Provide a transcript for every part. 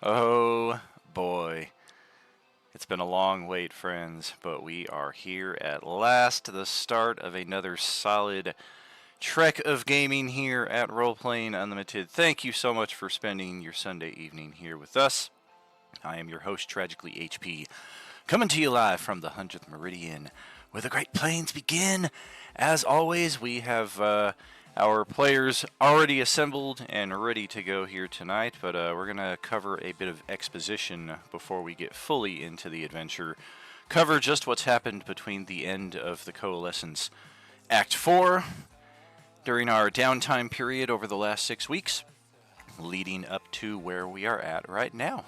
Oh boy. It's been a long wait, friends, but we are here at last. The start of another solid trek of gaming here at Roleplaying Unlimited. Thank you so much for spending your Sunday evening here with us. I am your host, Tragically HP, coming to you live from the 100th Meridian, where the Great Plains begin. As always, we have our players already assembled and ready to go here tonight, but we're going to cover a bit of exposition before we get fully into the adventure. Cover just what's happened between the end of the Coalescence Act 4 during our downtime period over the last 6 weeks, leading up to where we are at right now.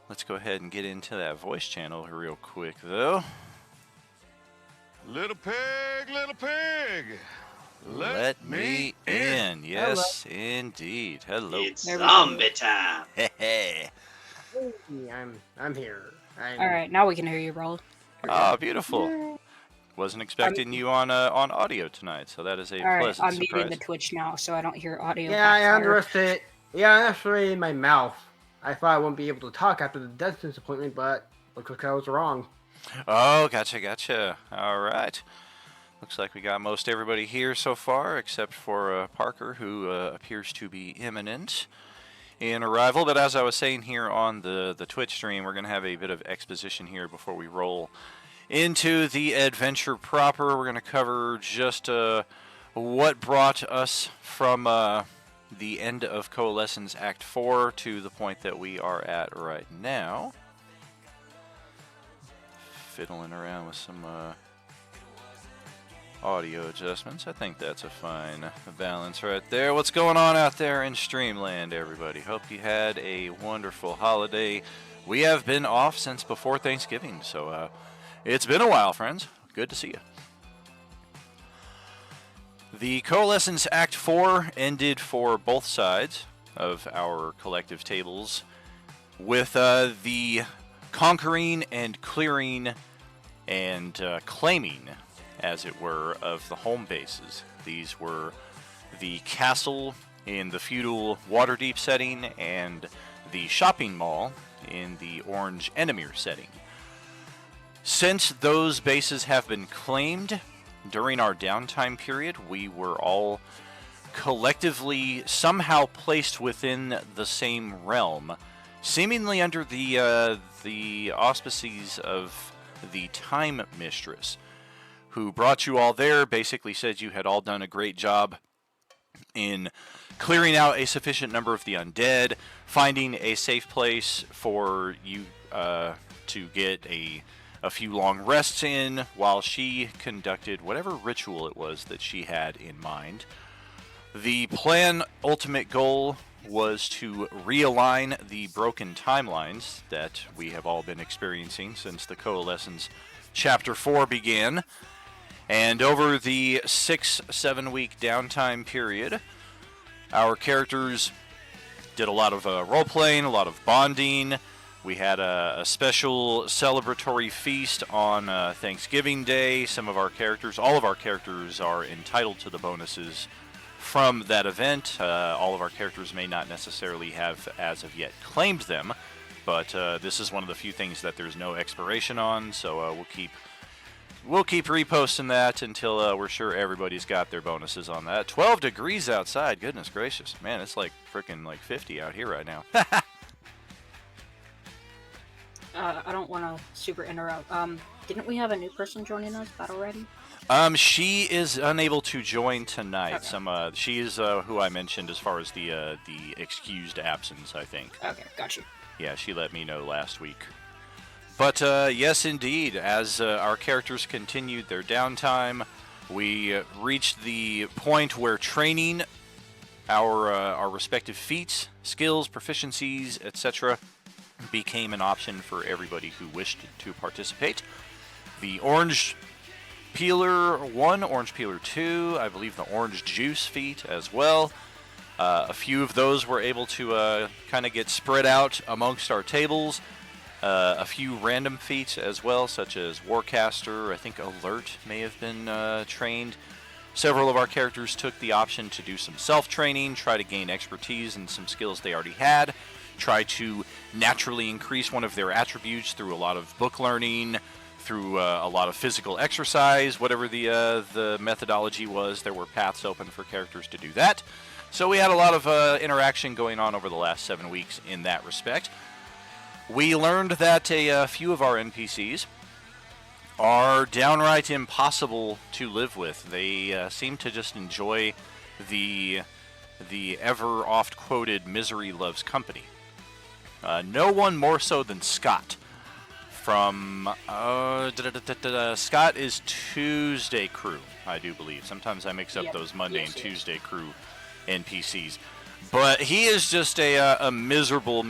Let's go ahead and get into that voice channel real quick, though. Little pig, let me in. Yes, indeed. Hello. It's zombie time. Hey. I'm here. All right, now we can hear you, bro. Oh, beautiful. Wasn't expecting you on audio tonight, so that is a pleasant I'm surprise. muting the Twitch now, so I don't hear audio. Yeah, I underestimated. Yeah, I underestimated my mouth. I thought I wouldn't be able to talk after the distance appointment, but looks like I was wrong. Oh, gotcha. All right. Looks like we got most everybody here so far, except for Parker, who appears to be imminent in arrival. But as I was saying here on the Twitch stream, we're going to have a bit of exposition here before we roll into the adventure proper. We're going to cover just what brought us from the end of Coalescence Act 4 to the point that we are at right now. Fiddling around with some audio adjustments. I think that's a fine balance right there. What's going on out there in Streamland, everybody? Hope you had a wonderful holiday. We have been off since before Thanksgiving, so it's been a while, friends. Good to see you. The Coalescence Act 4 ended for both sides of our collective tables with the conquering and clearing and claiming, as it were, of the home bases. These were the castle in the feudal Waterdeep setting and the shopping mall in the Orange Enemir setting. Since those bases have been claimed, during our downtime period, we were all collectively somehow placed within the same realm, seemingly under the auspices of the Time Mistress, who brought you all there, basically said you had all done a great job in clearing out a sufficient number of the undead, finding a safe place for you to get a few long rests in while she conducted whatever ritual it was that she had in mind. The plan ultimate goal was to realign the broken timelines that we have all been experiencing since the Coalescence Chapter 4 began. And over the 6-7 week downtime period, our characters did a lot of role-playing, a lot of bonding. We had a special celebratory feast on Thanksgiving Day. Some of our characters, all of our characters, are entitled to the bonuses from that event. All of our characters may not necessarily have, as of yet, claimed them, but this is one of the few things that there's no expiration on, so we'll keep reposting that until we're sure everybody's got their bonuses on that. 12 degrees outside, goodness gracious. Man, it's like freaking like 50 out here right now. I don't want to super interrupt. Didn't we have a new person joining us, Battle Ready? She is unable to join tonight. Okay. She is who I mentioned as far as the excused absence, I think. Okay, got you. Yeah, she let me know last week. But yes, indeed, as our characters continued their downtime, we reached the point where training our respective feats, skills, proficiencies, etc., became an option for everybody who wished to participate. The Orange Peeler 1, Orange Peeler 2, I believe the Orange Juice feat as well. A few of those were able to kind of get spread out amongst our tables. A few random feats as well, such as Warcaster. I think Alert may have been trained. Several of our characters took the option to do some self-training, try to gain expertise in some skills they already had, try to naturally increase one of their attributes through a lot of book learning, through a lot of physical exercise, whatever the methodology was. There were paths open for characters to do that. So we had a lot of interaction going on over the last 7 weeks in that respect. We learned that a few of our NPCs are downright impossible to live with. They seem to just enjoy the ever oft-quoted misery loves company. No one more so than Scott. From Scott is Tuesday crew, I do believe. Sometimes I mix up those Monday and Tuesday crew NPCs. But he is just a miserable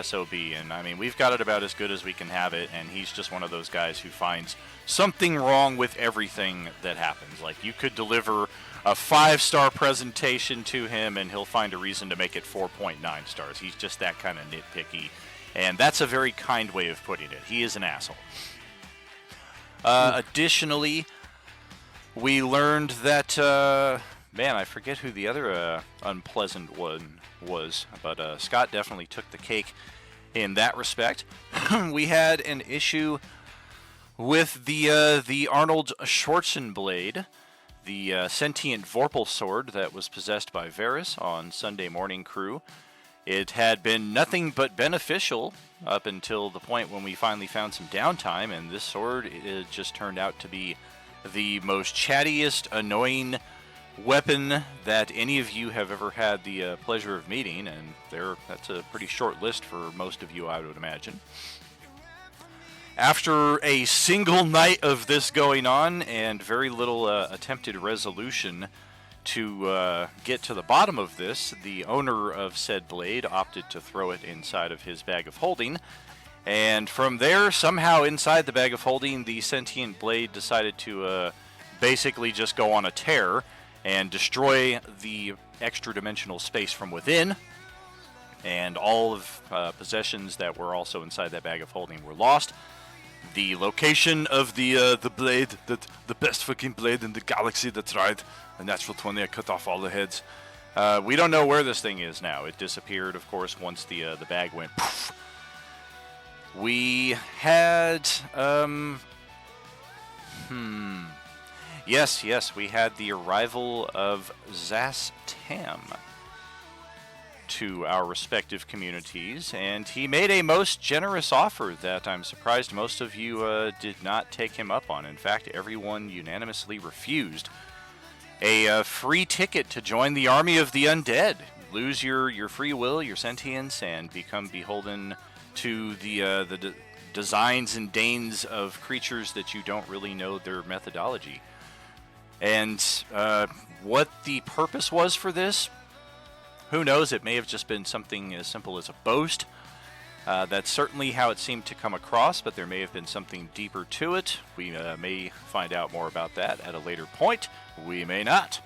SOB, and I mean, we've got it about as good as we can have it, and he's just one of those guys who finds something wrong with everything that happens. Like, you could deliver a 5-star presentation to him, and he'll find a reason to make it 4.9 stars. He's just that kind of nitpicky, and that's a very kind way of putting it. He is an asshole. Additionally, we learned that... man, I forget who the other unpleasant one was, but Scott definitely took the cake in that respect. We had an issue with the Arnold Schwarzenblade, the sentient Vorpal sword that was possessed by Varys on Sunday Morning Crew. It had been nothing but beneficial up until the point when we finally found some downtime, and this sword it just turned out to be the most chattiest, annoying weapon that any of you have ever had the pleasure of meeting, and that's a pretty short list for most of you, I would imagine. After a single night of this going on and very little attempted resolution to get to the bottom of this, the owner of said blade opted to throw it inside of his bag of holding, and from there, somehow inside the bag of holding, the sentient blade decided to basically just go on a tear and destroy the extra-dimensional space from within, and all of possessions that were also inside that bag of holding were lost. The location of the blade, the best fucking blade in the galaxy, that's right, a natural 20, I cut off all the heads. We don't know where this thing is now. It disappeared, of course, once the bag went poof. We had, Yes, we had the arrival of Zas Tam to our respective communities, and he made a most generous offer that I'm surprised most of you did not take him up on. In fact, everyone unanimously refused. A free ticket to join the army of the undead. Lose your free will, your sentience, and become beholden to the designs and danes of creatures that you don't really know their methodology. And what the purpose was for this, who knows? It may have just been something as simple as a boast. That's certainly how it seemed to come across, but there may have been something deeper to it. We may find out more about that at a later point. We may not.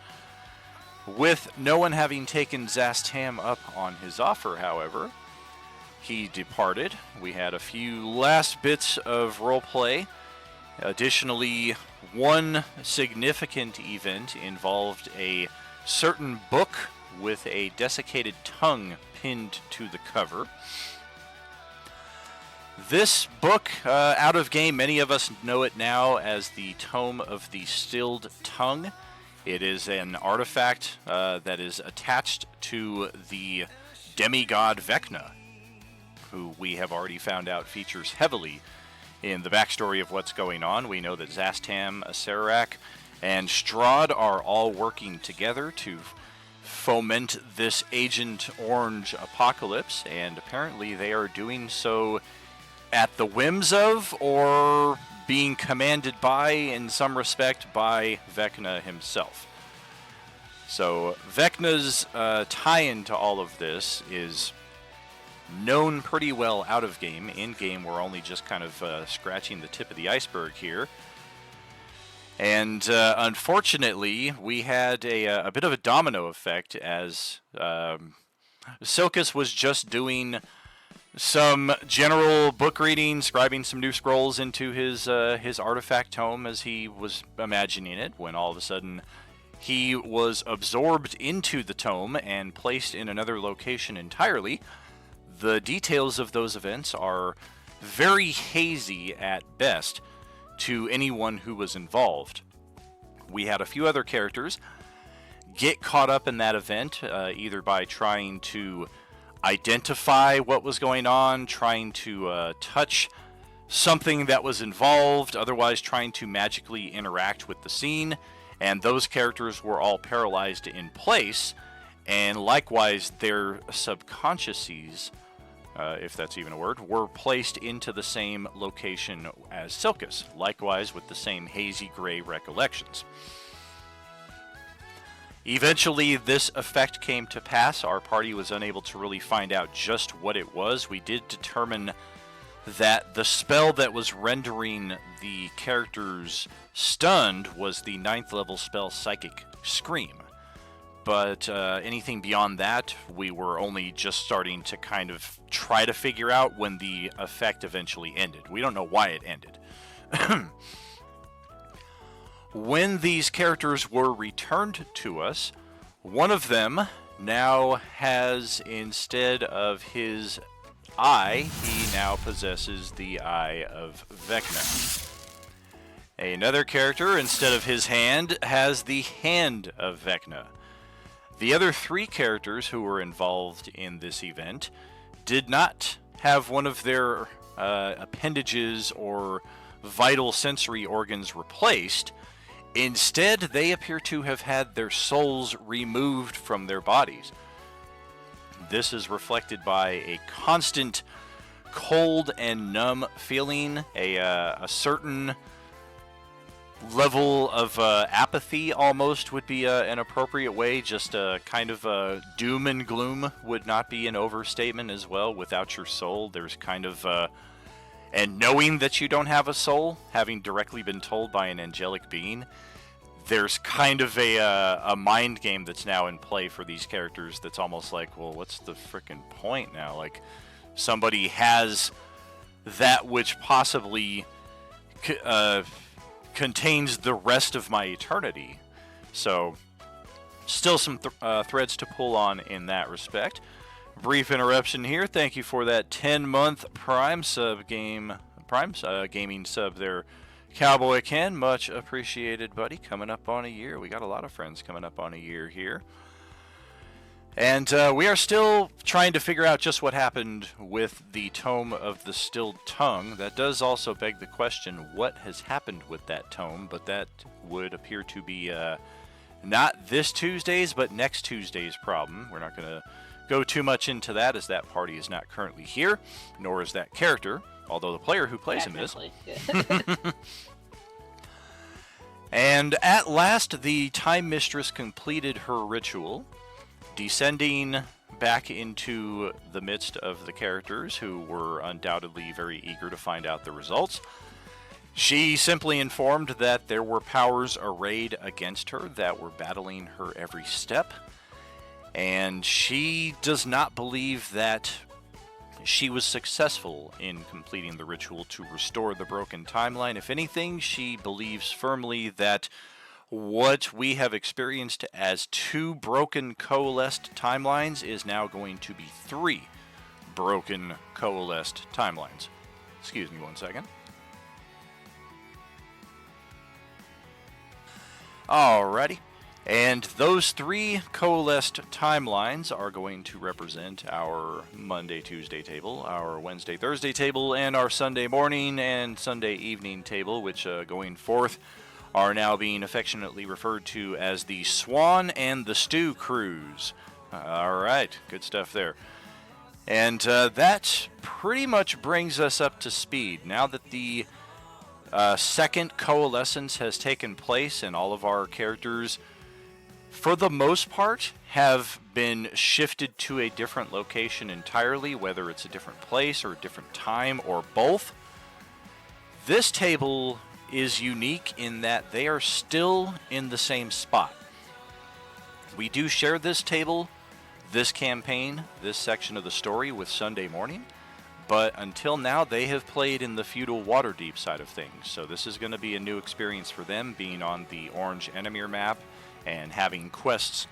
With no one having taken Zastam up on his offer, however, he departed. We had a few last bits of roleplay. Additionally, one significant event involved a certain book with a desiccated tongue pinned to the cover. This book, out of game, many of us know it now as the Tome of the Stilled Tongue. It is an artifact that is attached to the demigod Vecna, who we have already found out features heavily in the backstory of what's going on. We know that Zastam, Acererak, and Strahd are all working together to foment this Agent Orange apocalypse, and apparently they are doing so at the whims of, or being commanded by, in some respect, by Vecna himself. So Vecna's tie-in to all of this is known pretty well out of game. In game, we're only just kind of scratching the tip of the iceberg here. And unfortunately, we had a bit of a domino effect as Silkus was just doing some general book reading, scribing some new scrolls into his artifact tome as he was imagining it, when all of a sudden he was absorbed into the tome and placed in another location entirely. the details of those events are very hazy at best to anyone who was involved. We had a few other characters get caught up in that event, either by trying to identify what was going on, trying to touch something that was involved, otherwise trying to magically interact with the scene, and those characters were all paralyzed in place, and likewise their subconsciouses, if that's even a word, were placed into the same location as Silkus, likewise with the same hazy gray recollections. Eventually, this effect came to pass. Our party was unable to really find out just what it was. We did determine that the spell that was rendering the characters stunned was the 9th level spell Psychic Scream. But anything beyond that, we were only just starting to kind of try to figure out when the effect eventually ended. We don't know why it ended. When these characters were returned to us, one of them now has, instead of his eye, he now possesses the eye of Vecna. Another character, instead of his hand, has the hand of Vecna. The other 3 characters who were involved in this event did not have one of their appendages or vital sensory organs replaced. Instead, they appear to have had their souls removed from their bodies. This is reflected by a constant cold and numb feeling, a certain level of apathy almost would be an appropriate way. Just a kind of doom and gloom would not be an overstatement as well. Without your soul, there's kind of and knowing that you don't have a soul, having directly been told by an angelic being, there's kind of a mind game that's now in play for these characters that's almost like, well, what's the frickin' point now? Like, somebody has that which possibly contains the rest of my eternity. So, still some threads to pull on in that respect. Brief interruption here. Thank you for that 10-month Prime gaming sub there, Cowboy Ken. Much appreciated, buddy. Coming up on a year. We got a lot of friends coming up on a year here. And we are still trying to figure out just what happened with the Tome of the Stilled Tongue. That does also beg the question, what has happened with that tome? But that would appear to be not this Tuesday's, but next Tuesday's problem. We're not going to go too much into that, as that party is not currently here, nor is that character, although the player who plays him is. And at last, the Time Mistress completed her ritual, descending back into the midst of the characters who were undoubtedly very eager to find out the results. She simply informed that there were powers arrayed against her that were battling her every step, and she does not believe that she was successful in completing the ritual to restore the broken timeline. If anything, she believes firmly that what we have experienced as 2 broken coalesced timelines is now going to be 3 broken coalesced timelines. Excuse me one second. Alrighty. And those 3 coalesced timelines are going to represent our Monday, Tuesday table, our Wednesday, Thursday table, and our Sunday morning and Sunday evening table, which going forth are now being affectionately referred to as the Swan and the Stew Cruise. Alright, good stuff there. And that pretty much brings us up to speed. Now that the second coalescence has taken place and all of our characters, for the most part, have been shifted to a different location entirely, whether it's a different place or a different time or both. This table is unique in that they are still in the same spot. We do share this table, this campaign, this section of the story with Sunday morning, but until now they have played in the feudal Waterdeep side of things, so this is going to be a new experience for them, being on the Orange Enemir map and having quests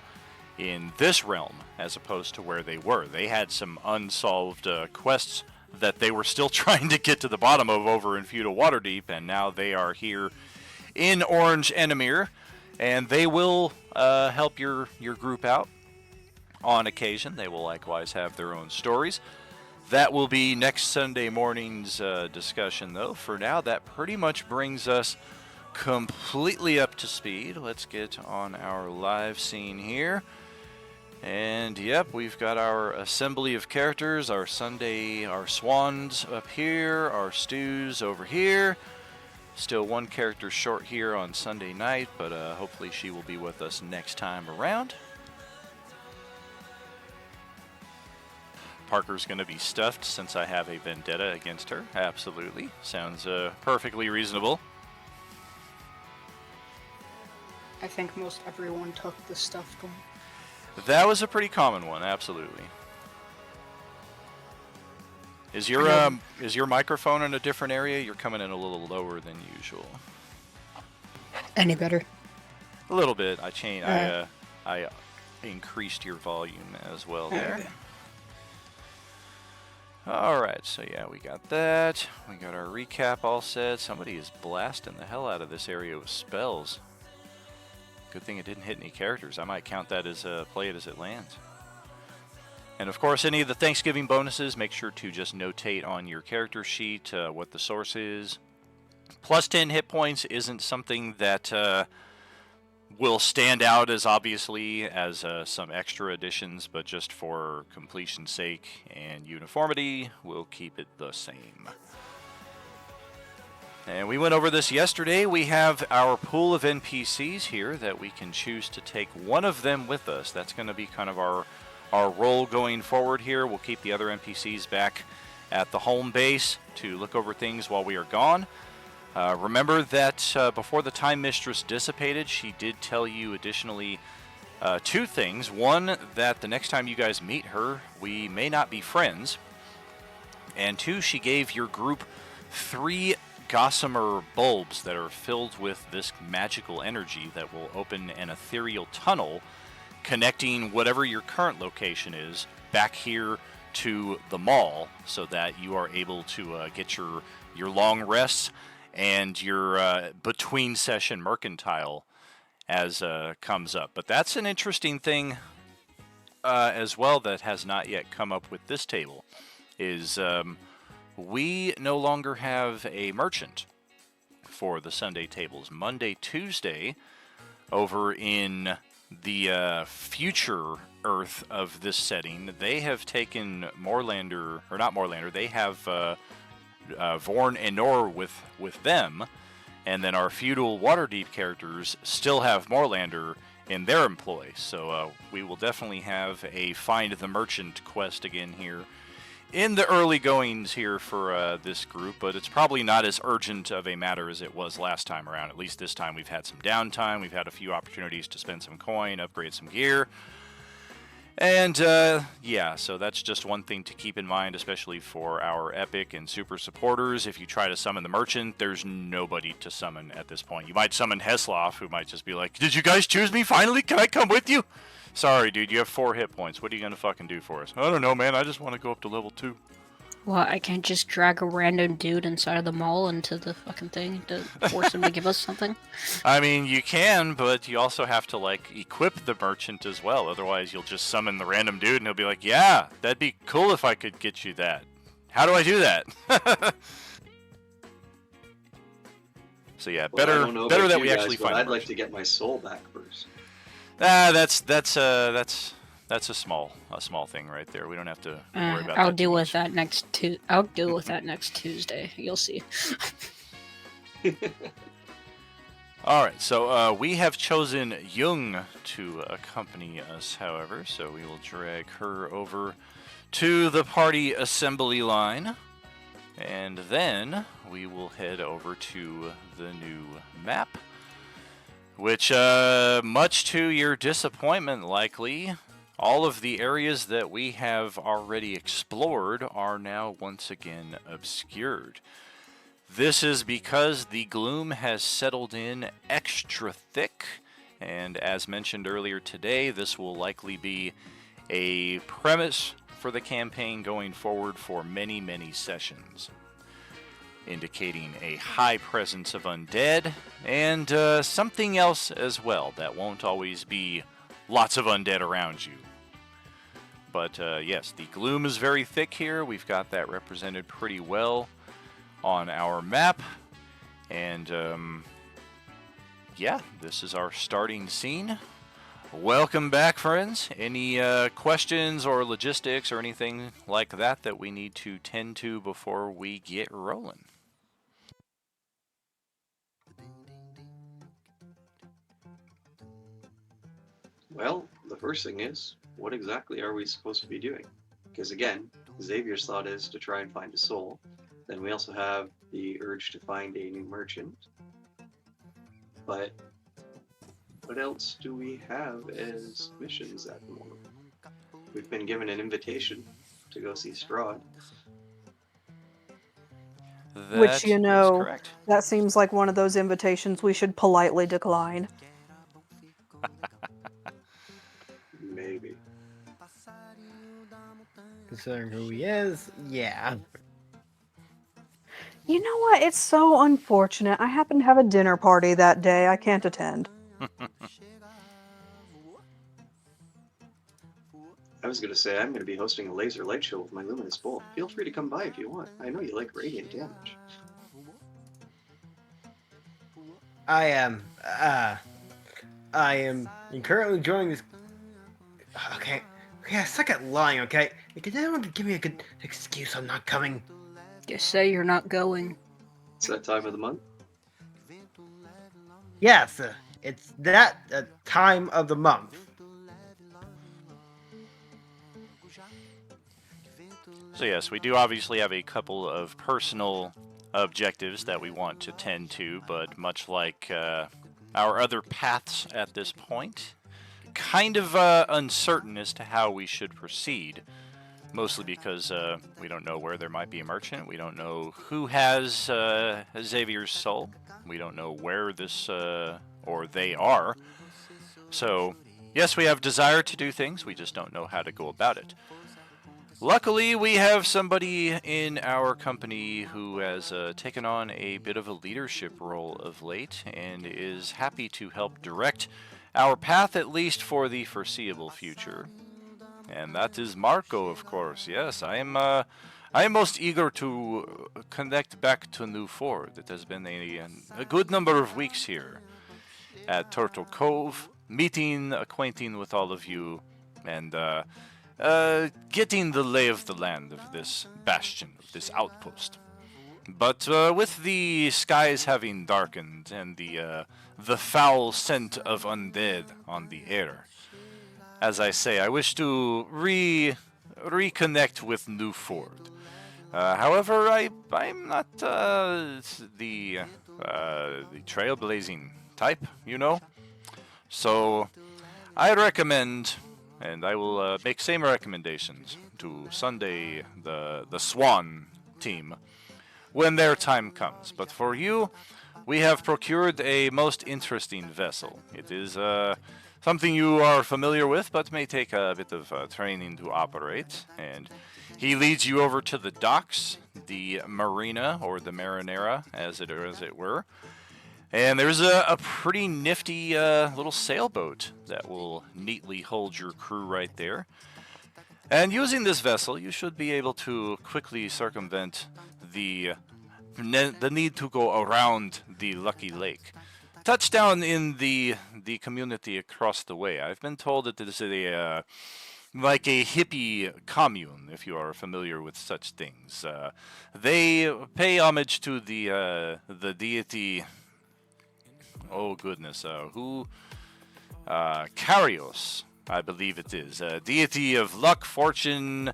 in this realm as opposed to where they were. They had some unsolved quests that they were still trying to get to the bottom of over in Feudal Waterdeep, and now they are here in Orange Enemir, and they will help your group out on occasion. They will likewise have their own stories. That will be next Sunday morning's discussion, though. For now, that pretty much brings us completely up to speed. Let's get on our live scene here. And yep, we've got our assembly of characters, our swans up here, our stews over here. Still one character short here on Sunday night, but hopefully she will be with us next time around. Parker's going to be stuffed since I have a vendetta against her. Absolutely. Sounds perfectly reasonable. I think most everyone took the stuffed one. That was a pretty common one, absolutely. Is your microphone in a different area? You're coming in a little lower than usual. Any better? A little bit. I increased your volume as well there. Okay. Alright, so yeah, we got that. We got our recap all set. Somebody is blasting the hell out of this area with spells. Good thing it didn't hit any characters. I might count that as play it as it lands. And of course, any of the Thanksgiving bonuses, make sure to just notate on your character sheet what the source is. Plus 10 hit points isn't something that will stand out as obviously as some extra additions, but just for completion's sake and uniformity, we'll keep it the same. And we went over this yesterday. We have our pool of NPCs here that we can choose to take one of them with us. That's going to be kind of our role going forward here. We'll keep the other NPCs back at the home base to look over things while we are gone. Remember that before the Time Mistress dissipated, she did tell you additionally two things. One, that the next time you guys meet her, we may not be friends. And two, she gave your group 3 gossamer bulbs that are filled with this magical energy that will open an ethereal tunnel connecting whatever your current location is back here to the mall, so that you are able to get your long rests and your between session mercantile as comes up. But that's an interesting thing as well that has not yet come up with this table, is we no longer have a merchant for the Sunday tables. Monday, Tuesday, over in the future Earth of this setting, they have taken Moorlander, or not Moorlander, they have Vorn and Nor with them, and then our feudal Waterdeep characters still have Moorlander in their employ. So we will definitely have a Find the Merchant quest again here in the early goings here for this group, but it's probably not as urgent of a matter as it was last time around. At least this time we've had some downtime, we've had a few opportunities to spend some coin, upgrade some gear, and yeah, so that's just one thing to keep in mind, especially for our epic and super supporters. If you try to summon the merchant, there's nobody to summon at this point. You might summon Hesloff, who might just be like, "Did you guys choose me finally? Can I come with you?" Sorry, dude, you have 4 hit points. What are you gonna fucking do for us? I don't know, man. I just want to go up to level 2. Well, I can't just drag a random dude inside of the mall into the fucking thing to force him to give us something. I mean, you can, but you also have to, like, equip the merchant as well. Otherwise, you'll just summon the random dude, and he'll be like, "Yeah, that'd be cool if I could get you that. How do I do that?" So yeah, Well, I better don't know that about we you actually guys, but find. I'd like to get my soul back first. That's a small thing right there. We don't have to worry about that. I'll deal with that I'll deal with that next Tuesday. You'll see. All right, so we have chosen Jung to accompany us, however, so we will drag her over to the party assembly line, and then we will head over to the new map, which, much to your disappointment likely, all of the areas that we have already explored are now once again obscured. This is because the gloom has settled in extra thick, and as mentioned earlier today, this will likely be a premise for the campaign going forward for many, many sessions, indicating a high presence of undead, and something else as well that won't always be lots of undead around you. But yes, the gloom is very thick here. We've got that represented pretty well on our map. And yeah, this is our starting scene. Welcome back, friends. Any questions or logistics or anything like that that we need to tend to before we get rolling? Well, the first thing is, what exactly are we supposed to be doing? Because again, Xavier's thought is to try and find a soul. Then we also have the urge to find a new merchant. But what else do we have as missions at the moment? We've been given an invitation to go see Strahd. Which, you That is know, correct. that seems like one of those invitations we should politely decline. Maybe. Considering who he is, yeah. You know what? It's so unfortunate. I happen to have a dinner party that day. I can't attend. I was going to say, I'm going to be hosting a laser light show with my luminous bolt. Feel free to come by if you want. I know you like radiant damage. I am currently enjoying this. Okay, I suck at lying. Okay, can anyone give me a good excuse? I'm not coming. Just say you're not going. It's that time of the month. Yes, it's that time of the month. So yes, we do obviously have a couple of personal objectives that we want to tend to, but much like our other paths at this point, kind of uncertain as to how we should proceed. Mostly because we don't know where there might be a merchant. We don't know who has Xavier's soul. We don't know where this or they are. So, yes, we have desire to do things. We just don't know how to go about it. Luckily, we have somebody in our company who has taken on a bit of a leadership role of late and is happy to help direct our path, at least for the foreseeable future. And that is Marco, of course. Yes, I am most eager to connect back to New Ford. It has been a good number of weeks here at Turtle Cove, meeting, acquainting with all of you, and getting the lay of the land of this bastion, of this outpost. But with the skies having darkened and the foul scent of undead on the air, as I say, I wish to reconnect with New Ford. However, I'm not the trailblazing type, you know. So I recommend, and I will make same recommendations to Sunday the Swan team when their time comes. But for you, we have procured a most interesting vessel. It is something you are familiar with, but may take a bit of training to operate. And he leads you over to the docks, the marina, or the marinera, as it were. And there's a pretty nifty little sailboat that will neatly hold your crew right there. And using this vessel, you should be able to quickly circumvent the need to go around the Lucky Lake. Touchdown in the community across the way. I've been told that this is like a hippie commune, if you are familiar with such things. They pay homage to the deity. Oh goodness, Carios, I believe it is, deity of luck, fortune,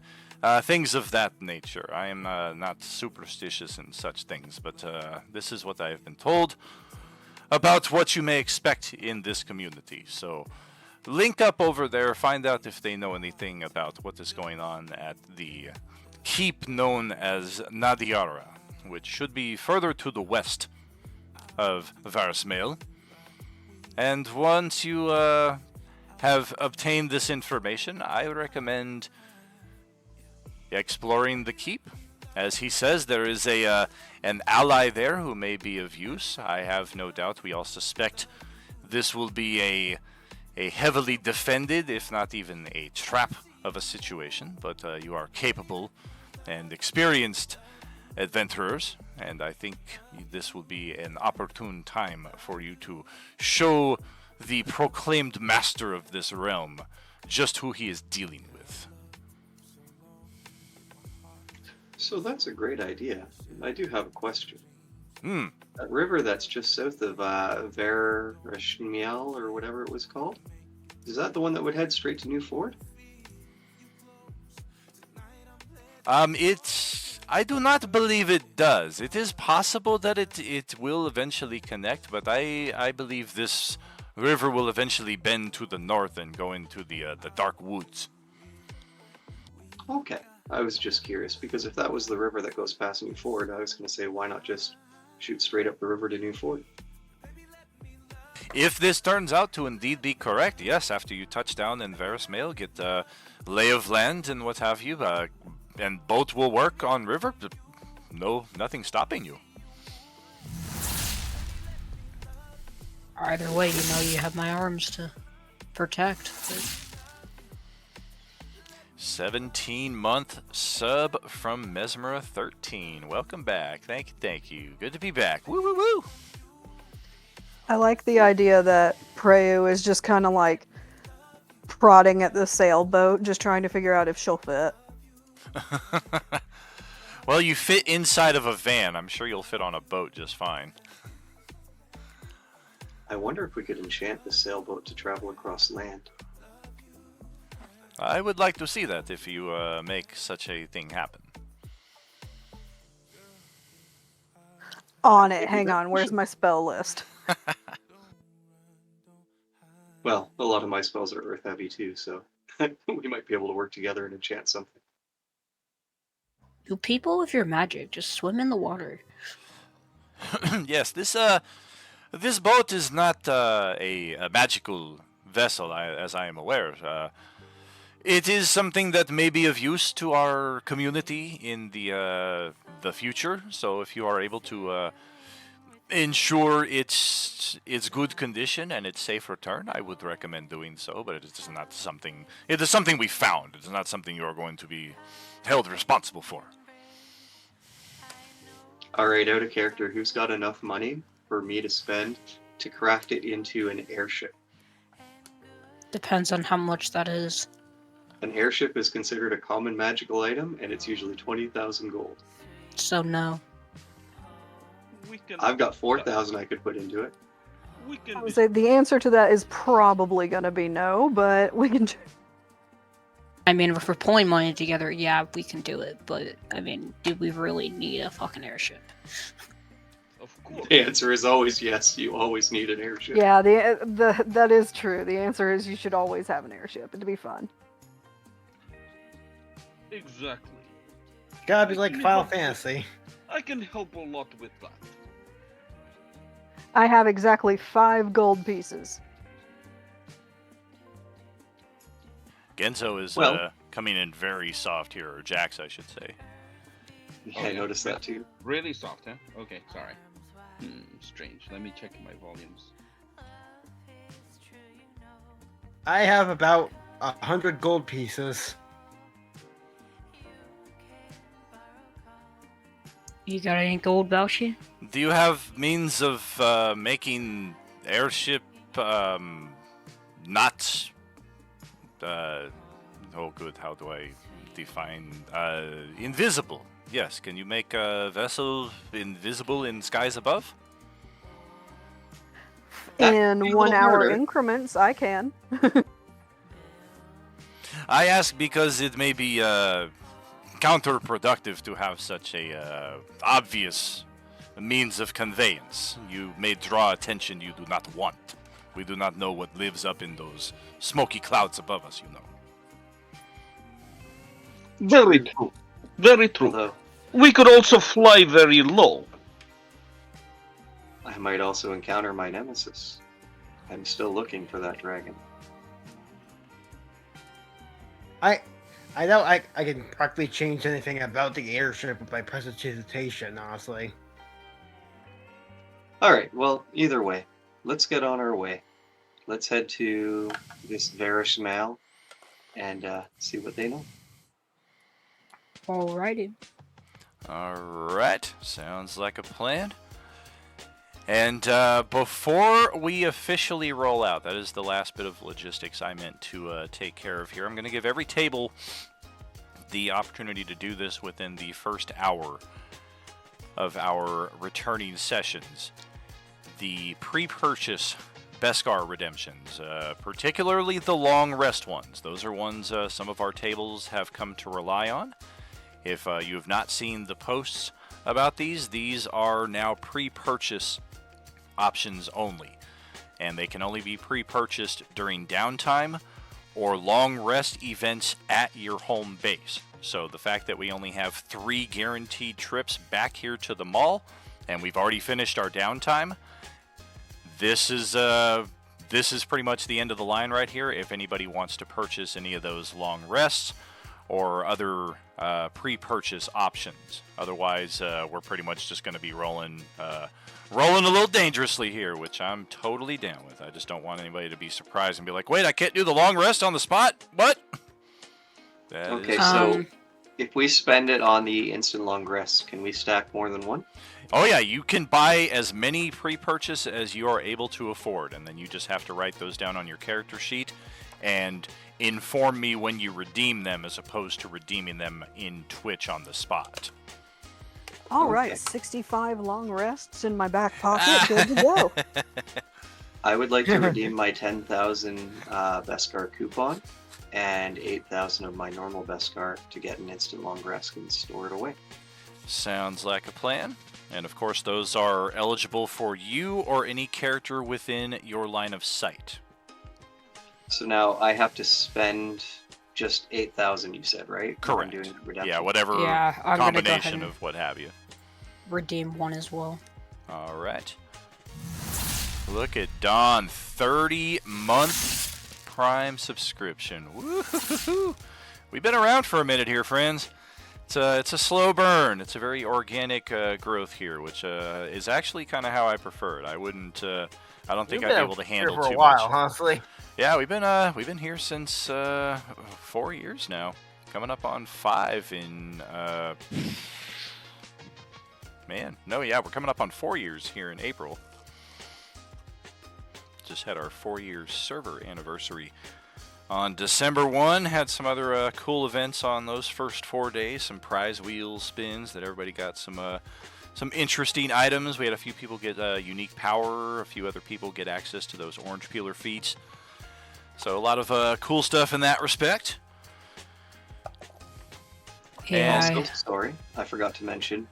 things of that nature. I am not superstitious in such things, but this is what I have been told about what you may expect in this community. So link up over there, find out if they know anything about what is going on at the keep known as Nadiara, which should be further to the west of Varsmail. And once you have obtained this information, I recommend exploring the keep. As he says, there is an ally there who may be of use. I have no doubt. We all suspect this will be a heavily defended, if not even a trap of a situation. But you are capable and experienced adventurers, and I think this will be an opportune time for you to show the proclaimed master of this realm just who he is dealing with. So that's a great idea. I do have a question. Hmm. That river that's just south of Vereshmiel, or whatever it was called, is that the one that would head straight to New Ford? I do not believe it does. It is possible that it will eventually connect, but I believe this river will eventually bend to the north and go into the dark woods. Okay. I was just curious, because if that was the river that goes past New Ford, I was going to say, why not just shoot straight up the river to New Ford? If this turns out to indeed be correct, yes, after you touch down in Vereshmiel, get lay of land and what have you, and boat will work on river, nothing stopping you. Either way, you have my arms to protect. 17-month sub from Mesmera 13. Welcome back. Thank you. Good to be back. Woo woo woo. I like the idea that Preu is just kind of like prodding at the sailboat, just trying to figure out if she'll fit. Well, you fit inside of a van. I'm sure you'll fit on a boat just fine. I wonder if we could enchant the sailboat to travel across land. I would like to see that if you make such a thing happen. On it. Hang on. Where's my spell list? Well, a lot of my spells are earth heavy too, so we might be able to work together and enchant something. You people with your magic, just swim in the water. Yes, this boat is not a magical vessel, as I am aware. It is something that may be of use to our community in the future. So if you are able to ensure its good condition and its safe return, I would recommend doing so. But it is not something. It is something we found. It is not something you are going to be held responsible for. All right, out of character, who's got enough money for me to spend to craft it into an airship? Depends on how much that is. An airship is considered a common magical item, and it's usually 20,000 gold. So no. I've got 4,000 I could put into it. I would say the answer to that is probably going to be no, but we can. I mean, if we're pulling money together, yeah, we can do it. But I mean, do we really need a fucking airship? Of course. The answer is always yes. You always need an airship. Yeah, that is true. The answer is you should always have an airship. It'd be fun. Exactly. Gotta be like Final Fantasy. I can help a lot with that. I have exactly 5 gold pieces. Genzo is Well- coming in very soft here, or Jax, I should say. Yeah, I noticed that too. Really soft, huh? Okay, sorry. Strange. Let me check my volumes. I have about 100 gold pieces. You got any gold about you? Do you have means of making airship not? Oh, good. How do I define invisible? Yes. Can you make a vessel invisible in skies above? That'd be In a 1 little hour harder. increments, I can. I ask because it may be counterproductive to have such a obvious means of conveyance. You may draw attention you do not want. We do not know what lives up in those smoky clouds above us, you know. Very true. Very true. Although, We could also fly very low. I might also encounter my nemesis. I'm still looking for that dragon. I know I can practically change anything about the airship with my prestidigitation, honestly. Alright, well, either way, let's get on our way. Let's head to this Varish Mal and see what they know. Alrighty. Alright, sounds like a plan. And before we officially roll out, that is the last bit of logistics I meant to take care of here. I'm going to give every table the opportunity to do this within the first hour of our returning sessions. The pre-purchase Beskar redemptions, particularly the long rest ones. Those are ones some of our tables have come to rely on. If you have not seen the posts about these are now pre-purchase options only. And they can only be pre-purchased during downtime or long rest events at your home base. So the fact that we only have 3 guaranteed trips back here to the mall, and we've already finished our downtime, this is pretty much the end of the line right here. If anybody wants to purchase any of those long rests or other pre-purchase options. Otherwise, we're pretty much just going to be rolling a little dangerously here, which I'm totally down with. I just don't want anybody to be surprised and be like, wait, I can't do the long rest on the spot? What? Okay, so if we spend it on the instant long rest, can we stack more than one? Oh yeah, you can buy as many pre-purchase as you are able to afford, and then you just have to write those down on your character sheet and inform me when you redeem them as opposed to redeeming them in Twitch on the spot. All right, Okay. 65 long rests in my back pocket. Good to go. I would like to redeem my 10,000 Beskar coupon and 8,000 of my normal Beskar to get an instant long rest and store it away. Sounds like a plan. And of course, those are eligible for you or any character within your line of sight. So now I have to spend just 8,000, you said, right? When I'm Correct. doing redemption. Yeah, whatever Yeah, I'm gonna go ahead combination and of what have you. redeem one as well. All right. Look at Don, 30-month Prime subscription. Woo-hoo-hoo-hoo. We've been around for a minute here, friends. It's a slow burn. It's a very organic growth here, which is actually kind of how I prefer it. I wouldn't. I don't think I'd be able to handle here for too a while, much. honestly. Yeah, we've been here since 4 years now, coming up on 5 in. We're coming up on 4 years here in April. Just had our 4-year server anniversary on December 1. Had some other cool events on those first 4 days. Some prize wheel spins that everybody got some interesting items. We had a few people get unique power. A few other people get access to those orange peeler feats. So a lot of cool stuff in that respect. Yeah. Also, sorry, I forgot to mention,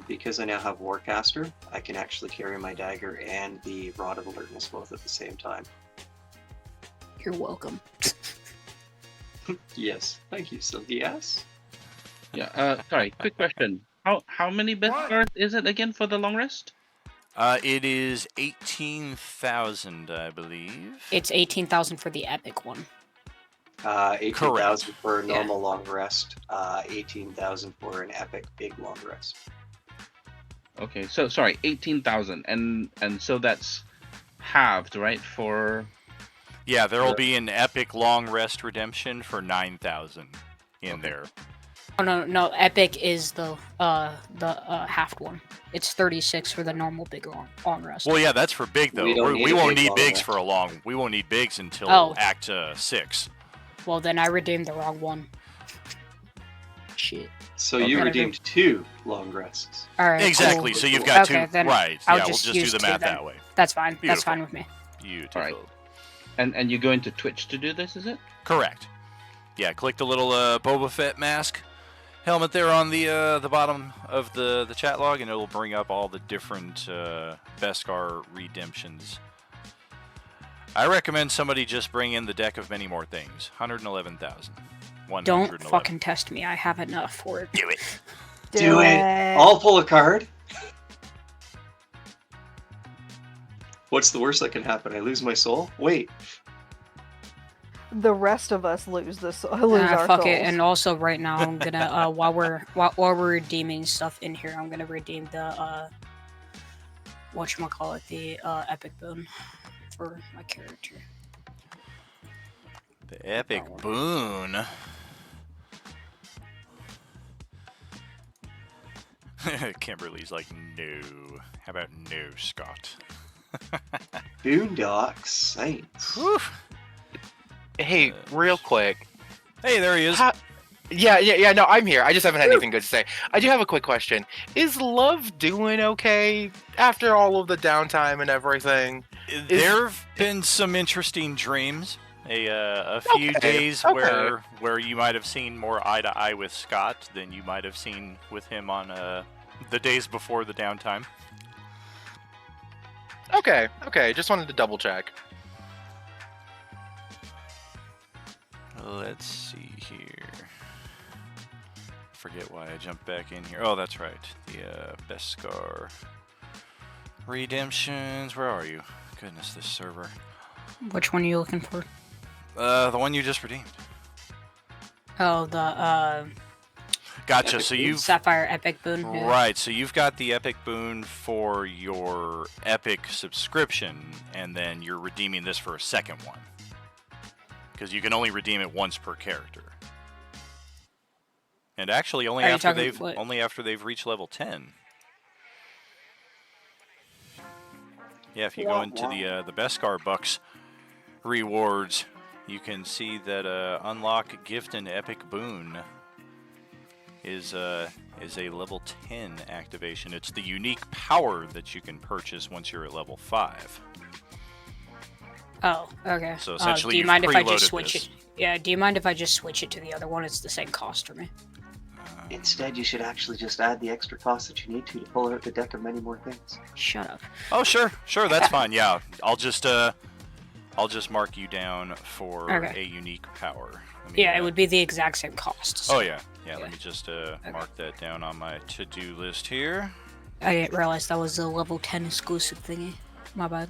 because I now have Warcaster, I can actually carry my dagger and the Rod of Alertness both at the same time. You're welcome. Yes, thank you, Sylvias. Yeah. Sorry. Quick question. How many Beskar is it again for the long rest? It is 18,000, I believe. It's 18,000 for the epic one. 18,000 for a Yeah. normal long rest, 18,000 for an epic big long rest. Okay. So sorry, 18,000, and so that's halved, right? For Yeah, there will be an epic long rest redemption for 9,000 in there. Oh no, epic is the halved one. It's 36 for the normal big long rest. Well, yeah, that's for big though. We don't need We a won't big need long bigs rest. for a long. We won't need bigs until Oh. Act 6. Well, then I redeemed the wrong one. Shit. So Okay. you redeemed 2 long rests. All right. Exactly. cool. So you've got Okay, 2. then Right. I'll Yeah, just we'll just use do the 2 math then. that way. That's fine. That's Beautiful. fine with me. Beautiful. Alright. and you're going to Twitch to do this, is it? Correct. Yeah, click the little Boba Fett mask helmet there on the bottom of the chat log, and it'll bring up all the different Beskar redemptions. I recommend somebody just bring in the deck of many more things. 111,000. Don't fucking test me. I have enough for it. do it. Do it! I'll pull a card. What's the worst that can happen? I lose my soul? Wait. The rest of us lose our Fuck souls. it. And also, right now, I'm gonna while we're redeeming stuff in here, I'm gonna redeem the whatchamacallit, the epic boon for my character. The epic boon. Kimberly's like, no. How about no, Scott? Boondock Saints. Whew. Hey, real quick. Hey, there he is. Yeah, no, I'm here. I just haven't had anything good to say. I do have a quick question. Is Love doing okay after all of the downtime and everything? There've been some interesting dreams. A few Okay, days okay. where you might have seen more eye to eye with Scott than you might have seen with him on the days before the downtime. Okay, just wanted to double check. Let's see here. Forget why I jumped back in here. Oh, that's right. The Beskar redemptions. Where are you? Goodness, this server. Which one are you looking for? The one you just redeemed. Oh, the Gotcha. So you've Sapphire Epic Boon. Yeah. right. So you've got the epic boon for your epic subscription, and then you're redeeming this for a second one. Because you can only redeem it once per character, and actually only Are you after talking- after they've reached level 10. Yeah, if you go into the Beskar Bucks rewards, you can see that unlock gift and epic boon is a level 10 activation. It's the unique power that you can purchase once you're at level 5. Oh, okay. So essentially, do you you've mind if I just preloaded switch this. it? Yeah. Do you mind if I just switch it to the other one? It's the same cost for me. Instead, you should actually just add the extra cost that you need to pull out the deck of many more things. Shut up. Oh, sure, that's fine. Yeah, I'll just mark you down for Okay. a unique power. Let me, Yeah, it would be the exact same cost. so- Oh yeah. Let me just mark that down on my to-do list here. I didn't realize that was a level 10 exclusive thingy. My bad.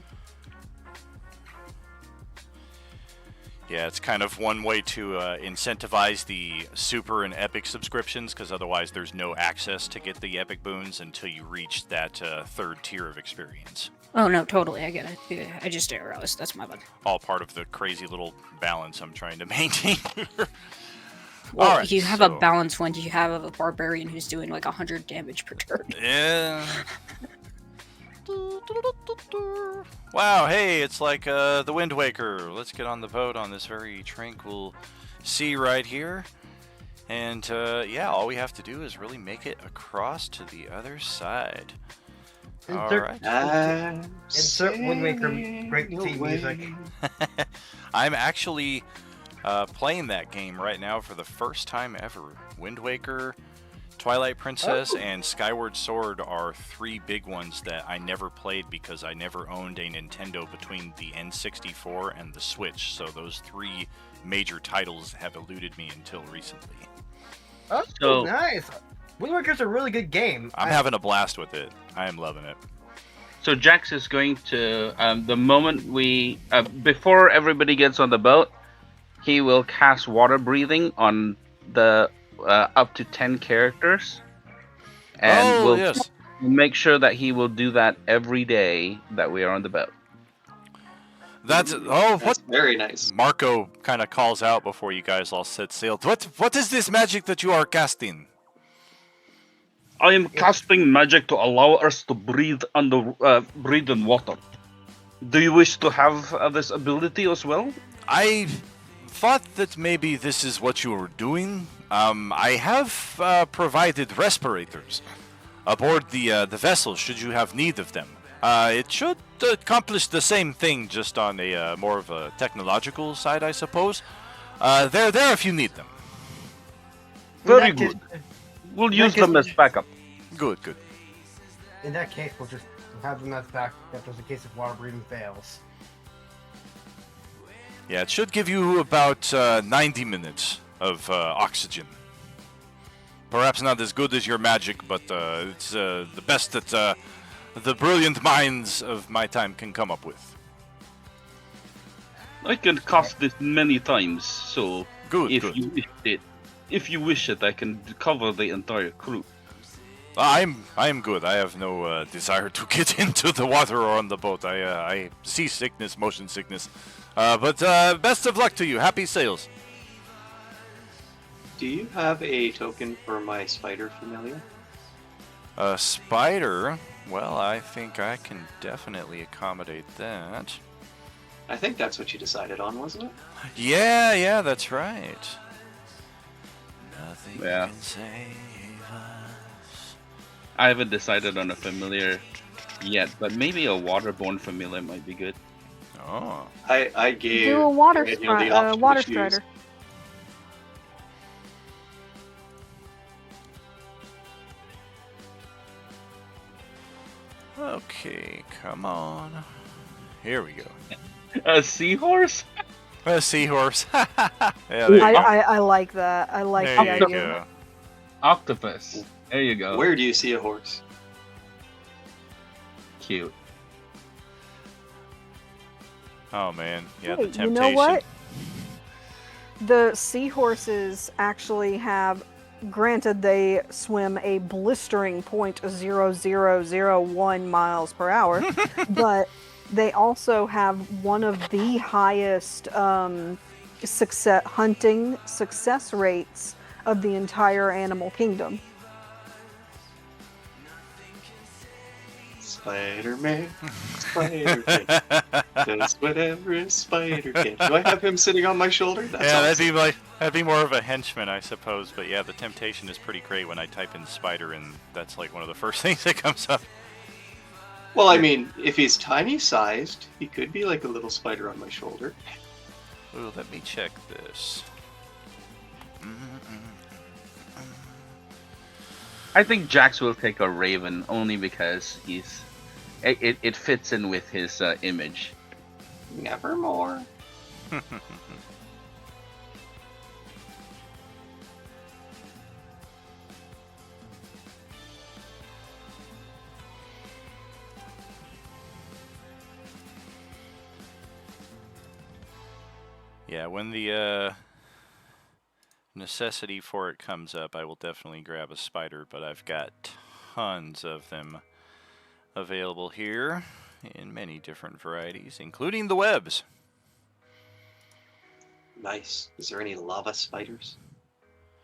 Yeah, it's kind of one way to incentivize the super and epic subscriptions, because otherwise there's no access to get the epic boons until you reach that third tier of experience. Oh no, totally, I get it. Yeah, I just didn't realize. That's my bad. All part of the crazy little balance I'm trying to maintain. Well, Alright, you have so- a balance when you have a barbarian who's doing like 100 damage per turn. Yeah. Wow, hey, it's like the Wind Waker. Let's get on the boat on this very tranquil sea right here. And yeah, all we have to do is really make it across to the other side. Alright. Insert Wind Waker great theme music. I'm actually playing that game right now for the first time ever. Wind Waker, Twilight Princess, and Skyward Sword are 3 big ones that I never played because I never owned a Nintendo between the N64 and the Switch, so those 3 major titles have eluded me until recently. Oh, So- nice. Wind Waker's a really good game. I'm having a blast with it. I am loving it. So Jax is going to, the moment we, before everybody gets on the boat, he will cast water breathing on the up to 10 characters, and we'll yes. make sure that he will do that every day that we are on the boat. That's what That's very nice. Marco kind of calls out before you guys all set sail. What is this magic that you are casting? I am casting magic to allow us to breathe breathe in water. Do you wish to have this ability as well? I thought that maybe this is what you were doing. I have provided respirators aboard the vessel should you have need of them. It should accomplish the same thing, just on a more of a technological side, I suppose. They're there if you need them. Very good. We'll use them as backup. Good. In that case, we'll just have them as backup just in case if water breathing fails. Yeah, it should give you about 90 minutes of oxygen. Perhaps not as good as your magic, but it's the best that the brilliant minds of my time can come up with. I can cast this many times, so Good, if good. you wish it, I can cover the entire crew. I'm good. I have no desire to get into the water or on the boat. I seasickness, motion sickness. But best of luck to you. Happy sails. Do you have a token for my spider familiar? Spider. Well, I think I can definitely accommodate that. I think that's what you decided on, wasn't it? Yeah, that's right. Nothing Yeah. can save us. I haven't decided on a familiar yet, but maybe a waterborne familiar might be good. Oh. I gave Do a water Daniel the stri- option to water choose. strider. Okay, come on. Here we go. A seahorse? A seahorse. Yeah, there you go. I like that. I like the There you idea. go. Octopus. There you go. Where do you see a horse? Cute. Oh man, yeah, Hey, the temptation. you know what? The seahorses actually have, granted they swim a blistering 0.0001 miles per hour, but they also have one of the highest hunting success rates of the entire animal kingdom. Spider-Man, Spider-Man, does whatever a spider can. Do I have him sitting on my shoulder? That's Yeah, awesome. that'd be more of a henchman, I suppose. But yeah, the temptation is pretty great when I type in spider, and that's like one of the first things that comes up. Well, I mean, if he's tiny-sized, he could be like a little spider on my shoulder. Ooh, let me check this. I think Jax will take a raven only because it fits in with his image. Nevermore. Yeah, when the necessity for it comes up, I will definitely grab a spider, but I've got tons of them available here in many different varieties, including the webs. Nice. Is there any lava spiders?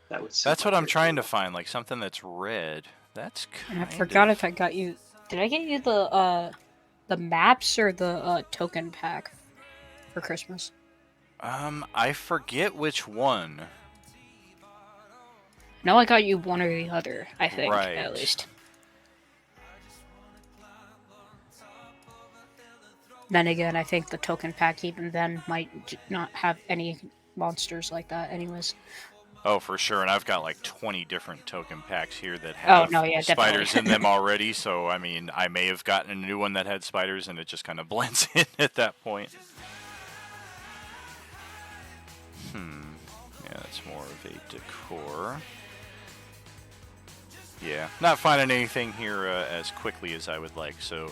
That would. That's what I'm trying to find, like something that's red. That's And kind I forgot of... if I got you. Did I get you the maps or the token pack for Christmas? I forget which one. No, I got you one or the other. I think Right. at least. Then again, I think the token pack even then might not have any monsters like that, anyways. Oh, for sure, and I've got like 20 different token packs here that have no, yeah, spiders definitely. in them already, so I mean, I may have gotten a new one that had spiders and it just kind of blends in at that point. Yeah, that's more of a decor. Yeah, not finding anything here as quickly as I would like, so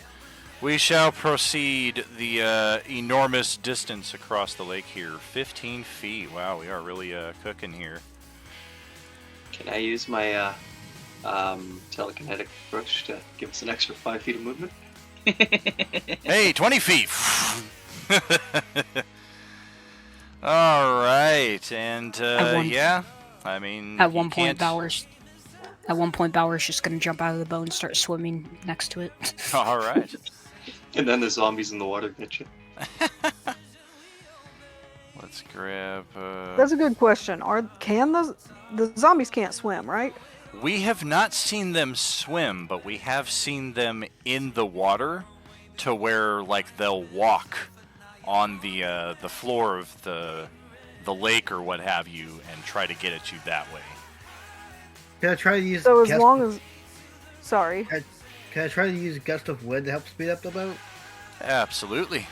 we shall proceed the enormous distance across the lake here. 15 feet. Wow, we are really cooking here. Can I use my telekinetic approach to give us an extra 5 feet of movement? Hey, 20 feet! Alright, and yeah, I mean... At one point, Bauer's just gonna jump out of the boat and start swimming next to it. Alright. And then the zombies in the water get you. Let's grab... That's a good question. Can the zombies can't swim, right? We have not seen them swim, but we have seen them in the water to where, like, they'll walk on the floor of the lake or what have you and try to get at you that way. Can I try to use? So as long as, sorry. Can I try to use gust of wind to help speed up the boat? Absolutely.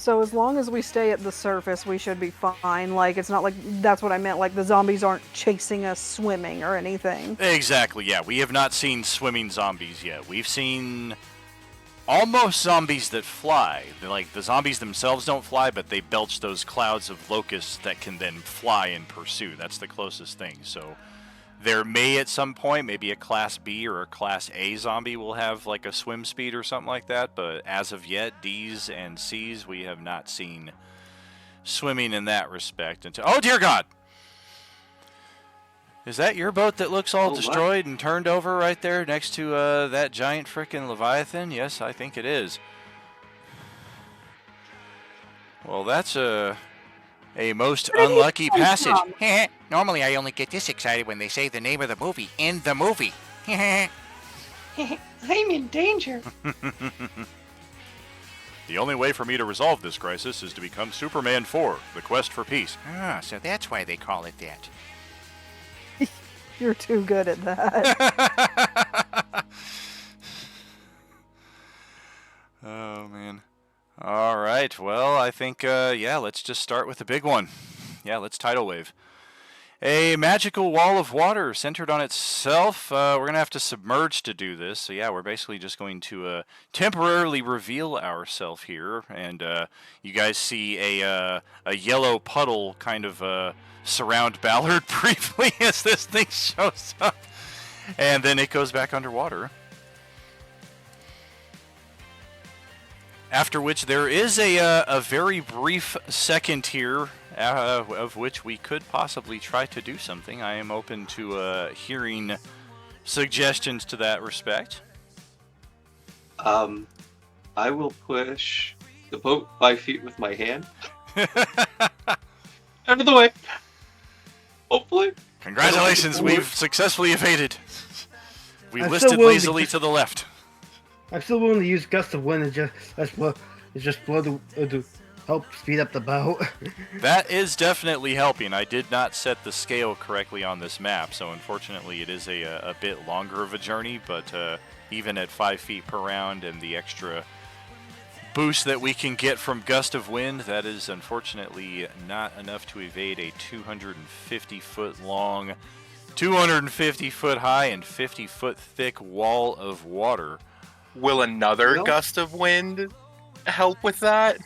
So as long as we stay at the surface, we should be fine. Like, it's not like, that's what I meant, like the zombies aren't chasing us swimming or anything. Exactly, yeah. We have not seen swimming zombies yet. We've seen almost zombies that fly. Like, the zombies themselves don't fly, but they belch those clouds of locusts that can then fly in pursuit. That's the closest thing. So there may at some point, maybe a Class B or a Class A zombie will have like a swim speed or something like that, but as of yet, D's and C's, we have not seen swimming in that respect. Until oh dear God! Is that your boat that looks all destroyed and turned over right there next to that giant frickin' Leviathan? Yes, I think it is. Well, that's a most unlucky passage. Normally I only get this excited when they say the name of the movie in the movie. I'm in danger. The only way for me to resolve this crisis is to become Superman 4, The Quest for Peace. Ah, so that's why they call it that. You're too good at that. Oh, man. All right, well, I think, yeah, let's just start with the big one. Yeah, let's tidal wave. A magical wall of water centered on itself. We're going to have to submerge to do this. So, yeah, we're basically just going to temporarily reveal ourselves here. And you guys see a yellow puddle kind of surround Ballard briefly as this thing shows up. And then it goes back underwater. After which there is a very brief second here, of which we could possibly try to do something. I am open to hearing suggestions to that respect. I will push the boat 5 feet with my hand. Out of the way. Hopefully. Congratulations, we've successfully evaded. We I'm listed still willing lazily to the left. I'm still willing to use gust of wind and just blow to help speed up the boat. That is definitely helping. I did not set the scale correctly on this map, so unfortunately it is a bit longer of a journey, but even at 5 feet per round and the extra boost that we can get from gust of wind, that is unfortunately not enough to evade a 250-foot long, 250-foot high, and 50-foot thick wall of water. Will another gust of wind help with that?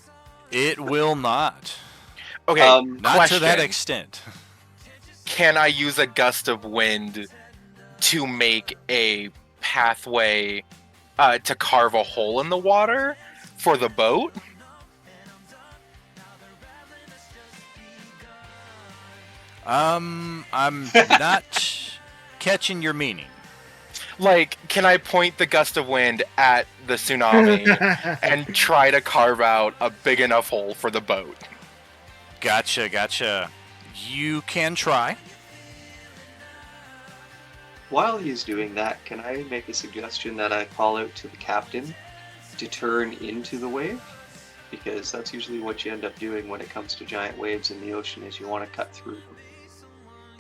It will not. Okay, not question. to that extent. Can I use a gust of wind to make a pathway to carve a hole in the water for the boat? I'm not catching your meaning. Like, can I point the gust of wind at the tsunami and try to carve out a big enough hole for the boat? Gotcha. You can try. While he's doing that, can I make a suggestion that I call out to the captain to turn into the wave? Because that's usually what you end up doing when it comes to giant waves in the ocean, is you want to cut through them.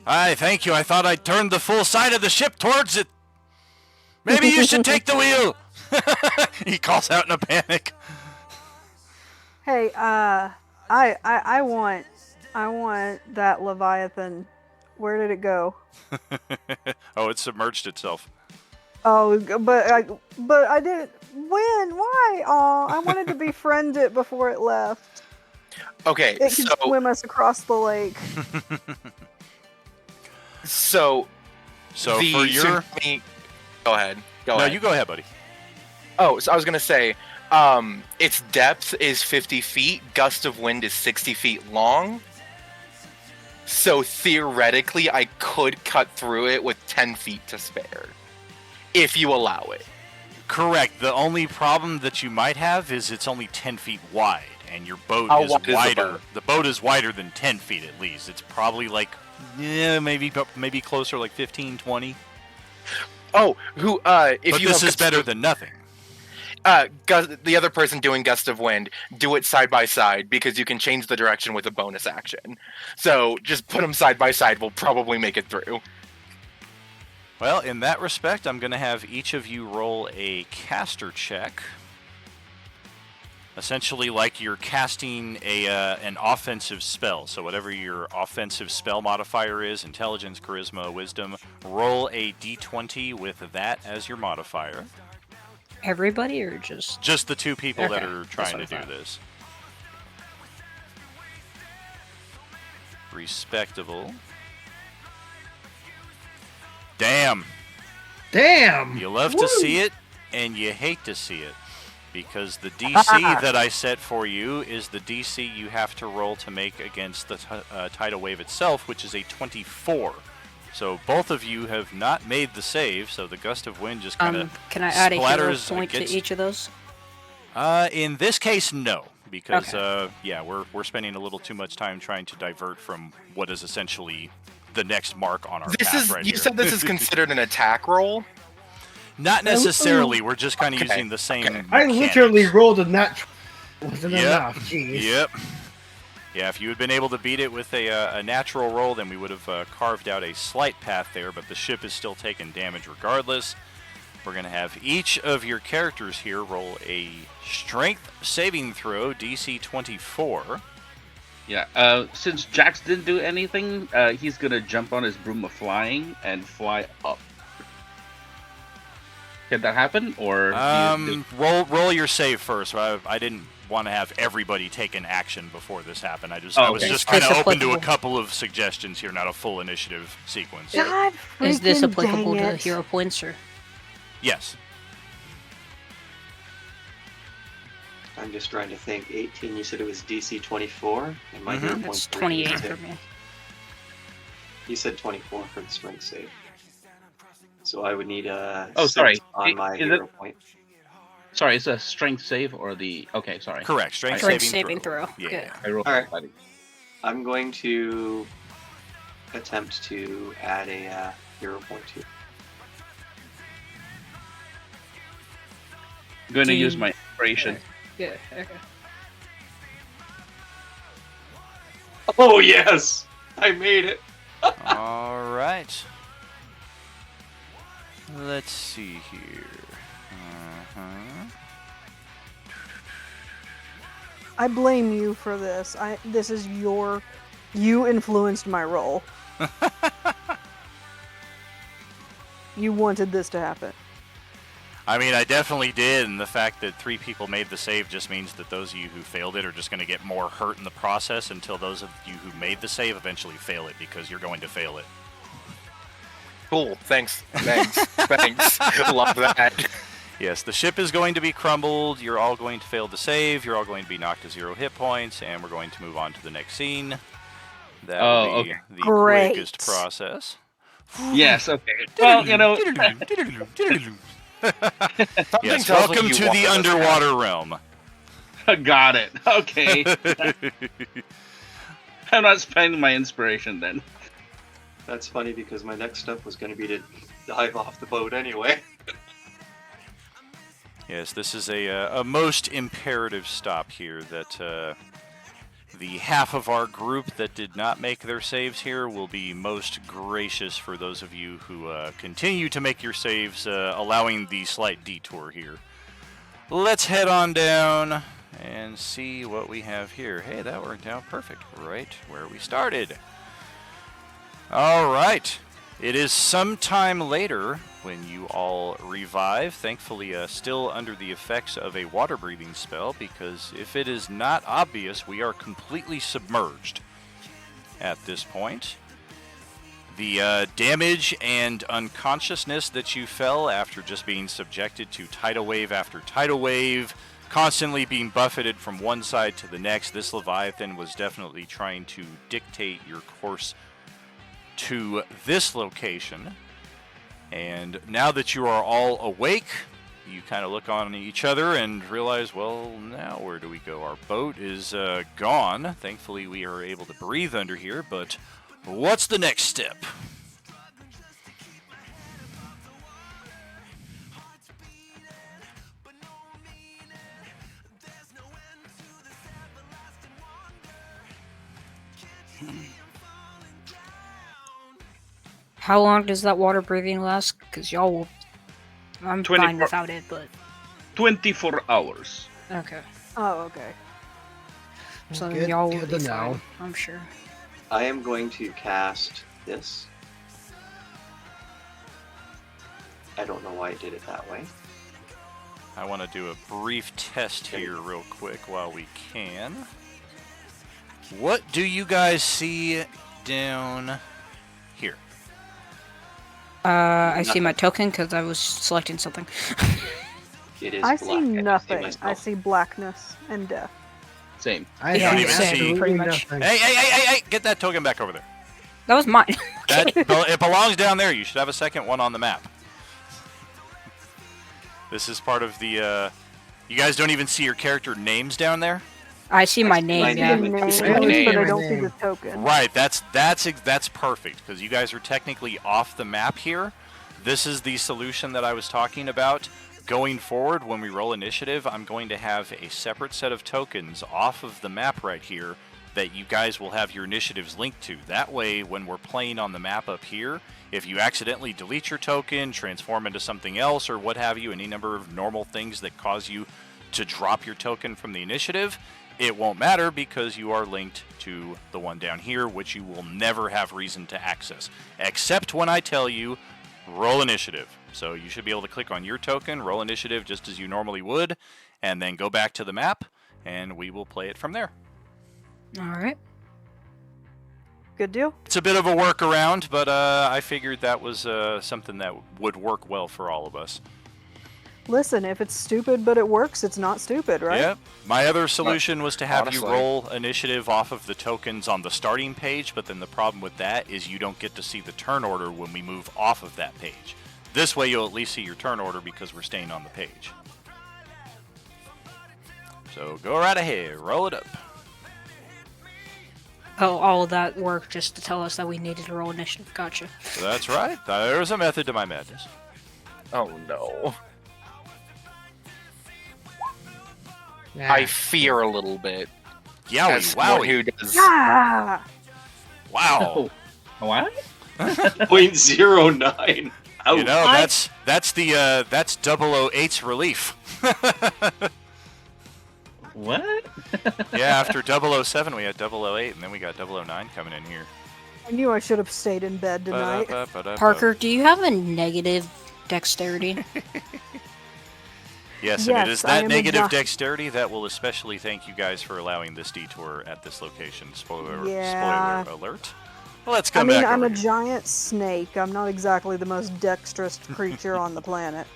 Aye, thank you. I thought I'd turned the full side of the ship towards it. Maybe you should take the wheel. He calls out in a panic. Hey, I want that Leviathan. Where did it go? Oh, it submerged itself. Oh, but I didn't. When? Why? Oh, I wanted to befriend it before it left. Okay, It could swim us across the lake. So for your... tsunami... Go ahead. No, you go ahead, buddy. Oh, so I was going to say, its depth is 50 feet, gust of wind is 60 feet long. So theoretically, I could cut through it with 10 feet to spare, if you allow it. Correct. The only problem that you might have is it's only 10 feet wide, and your boat is wide is wider. The boat is wider than 10 feet at least. It's probably like, maybe closer, like 15, 20. Oh, if but you this have is better than nothing. The other person doing gust of wind, do it side by side, because you can change the direction with a bonus action. So just put them side by side. We'll probably make it through. Well, in that respect, I'm going to have each of you roll a caster check. essentially like you're casting an offensive spell. So whatever your offensive spell modifier is, intelligence, charisma, wisdom, roll a d20 with that as your modifier. Everybody or just... Just the two people that Okay, are that's trying what to I do thought. this. Respectable. Damn. Damn! You love to see it, and you hate to see it. Because the DC that I set for you is the DC you have to roll to make against the tidal wave itself, which is a 24. So both of you have not made the save, so the gust of wind just kind of Can I add a hero splatters point to against- each of those? In this case, no. Because, Okay. yeah, we're spending a little too much time trying to divert from what is essentially the next mark on our This path is right you here. said this is considered an attack roll. Not necessarily. We're just kind of Okay, using the same okay. I mechanics. literally rolled a natural. Wasn't Yep. enough. Jeez. Yep. Yeah, if you had been able to beat it with a natural roll, then we would have carved out a slight path there, but the ship is still taking damage regardless. We're going to have each of your characters here roll a strength saving throw, DC 24. Yeah. Since Jax didn't do anything, he's gonna jump on his broom of flying and fly up. Can that happen, or do you Roll your save first. I didn't want to have everybody take an action before this happened. I was okay. just Is kind of this open to a applicable? couple of suggestions here, not a full initiative sequence. God Is this freaking applicable dang to it. hero points or? Yes. I'm just trying to think. 18, you said it was DC 24? And my hero Mhm. points That's were 28 18. for me. You said 24 for the strength save. So I would need a Oh, 6 sorry. on my Is it- hero point. Sorry, it's a strength save or the. Okay, sorry. Correct. Strength Strength saving saving throw. Yeah. Good. I rolled Alright. that. I'm going to attempt to add a hero point to it. I'm going to Do use you- my inspiration. Yeah. Okay. Oh, yes! I made it! All right. Let's see here. Uh-huh. I blame you for this. This is you influenced my role. You wanted this to happen. I mean, I definitely did, and the fact that 3 people made the save just means that those of you who failed it are just going to get more hurt in the process until those of you who made the save eventually fail it, because you're going to fail it. Cool. Thanks. Thanks. Love that. Yes, the ship is going to be crumbled, you're all going to fail to save, you're all going to be knocked to 0 hit points, and we're going to move on to the next scene. That will be okay. the Great. quickest process. Yes. Okay. Well, you know. Yes, tells welcome you to want the this to underwater realm. Got it. Okay. I'm not spending my inspiration then. That's funny because my next step was going to be to dive off the boat anyway. Yes, this is a most imperative stop here that the half of our group that did not make their saves here will be most gracious for those of you who continue to make your saves, allowing the slight detour here. Let's head on down and see what we have here. Hey, that worked out perfect, right where we started. All right. It is sometime later when you all revive, thankfully still under the effects of a water-breathing spell, because if it is not obvious, we are completely submerged at this point. The damage and unconsciousness that you fell after just being subjected to tidal wave after tidal wave, constantly being buffeted from one side to the next, this Leviathan was definitely trying to dictate your course to this location. And now that you are all awake, you kind of look on each other and realize, well, now where do we go? Our boat is gone. Thankfully, we are able to breathe under here, but what's the next step? How long does that water breathing last? Because y'all will. I'm fine 24 without it, but 24 hours. okay. Oh, okay. So Good- y'all will good be to know. fine, I'm sure. I am going to cast this. I don't know why I did it that way. I want to do a brief test here real quick while we can. What do you guys see down here? I see my Nothing. token because I was selecting something. It is I black. see I can nothing. I myself. see blackness and death. Same. I Yeah, see even see- absolutely pretty much. nothing. Hey! Get that token back over there. That was mine. It belongs down there. You should have a second one on the map. This is part of the, you guys don't even see your character names down there? I see my see name, my I see yeah. the name. names, I only but see I my don't see name. the token. Right, that's perfect, because you guys are technically off the map here. This is the solution that I was talking about. Going forward, when we roll initiative, I'm going to have a separate set of tokens off of the map right here that you guys will have your initiatives linked to. That way, when we're playing on the map up here, if you accidentally delete your token, transform into something else, or what have you, any number of normal things that cause you to drop your token from the initiative, it won't matter because you are linked to the one down here, which you will never have reason to access, except when I tell you, roll initiative. So you should be able to click on your token, roll initiative just as you normally would, and then go back to the map, and we will play it from there. Alright. Good deal. It's a bit of a workaround, but I figured that was something that would work well for all of us. Listen, if it's stupid but it works, it's not stupid, right? Yep. My other solution was to have you honestly- roll initiative off of the tokens on the starting page, but then the problem with that is you don't get to see the turn order when we move off of that page. This way you'll at least see your turn order because we're staying on the page. So go right ahead, roll it up. Oh, all of that work just to tell us that we needed to roll initiative. Gotcha. That's right. There's a method to my madness. Oh no. Yeah. I fear a little bit. Yowie, As someone wowie. who does. Ah! Wow. What? 0.09. Ouch. You know, that's 008's relief. What? Yeah, after 007 we had 008, and then we got 009 coming in here. I knew I should have stayed in bed tonight. Parker, do you have a negative dexterity? Yes, and it Yes, is I that am negative exhausted. dexterity that will especially thank you guys for allowing this detour at this location. Spoiler Yeah. alert. Let's I come mean, back I'm over a here. giant snake. I'm not exactly the most dexterous creature on the planet.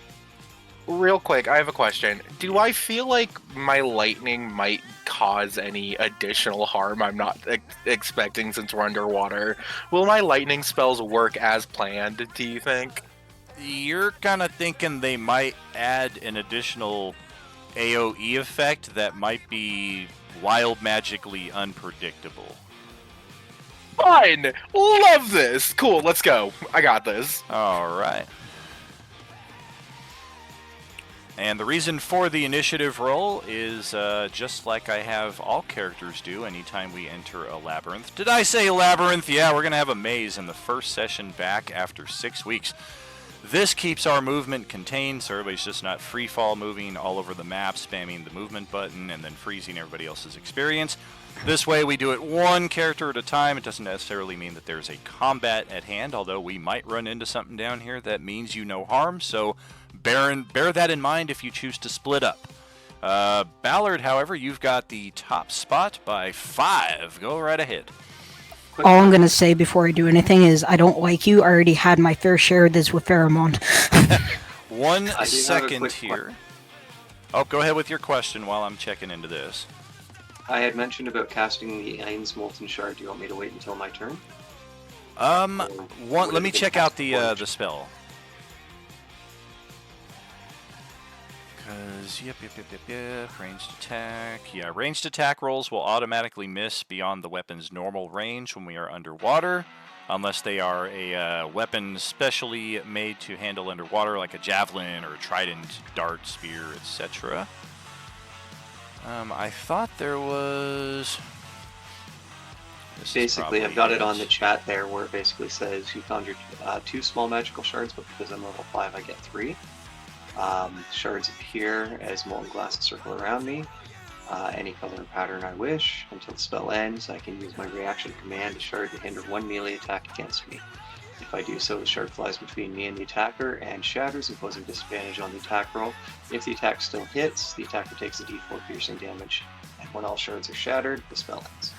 Real quick, I have a question. Do I feel like my lightning might cause any additional harm I'm not expecting since we're underwater? Will my lightning spells work as planned, do you think? You're kind of thinking they might add an additional AoE effect that might be wild magically unpredictable. Fine! Love this! Cool, let's go. I got this. All right. And the reason for the initiative roll is just like I have all characters do anytime we enter a labyrinth. Did I say labyrinth? Yeah, we're going to have a maze in the first session back after 6 weeks. This keeps our movement contained, so everybody's just not free fall moving all over the map, spamming the movement button, and then freezing everybody else's experience. This way we do it one character at a time. It doesn't necessarily mean that there's a combat at hand, although we might run into something down here that means you no harm, so bear that in mind if you choose to split up. Ballard, however, you've got the top spot by 5. Go right ahead. All I'm gonna say before I do anything is I don't like you. I already had my fair share of this with Pheromone. One I do have a second quick here. Oh, go ahead with your question while I'm checking into this. I had mentioned about casting the Ain's Molten Shard. Do you want me to wait until my turn? Let me check out the spell. Because, yep, ranged attack. Yeah, ranged attack rolls will automatically miss beyond the weapon's normal range when we are underwater, unless they are a weapon specially made to handle underwater, like a javelin or a trident, dart, spear, etc. I thought there was... This is Basically, I've probably got it on the chat there where it basically says you found your 2 small magical shards, but because I'm level 5, I get 3. Shards appear as molten glass circle around me. any color or pattern I wish. Until the spell ends, I can use my reaction command to shard to hinder one melee attack against me. If I do so, the shard flies between me and the attacker and shatters, imposing disadvantage on the attack roll. If the attack still hits, the attacker takes a d4 piercing damage, and when all shards are shattered, the spell ends.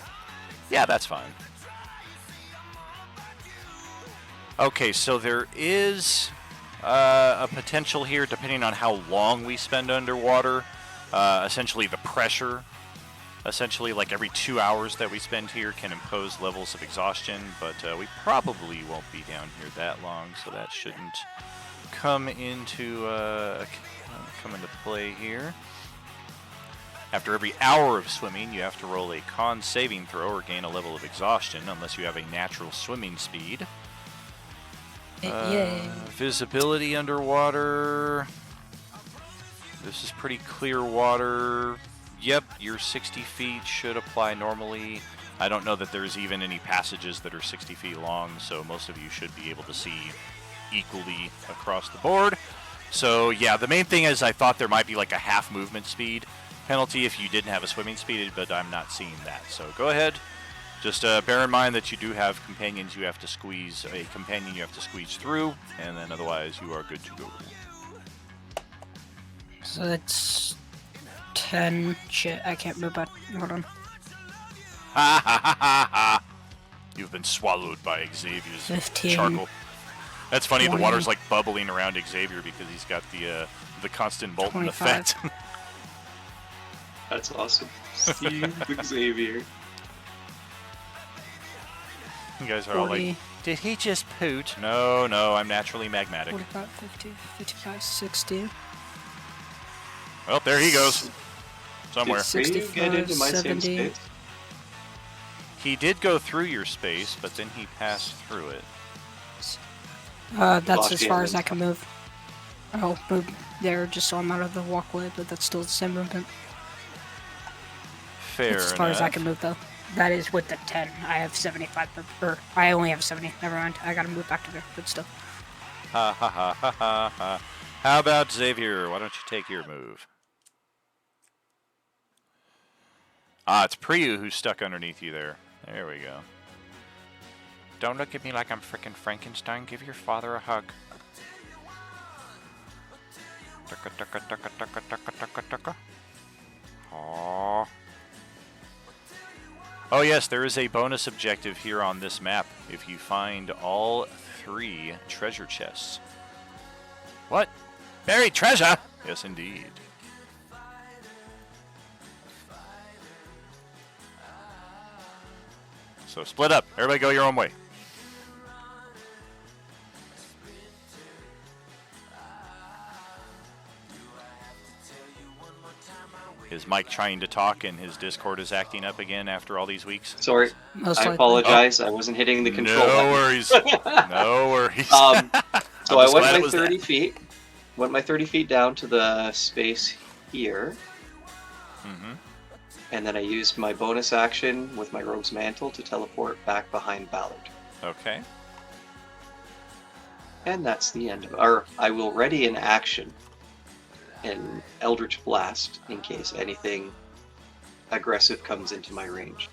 Yeah, that's fine. Okay, so there is a potential here, depending on how long we spend underwater. Essentially, the pressure, essentially, like every 2 hours that we spend here can impose levels of exhaustion, but we probably won't be down here that long, so that shouldn't come into play here. After every hour of swimming, you have to roll a con saving throw or gain a level of exhaustion, unless you have a natural swimming speed. Yay. Visibility underwater. This is pretty clear water. Yep, your 60 feet should apply normally. I don't know that there's even any passages that are 60 feet long, so most of you should be able to see equally across the board. So yeah, the main thing is I thought there might be like a half movement speed penalty if you didn't have a swimming speed, but I'm not seeing that. So go ahead. Just bear in mind that you do have companions you have to squeeze, a companion you have to squeeze through, and then otherwise you are good to go. So that's 10. Shit, I can't move back. Hold on. Ha ha ha ha ha! You've been swallowed by Xavier's 15. charcoal. That's funny, 20. the water's like bubbling around Xavier because he's got the constant molten 25. effect. That's awesome. Steve Xavier. You guys are all 40, like, did he just poot? No, no, I'm naturally magmatic. 45, 50, 55, 60. Well, there he goes. Somewhere. Did Steve get into my same 70. space? He did go through your space, but then he passed through it. That's Lost as the far as I evidence. can move. I'll move there just so I'm out of the walkway, but that's still the same movement. Fair That's as far as I enough. can move, though. That is with the 10. I have 75, or I only have 70. Never mind. I gotta move back to there, but still. Ha ha ha ha ha ha. How about Xavier? Why don't you take your move? Ah, it's Priyu who's stuck underneath you there. There we go. Don't look at me like I'm frickin' Frankenstein. Give your father a hug. Tucka, tucka, tucka, tucka, tucka, tucka, tucka. Aww. Oh yes, there is a bonus objective here on this map if you find all 3 treasure chests. What? Buried treasure? Yes, indeed. So split up. Everybody go your own way. Is Mike trying to talk and his Discord is acting up again after all these weeks? Sorry, Most I likely. apologize. I wasn't hitting the control No button. worries. No worries. So I'm I just went glad it my was 30 that. feet. Went my 30 feet down to the space here, Mm-hmm. and then I used my bonus action with my rogue's mantle to teleport back behind Ballard. Okay. And that's the end of it. Or I will ready an action in Eldritch Blast in case anything aggressive comes into my range.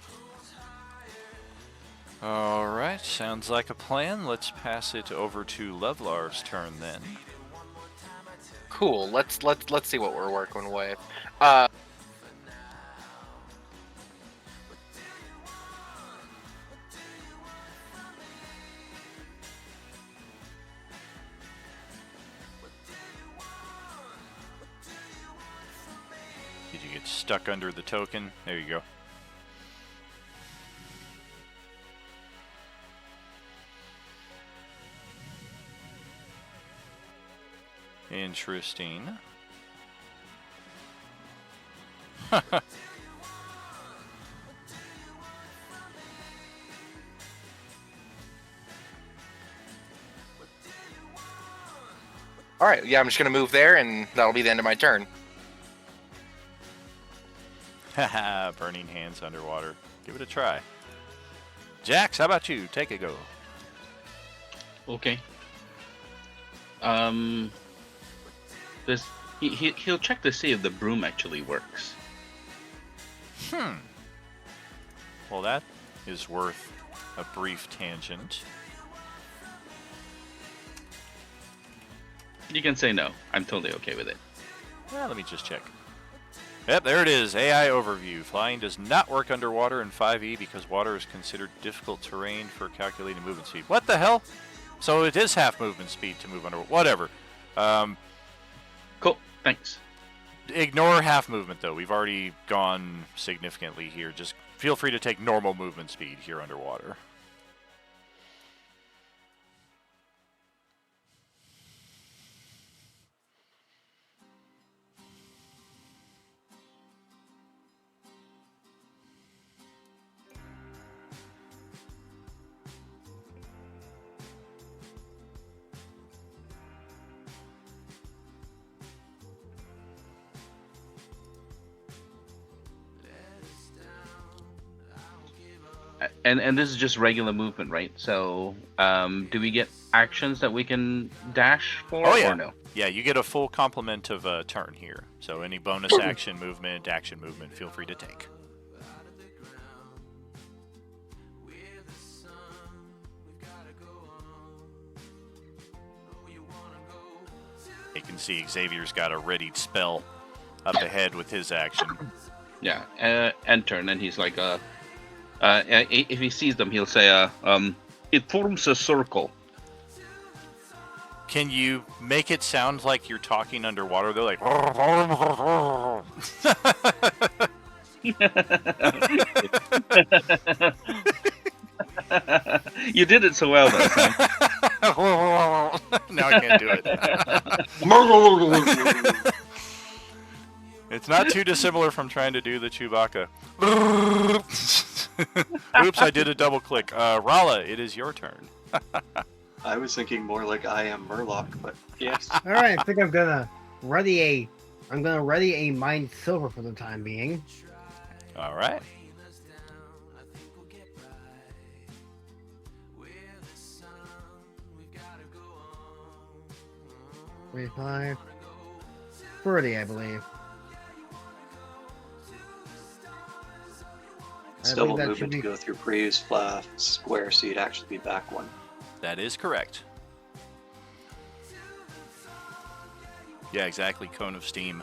All right. Sounds like a plan. Let's pass it over to Levlar's turn then. Cool. Let's see what we're working with. Did you get stuck under the token? There you go. Interesting. All right. Yeah, I'm just gonna move there, and that'll be the end of my turn. Haha, burning hands underwater. Give it a try. Jax, how about you? Take a go. Okay. This he'll check to see if the broom actually works. Well, that is worth a brief tangent. You can say no. I'm totally okay with it. Let me just check. Yep, there it is. AI overview. Flying does not work underwater in 5e because water is considered difficult terrain for calculating movement speed. What the hell? So it is half movement speed to move underwater. Whatever. Cool. Thanks. Ignore half movement, though. We've already gone significantly here. Just feel free to take normal movement speed here underwater. And this is just regular movement, right? So, do we get actions that we can dash for, Oh, yeah. or no? Yeah, you get a full complement of a turn here. So any bonus action movement, feel free to take. You can see Xavier's got a readied spell up ahead with his action. Yeah, end turn, and he's like, if he sees them, he'll say, it forms a circle. Can you make it sound like you're talking underwater? They're like... You did it so well, though. Now I can't do it. It's not too dissimilar from trying to do the Chewbacca. Oops, I did a double click. Rala, it is your turn. I was thinking more like I am Murloc, but yes. All right, I think I'm gonna ready a mined silver for the time being. All right. $25, $30, I believe. It's I double believe that movement to should be- go through Preyu's square, so you'd actually be back one. That is correct. Yeah, exactly. Cone of steam.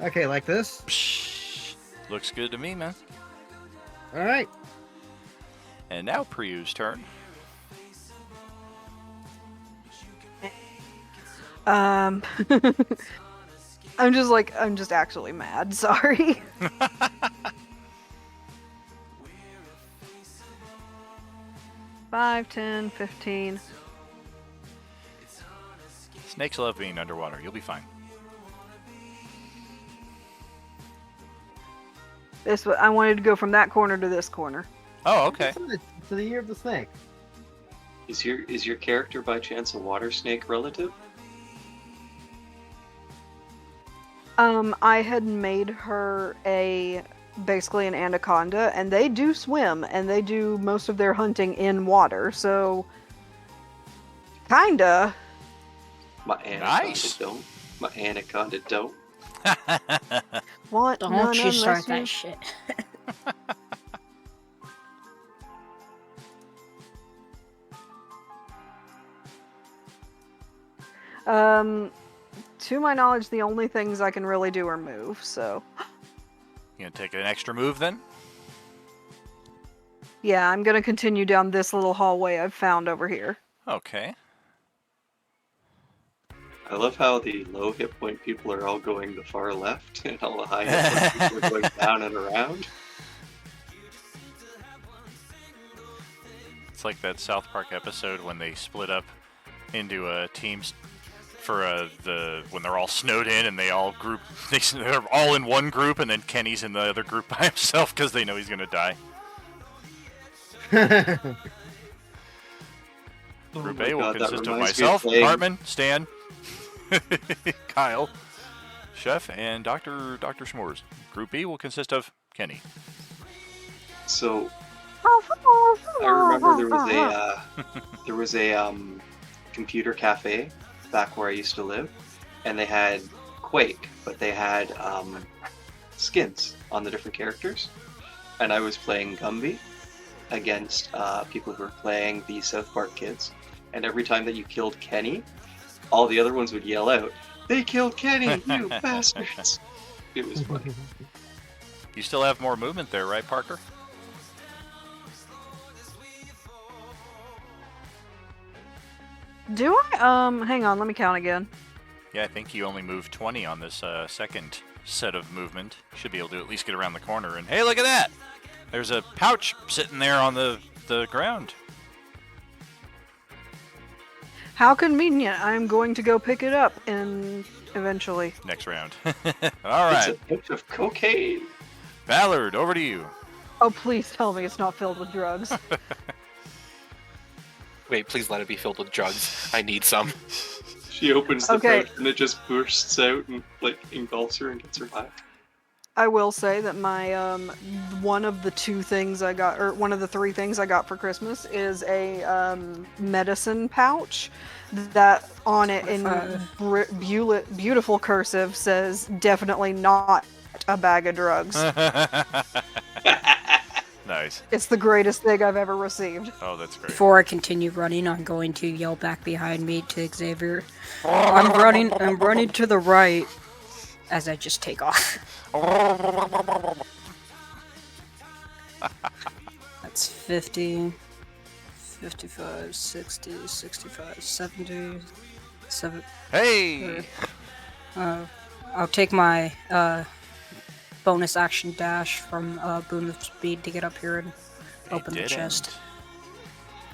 Okay, like this. Psh, looks good to me, man. All right. And now Priyu's turn. I'm just actually mad. Sorry. Five, 10, 15. Snakes love being underwater. You'll be fine. I wanted to go from that corner to this corner. Oh, okay. To the year of the snake. Is your character by chance a water snake relative? I had made her basically an anaconda, and they do swim, and they do most of their hunting in water, so kinda. My anaconda Nice. don't. My anaconda don't. Want Don't none you unless start you- that shit. To my knowledge, the only things I can really do are move, so. You gonna take an extra move then? Yeah, I'm gonna continue down this little hallway I've found over here. Okay. I love how the low hit point people are all going the far left, and all the high hit point people are going down and around. It's like that South Park episode when they split up into teams for when they're all snowed in and they all group. They're all in one group, and then Kenny's in the other group by himself because they know he's gonna die. Group Oh my A will God, that consist of reminds me myself, playing- Hartman, Stan, Kyle, Chef, and Dr. Schmores. Group B will consist of Kenny. So I remember there was a computer cafe back where I used to live, and they had Quake, but they had skins on the different characters, and I was playing Gumby against people who were playing the South Park kids, and every time that you killed Kenny, all the other ones would yell out, "They killed Kenny, you bastards!" It was funny. You still have more movement there, right, Parker? Do I? Hang on, let me count again. Yeah, I think you only moved 20 on this second set of movement. Should be able to at least get around the corner. And hey, look at that! There's a pouch sitting there on the ground. How convenient. I'm going to go pick it up and eventually. Next round. All right. It's a bunch of cocaine. Ballard, over to you. Oh, please tell me it's not filled with drugs. Wait, please let it be filled with drugs. I need some. She opens the Okay. pouch and it just bursts out and like engulfs her and gets her high. I will say that my one of the two things I got, or one of the three things I got for Christmas is a medicine pouch that on it in beautiful cursive says "definitely not a bag of drugs." Nice. It's the greatest thing I've ever received. Oh, that's great. Before I continue running, I'm going to yell back behind me to Xavier. I'm running to the right as I just take off. That's 50, 55, 60, 65, 70, 7. Hey! I'll take my bonus action dash from Boon of Speed to get up here and open the chest.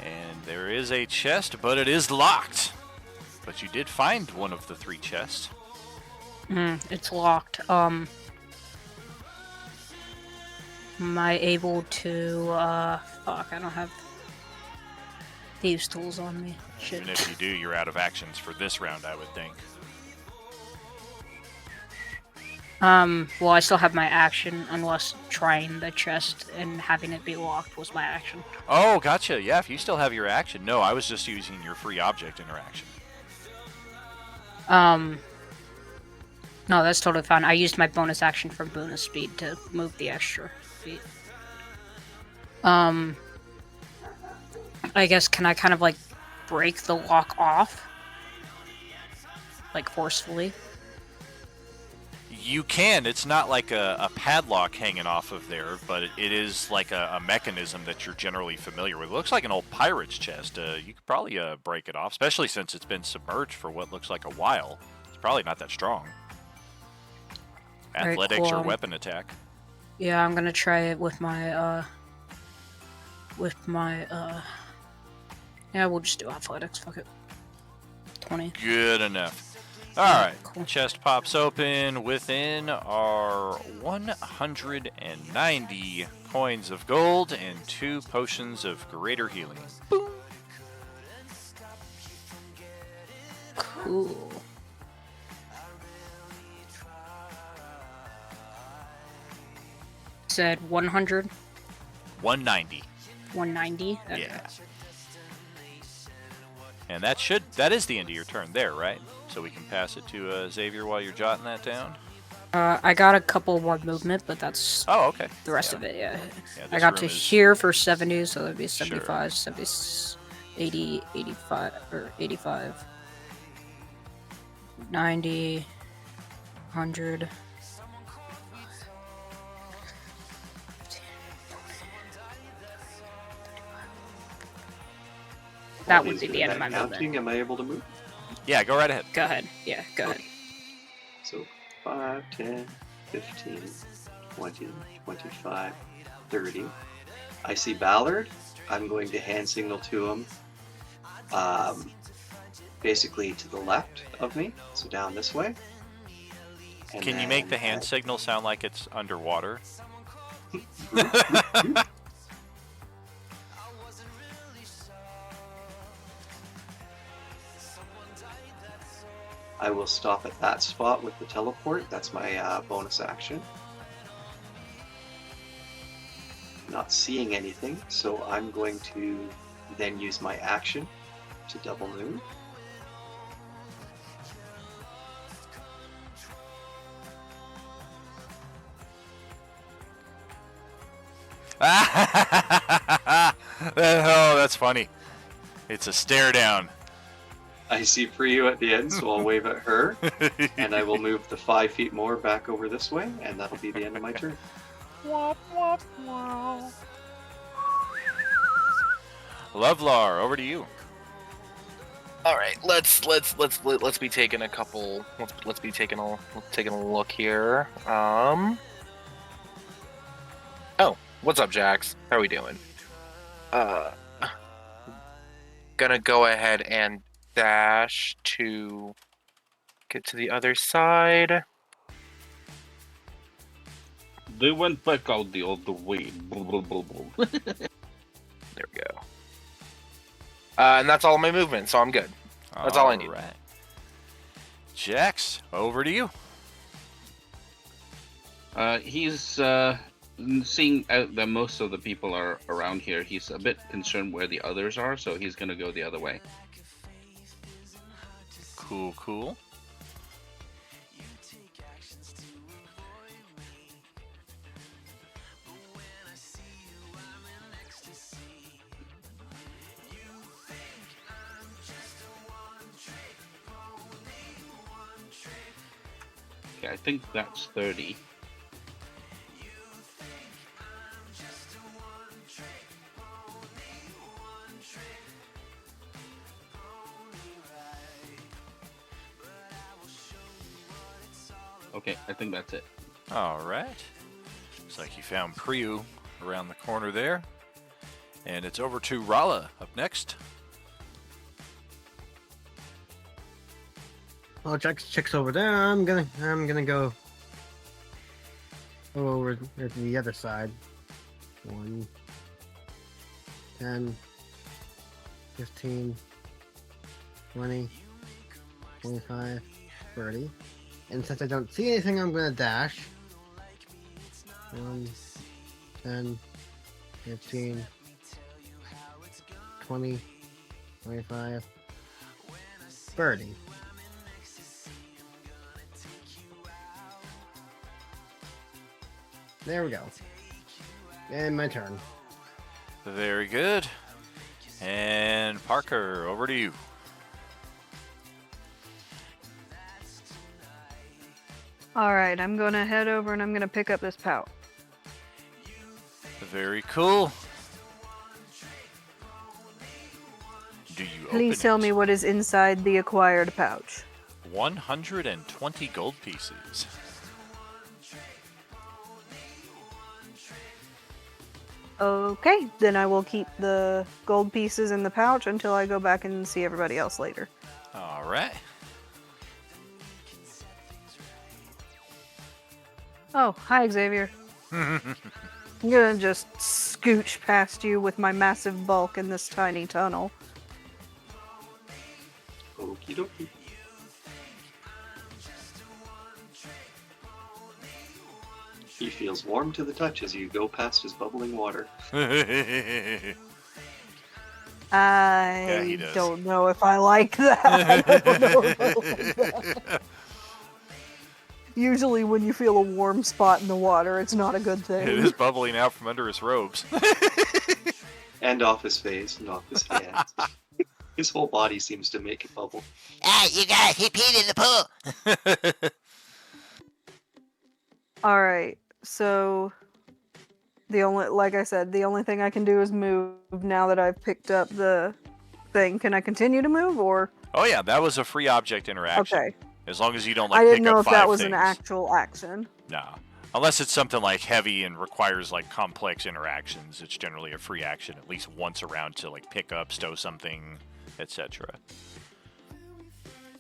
And there is a chest, but it is locked. But you did find one of the 3 chests. It's locked. Am I able to, fuck, I don't have thieves' tools on me. Shit. Even if you do, you're out of actions for this round, I would think. Well, I still have my action, unless trying the chest and having it be locked was my action. Oh, gotcha. Yeah, if you still have your action. No, I was just using your free object interaction. No, that's totally fine. I used my bonus action from bonus speed to move the extra feet. I guess, can I kind of, like, break the lock off? Like, forcefully? You can. It's not like a padlock hanging off of there, but it is like a mechanism that you're generally familiar with. It looks like an old pirate's chest. You could probably break it off, especially since it's been submerged for what looks like a while. It's probably not that strong. Alright, Athletics cool. or weapon attack. Yeah, I'm gonna try it with my, yeah, we'll just do athletics, fuck it. 20. Good enough. Alright, Cool. chest pops open. Within are 190 coins of gold and 2 potions of greater healing. Boom. Cool. Said 100? 190. 190? Okay. Yeah. And that is the end of your turn there, right? So we can pass it to Xavier while you're jotting that down. I got a couple more movement, but that's Oh, okay. the rest of it, yeah. Yeah, I this got to room is- here for 70, so that'd be Sure. 75, 70, 80, 85, or 85, 90, 100. That would be the end of my movement. Counting, am I able to move? Yeah, go right ahead. Go ahead. Yeah, go ahead. So 5, 10, 15, 20, 25, 30. I see Ballard. I'm going to hand signal to him. Basically to the left of me, so down this way. And Can you make then, the hand signal sound like it's underwater? I will stop at that spot with the teleport. That's my bonus action. Not seeing anything, so I'm going to then use my action to double move. Oh, that's funny. It's a stare down. I see Priyu at the end, so I'll wave at her, and I will move the 5 feet more back over this way, and that'll be the end of my turn. Lovelar, over to you. All right, let's be taking a couple. Let's be taking a look here. Oh, what's up, Jax? How are we doing? Gonna go ahead and dash to get to the other side. They went back out the other way. There we go. And that's all my movement, so I'm good. That's all I need. Right. Jax, over to you. He's seeing out that most of the people are around here. He's a bit concerned where the others are, so he's gonna go the other way. Cool. Okay, I think that's 30. Okay, I think that's it. All right. Looks like you found Priyu around the corner there. And it's over to Rala up next. Well, Jack's over there. I'm gonna go over to the other side. 1, 10, 15, 20, 25, 30. And since I don't see anything, I'm gonna dash. 1, 10, 15, 20, 25, 30. There we go. And my turn. Very good. And Parker, over to you. Alright, I'm gonna head over and I'm gonna pick up this pouch. Very cool. Do you Please tell me what is inside the acquired pouch. 120 gold pieces. Okay, then I will keep the gold pieces in the pouch until I go back and see everybody else later. All right. Oh, hi Xavier. I'm gonna just scooch past you with my massive bulk in this tiny tunnel. Okie dokie. He feels warm to the touch as you go past his bubbling water. He I does. don't know if I like that. I don't know if I like that. Usually when you feel a warm spot in the water, it's not a good thing. It is bubbling out from under his robes. And off his face and off his hands. His whole body seems to make a bubble. Ah, you guys, he peed in the pool. Alright, so like I said, the only thing I can do is move now that I've picked up the thing. Can I continue to move or? Oh yeah, that was a free object interaction. Okay. As long as you don't I like didn't pick know up if that 5 was things. an actual action. No. Unless it's something like heavy and requires like complex interactions, it's generally a free action at least once around to like pick up, stow something, etc.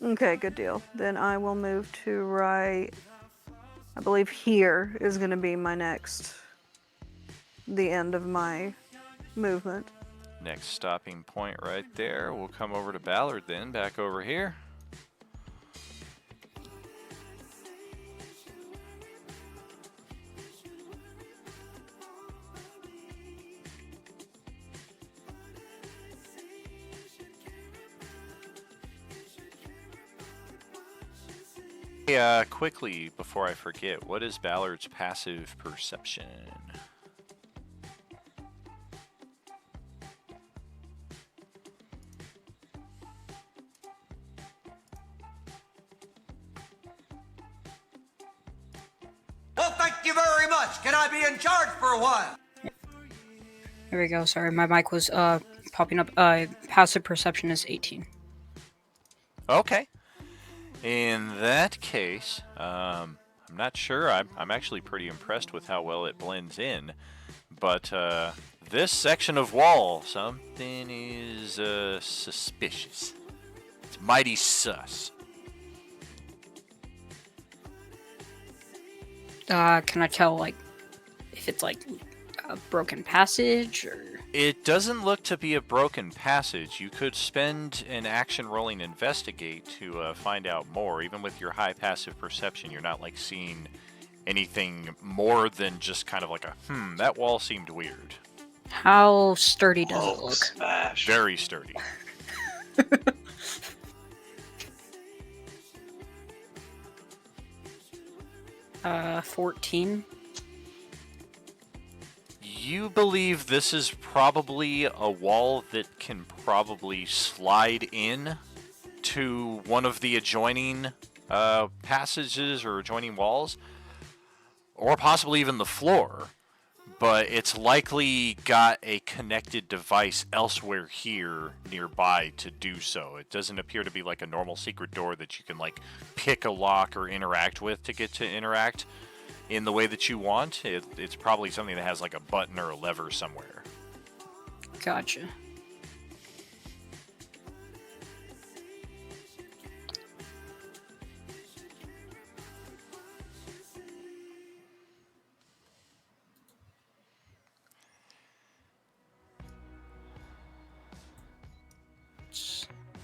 Okay, good deal. Then I will move to right. I believe here is going to be the end of my movement. Next stopping point right there. We'll come over to Ballard then, back over here. Quickly, before I forget, what is Ballard's passive perception? thank you very much. Can I be in charge for a while? There we go. Sorry, my mic was popping up. Passive perception is 18. Okay. In that case, I'm not sure. I'm actually pretty impressed with how well it blends in. But this section of wall, something is suspicious. It's mighty sus. Can I tell, like, if it's like a broken passage or? It doesn't look to be a broken passage. You could spend an action rolling investigate to find out more. Even with your high passive perception, you're not like seeing anything more than just kind of like a that wall seemed weird. How sturdy does it look? Smash. Very sturdy. 14. You believe this is probably a wall that can probably slide in to one of the adjoining passages or adjoining walls, or possibly even the floor, but it's likely got a connected device elsewhere here nearby to do so. It doesn't appear to be like a normal secret door that you can like pick a lock or interact with to get to interact in the way that you want. It's probably something that has like a button or a lever somewhere. Gotcha.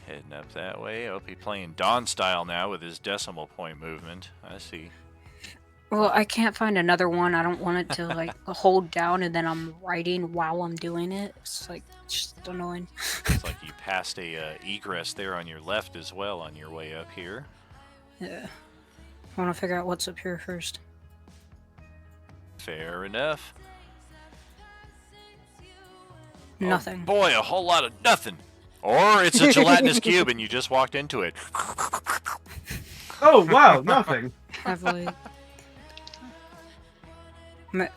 Heading up that way. I hope he's playing Dawn style now with his decimal point movement. I see. Well, I can't find another one. I don't want it to like hold down and then I'm writing while I'm doing it. It's like just annoying. It's like you passed a egress there on your left as well on your way up here. Yeah. I want to figure out what's up here first. Fair enough. Nothing. Oh boy, a whole lot of nothing. Or it's a gelatinous cube and you just walked into it. Oh, wow, nothing. I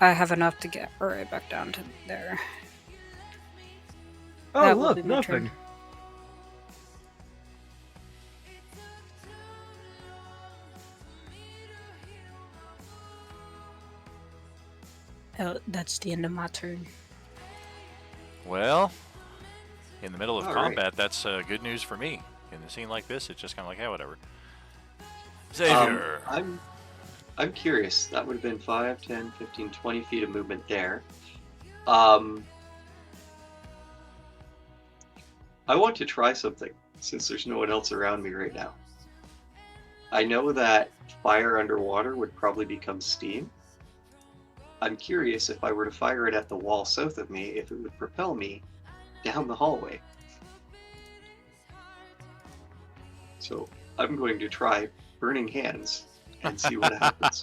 have enough to get right back down to there. Oh, That will look, be my nothing. Oh, that's the end of my turn. Well, in the middle of All combat, right. that's good news for me. In a scene like this, it's just kind of like, hey, whatever. Xavier! I'm curious. That would have been 5, 10, 15, 20 feet of movement there. I want to try something, since there's no one else around me right now. I know that fire underwater would probably become steam. I'm curious if I were to fire it at the wall south of me, if it would propel me down the hallway. So I'm going to try burning hands and see what happens.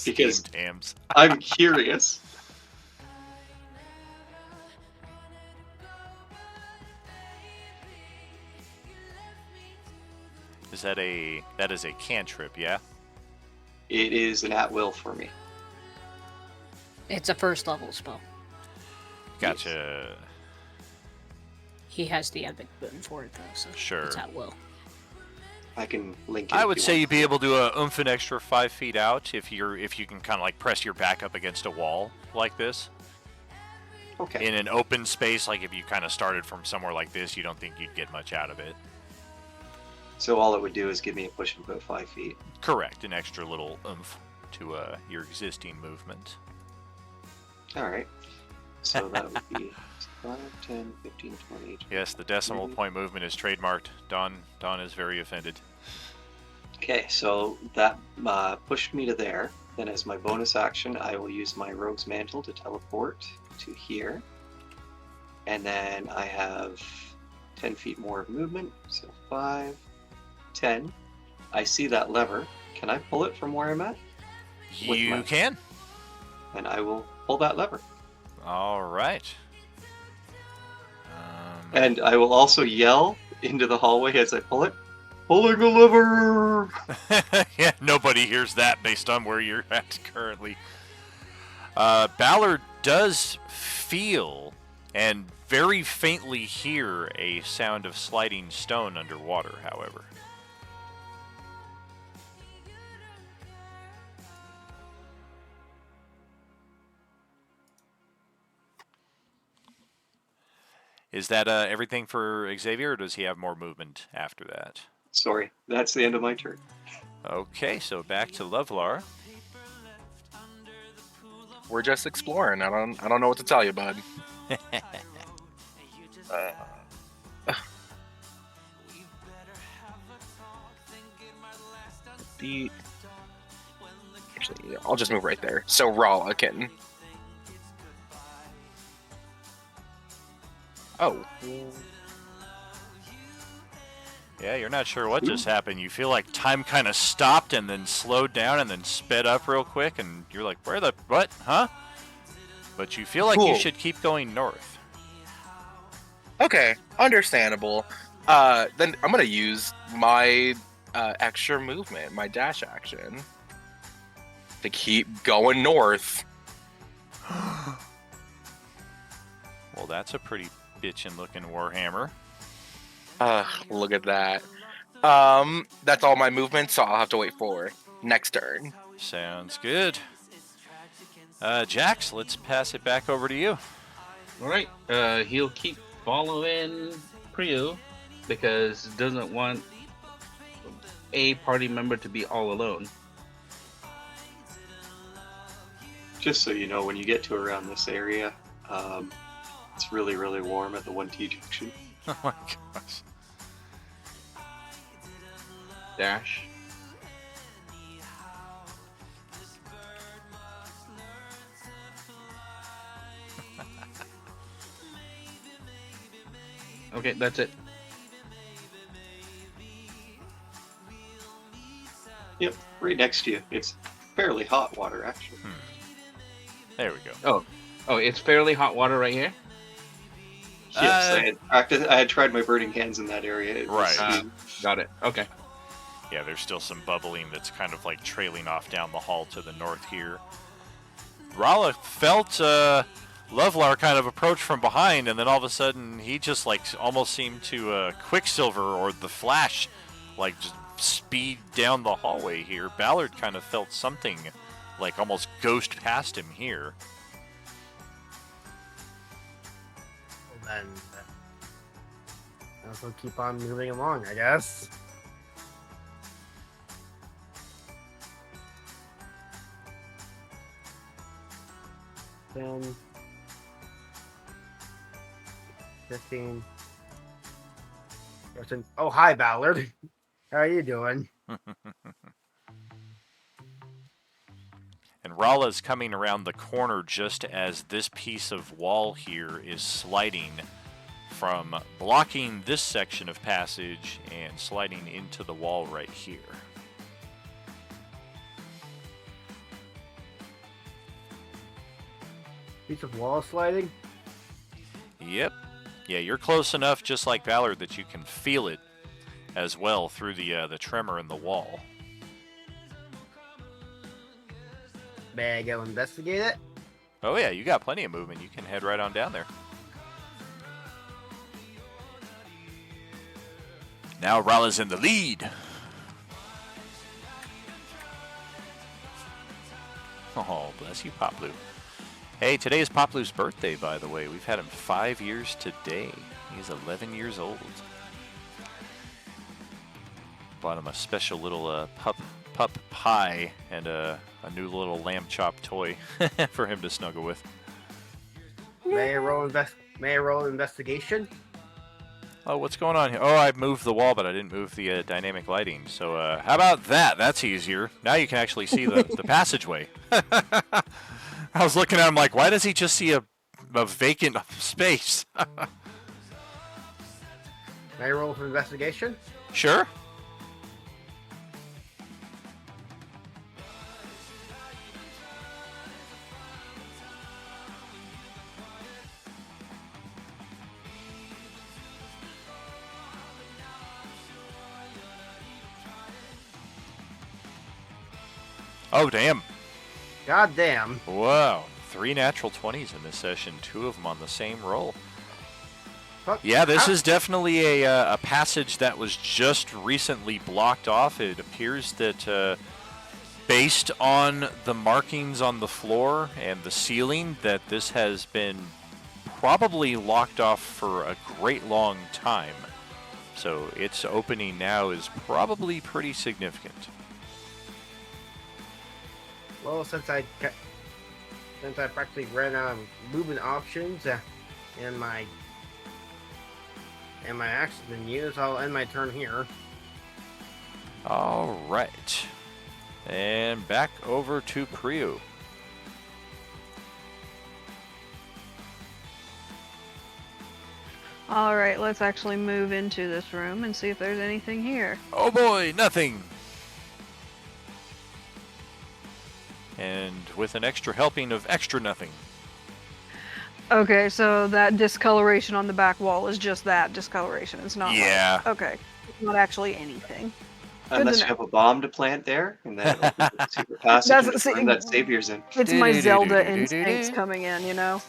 Because Steamed hams. I'm curious. That is a cantrip, yeah? It is an at-will for me. It's a first level spell. Gotcha. He has the epic boon for it though, so Sure. it's at will. I can link it. I if would you say want. you'd be able to do a oomph an extra 5 feet out if you can kind of like press your back up against a wall like this. Okay. In an open space, like if you kind of started from somewhere like this, you don't think you'd get much out of it. So all it would do is give me a push of about 5 feet. Correct, an extra little oomph to your existing movement. All right. So that would be 5, 10, 15, 20. Yes, the decimal point movement is trademarked. Dawn is very offended. Okay, so that pushed me to there. Then as my bonus action, I will use my Rogue's Mantle to teleport to here. And then I have 10 feet more of movement. So 5, 10. I see that lever. Can I pull it from where I'm at? With You my- can. And I will pull that lever. All right. And I will also yell into the hallway as I pull it. pulling a lever. Yeah, nobody hears that based on where you're at currently. Ballard does feel and very faintly hear a sound of sliding stone underwater, however. Is that everything for Xavier, or does he have more movement after that? Sorry, that's the end of my turn. Okay, so back to Lovelar. We're just exploring. I don't know what to tell you, bud. Actually, I'll just move right there. So Rala can. Oh. Yeah, you're not sure what just happened. You feel like time kind of stopped and then slowed down and then sped up real quick, and you're like, where the, what, huh? But you feel like you Cool. should keep going north. Okay, understandable. Then I'm gonna use my extra movement, my dash action, to keep going north. Well, that's a pretty bitchin' looking Warhammer. Look at that. That's all my movement, so I'll have to wait for next turn. Sounds good. Jax, let's pass it back over to you. All right. He'll keep following Priyu because doesn't want a party member to be all alone. Just so you know, when you get to around this area, it's really, really warm at the 1T junction. Oh my gosh. Dash. Okay, that's it. Yep, right next to you. It's fairly hot water, actually. There we go. Oh, it's fairly hot water right here. Yes, I had tried my burning hands in that area. It was Right. steam. Got it. Okay. Yeah, there's still some bubbling that's kind of like trailing off down the hall to the north here. Rala felt Lovelar kind of approach from behind, and then all of a sudden he just like almost seemed to Quicksilver or the Flash like just speed down the hallway here. Ballard kind of felt something like almost ghost past him here. Then I'll also keep on moving along, I guess. Then 15. 14. Oh, hi, Ballard. How are you doing? And Rala's coming around the corner just as this piece of wall here is sliding from blocking this section of passage and sliding into the wall right here. Piece of wall sliding? Yep. Yeah, you're close enough, just like Ballard, that you can feel it as well through the tremor in the wall. May I go investigate it? Oh yeah, you got plenty of movement. You can head right on down there. Now Rala's in the lead. Oh, bless you, Poplu. Hey, today is Poplu's birthday, by the way. We've had him 5 years today. He's 11 years old. Bought him a special little pup pie and a new little lamb chop toy for him to snuggle with. May I roll investigation? Oh, what's going on here? Oh, I moved the wall, but I didn't move the dynamic lighting. So how about that? That's easier. Now you can actually see the passageway. I was looking at him like, why does he just see a vacant space? May I roll for investigation? Sure. Oh, damn. God damn. Wow. 3 natural 20s in this session, 2 of them on the same roll. Fuck. Yeah, this is definitely a passage that was just recently blocked off. It appears that based on the markings on the floor and the ceiling, that this has been probably locked off for a great long time. So its opening now is probably pretty significant. Well, since I practically ran out of movement options and my actions been used, I'll end my turn here. All right. And back over to Priyu. All right, let's actually move into this room and see if there's anything here. Oh boy, nothing. And with an extra helping of extra nothing. Okay, so that discoloration on the back wall is just that discoloration. It's not. Yeah. Okay, it's not actually anything. Unless you have a bomb to plant there, and then it opens a secret passage into the room that Xavier's in. It's my Zelda instincts coming in, you know?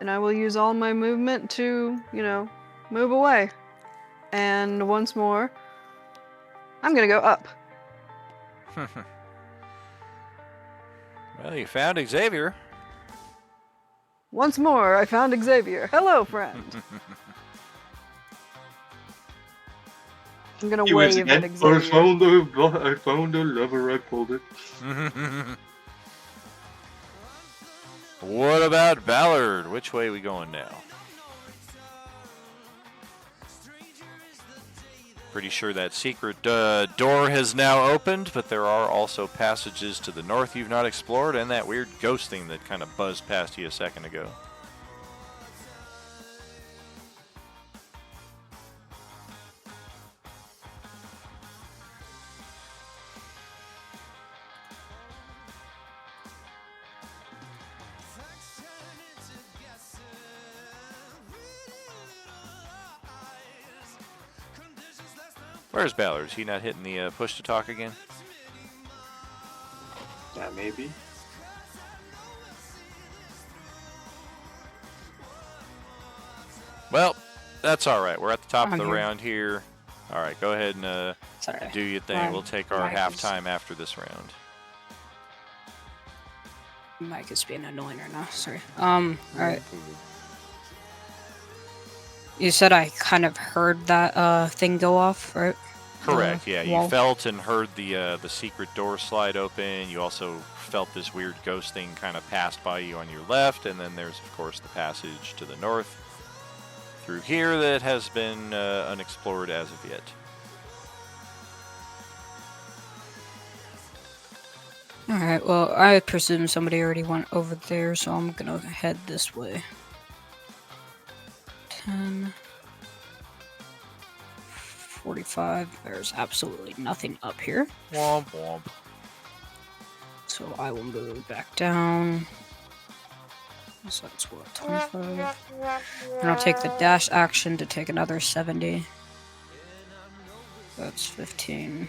And I will use all my movement to, move away. And once more, I'm gonna go up. Well, you found Xavier. Once more, I found Xavier. Hello, friend. I'm gonna wave at Xavier. I found a lever, I pulled it. What about Ballard? Which way are we going now? Pretty sure that secret door has now opened, but there are also passages to the north you've not explored, and that weird ghost thing that kind of buzzed past you a second ago. Where's Ballard? Is he not hitting the push to talk again? Yeah, maybe. Well, that's all right. We're at the top of I'm the here. round here. All right, go ahead and Sorry. do your thing. My We'll take our mic is- halftime after this round. Mic is being annoying right now. Sorry. Alright. You said I kind of heard that thing go off, right? Correct. Yeah, you wall. felt and heard the secret door slide open. You also felt this weird ghost thing kind of passed by you on your left, and then there's of course the passage to the north through here that has been unexplored as of yet. Alright, well, I presume somebody already went over there, so I'm gonna head this way. 10. 45. There's absolutely nothing up here. Womp womp. So I will move back down. So that's what, 25. And I'll take the dash action to take another 70. That's 15.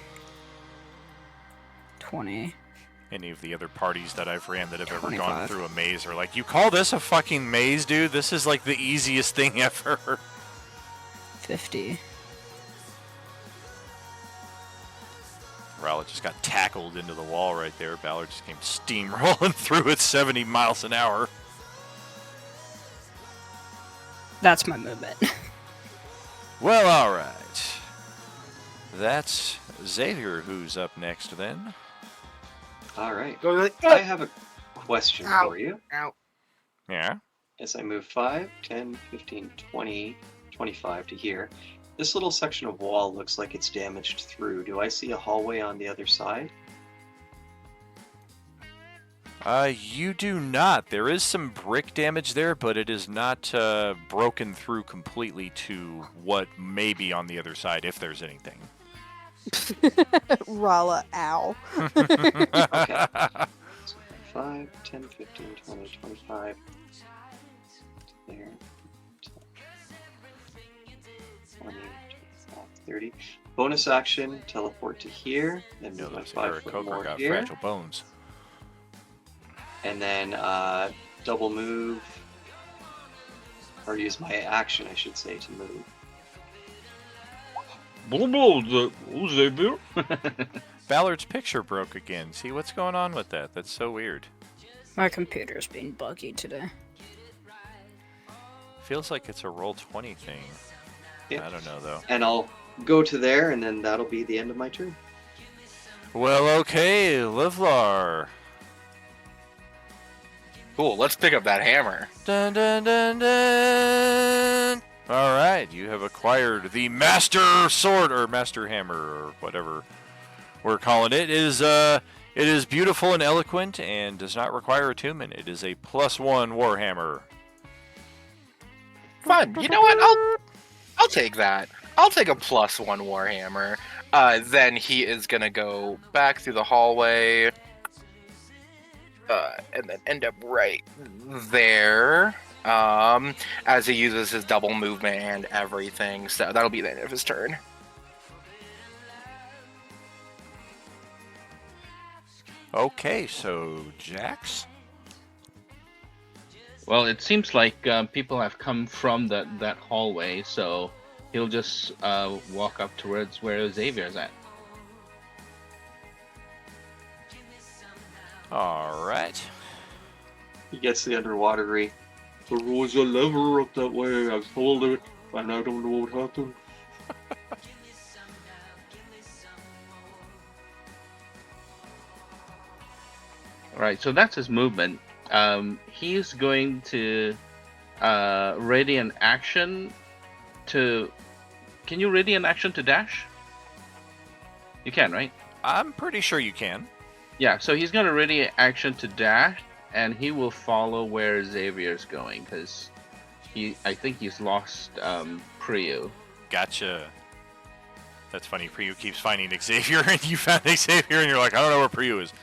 20. Any of the other parties that I've ran that have ever gone 25. through a maze are like, you call this a fucking maze, dude? This is like the easiest thing ever. 50. Rowlett just got tackled into the wall right there. Ballard just came steamrolling through at 70 miles an hour. That's my movement. Well, all right. That's Xavier who's up next then. All right. Go like, I have a question Ow. for you. Ow. Yeah? As I move 5, 10, 15, 20, 25 to here, this little section of wall looks like it's damaged through. Do I see a hallway on the other side? You do not. There is some brick damage there, but it is not broken through completely to what may be on the other side, if there's anything. Rala, ow. Okay. So 5, 10, 15, 20, 25. There. 20, 30. Bonus action, teleport to here, and You know, move my those 5 Eric foot Coker more got here. fragile bones. And then double move, or use my action, I should say, to move. Ballard's picture broke again. See what's going on with that? That's so weird. My computer's being buggy today. Feels like it's a roll 20 thing. Yeah. I don't know though. And I'll go to there, and then that'll be the end of my turn. Well, okay, Livlar. Cool. Let's pick up that hammer. Dun dun dun dun. All right, you have acquired the Master Sword or Master Hammer or whatever we're calling it. It is beautiful and eloquent and does not require attunement. It is a +1 Warhammer. Fun. You know what? I'll take that. I'll take a +1 Warhammer. Then he is gonna go back through the hallway, and then end up right there. As he uses his double movement and everything. So that'll be the end of his turn. Okay, so Jax. Well, it seems like people have come from that hallway, so he'll just walk up towards where Xavier's at. All right. He gets the underwatery. There was a lever up that way. I pulled it, and I don't know what happened. Alright, so that's his movement. He's going to ready an action to... Can you ready an action to dash? You can, right? I'm pretty sure you can. Yeah, so he's going to ready an action to dash, and he will follow where Xavier's going, because I think he's lost Priyu. Gotcha. That's funny. Priyu keeps finding Xavier, and you found Xavier, and you're like, I don't know where Priyu is.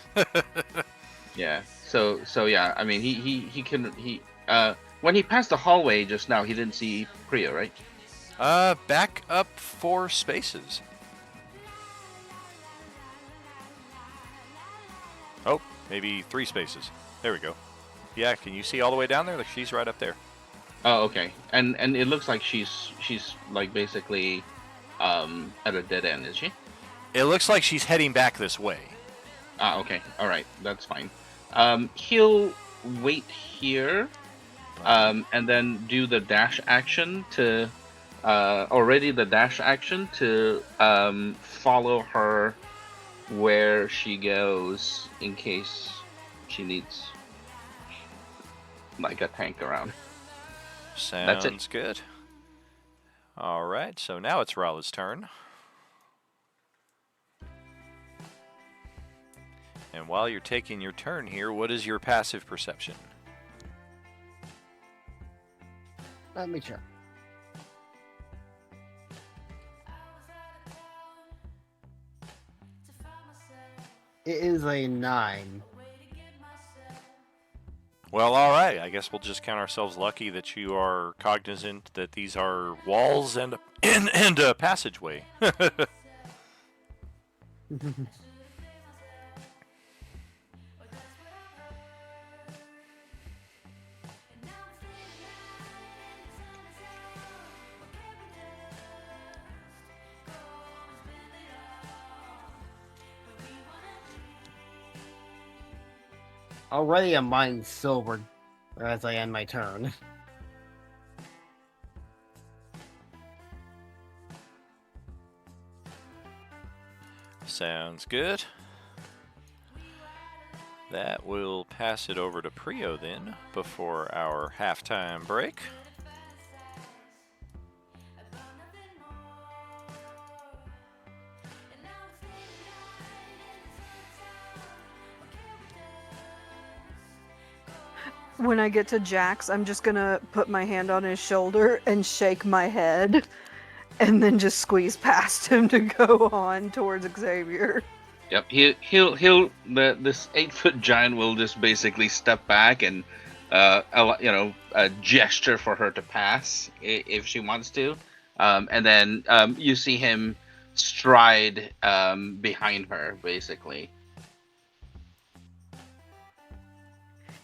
Yeah. So yeah. I mean, he can when he passed the hallway just now, he didn't see Priya, right? Back up 4 spaces. Oh, maybe 3 spaces. There we go. Yeah, can you see all the way down there? Like, she's right up there. Oh, okay. And it looks like she's like basically at a dead end, is she? It looks like she's heading back this way. Ah, okay. All right, that's fine. He'll wait here, and then do the dash action to follow her where she goes in case she needs like a tank around. Sounds That's it. good. All right, so now it's Rala's turn. And while you're taking your turn here, what is your passive perception? Let me check. It is a 9. Well, all right. I guess we'll just count ourselves lucky that you are cognizant that these are walls and a passageway. Already a mine silver as I end my turn. Sounds good. That will pass it over to Prio then before our halftime break. When I get to Jax, I'm just gonna put my hand on his shoulder and shake my head, and then just squeeze past him to go on towards Xavier. Yep, this 8-foot giant will just basically step back and gesture for her to pass if she wants to, And then you see him stride behind her, basically.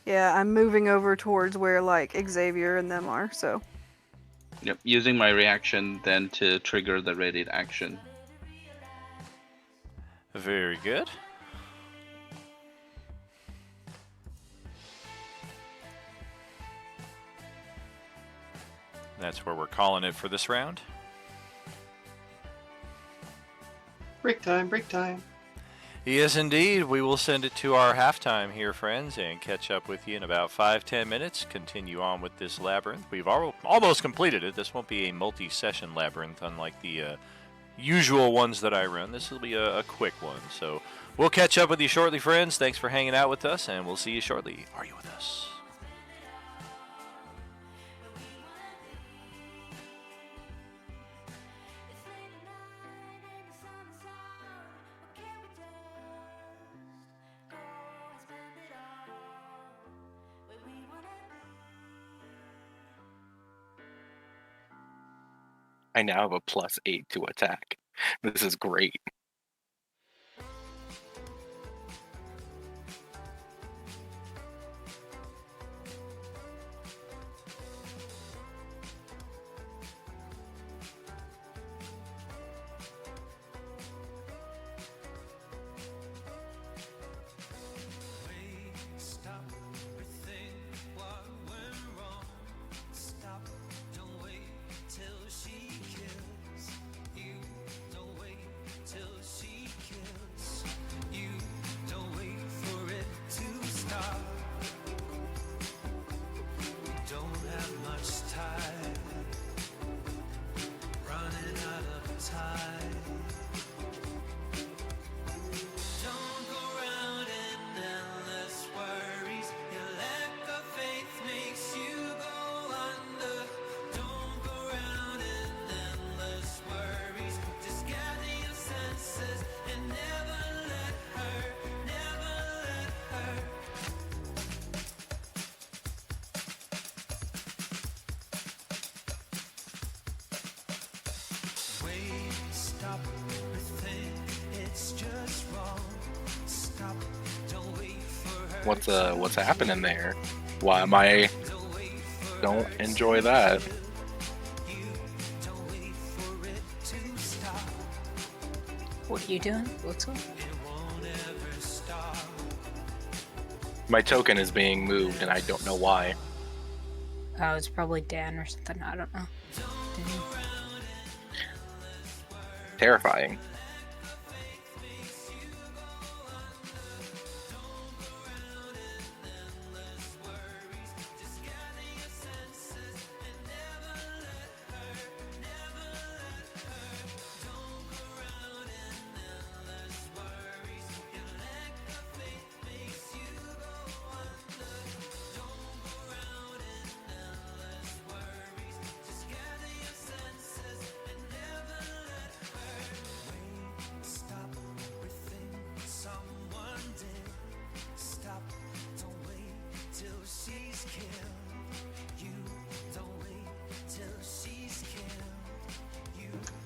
Yeah, I'm moving over towards where like Xavier and them are. So. Yep, using my reaction then to trigger the readied action. Very good. That's where we're calling it for this round. Break time, break time. Yes, indeed. We will send it to our halftime here, friends, and catch up with you in about 5-10 minutes. Continue on with this labyrinth. We've almost completed it. This won't be a multi-session labyrinth, unlike the usual ones that I run. This will be a quick one. So we'll catch up with you shortly, friends. Thanks for hanging out with us, and we'll see you shortly. Are you with us? I now have a +8 to attack. This is great. What's happening there? Why am I don't enjoy that? What are you doing? What's up? My token is being moved and I don't know why. Oh, it's probably Dan or something. I don't know. Terrifying.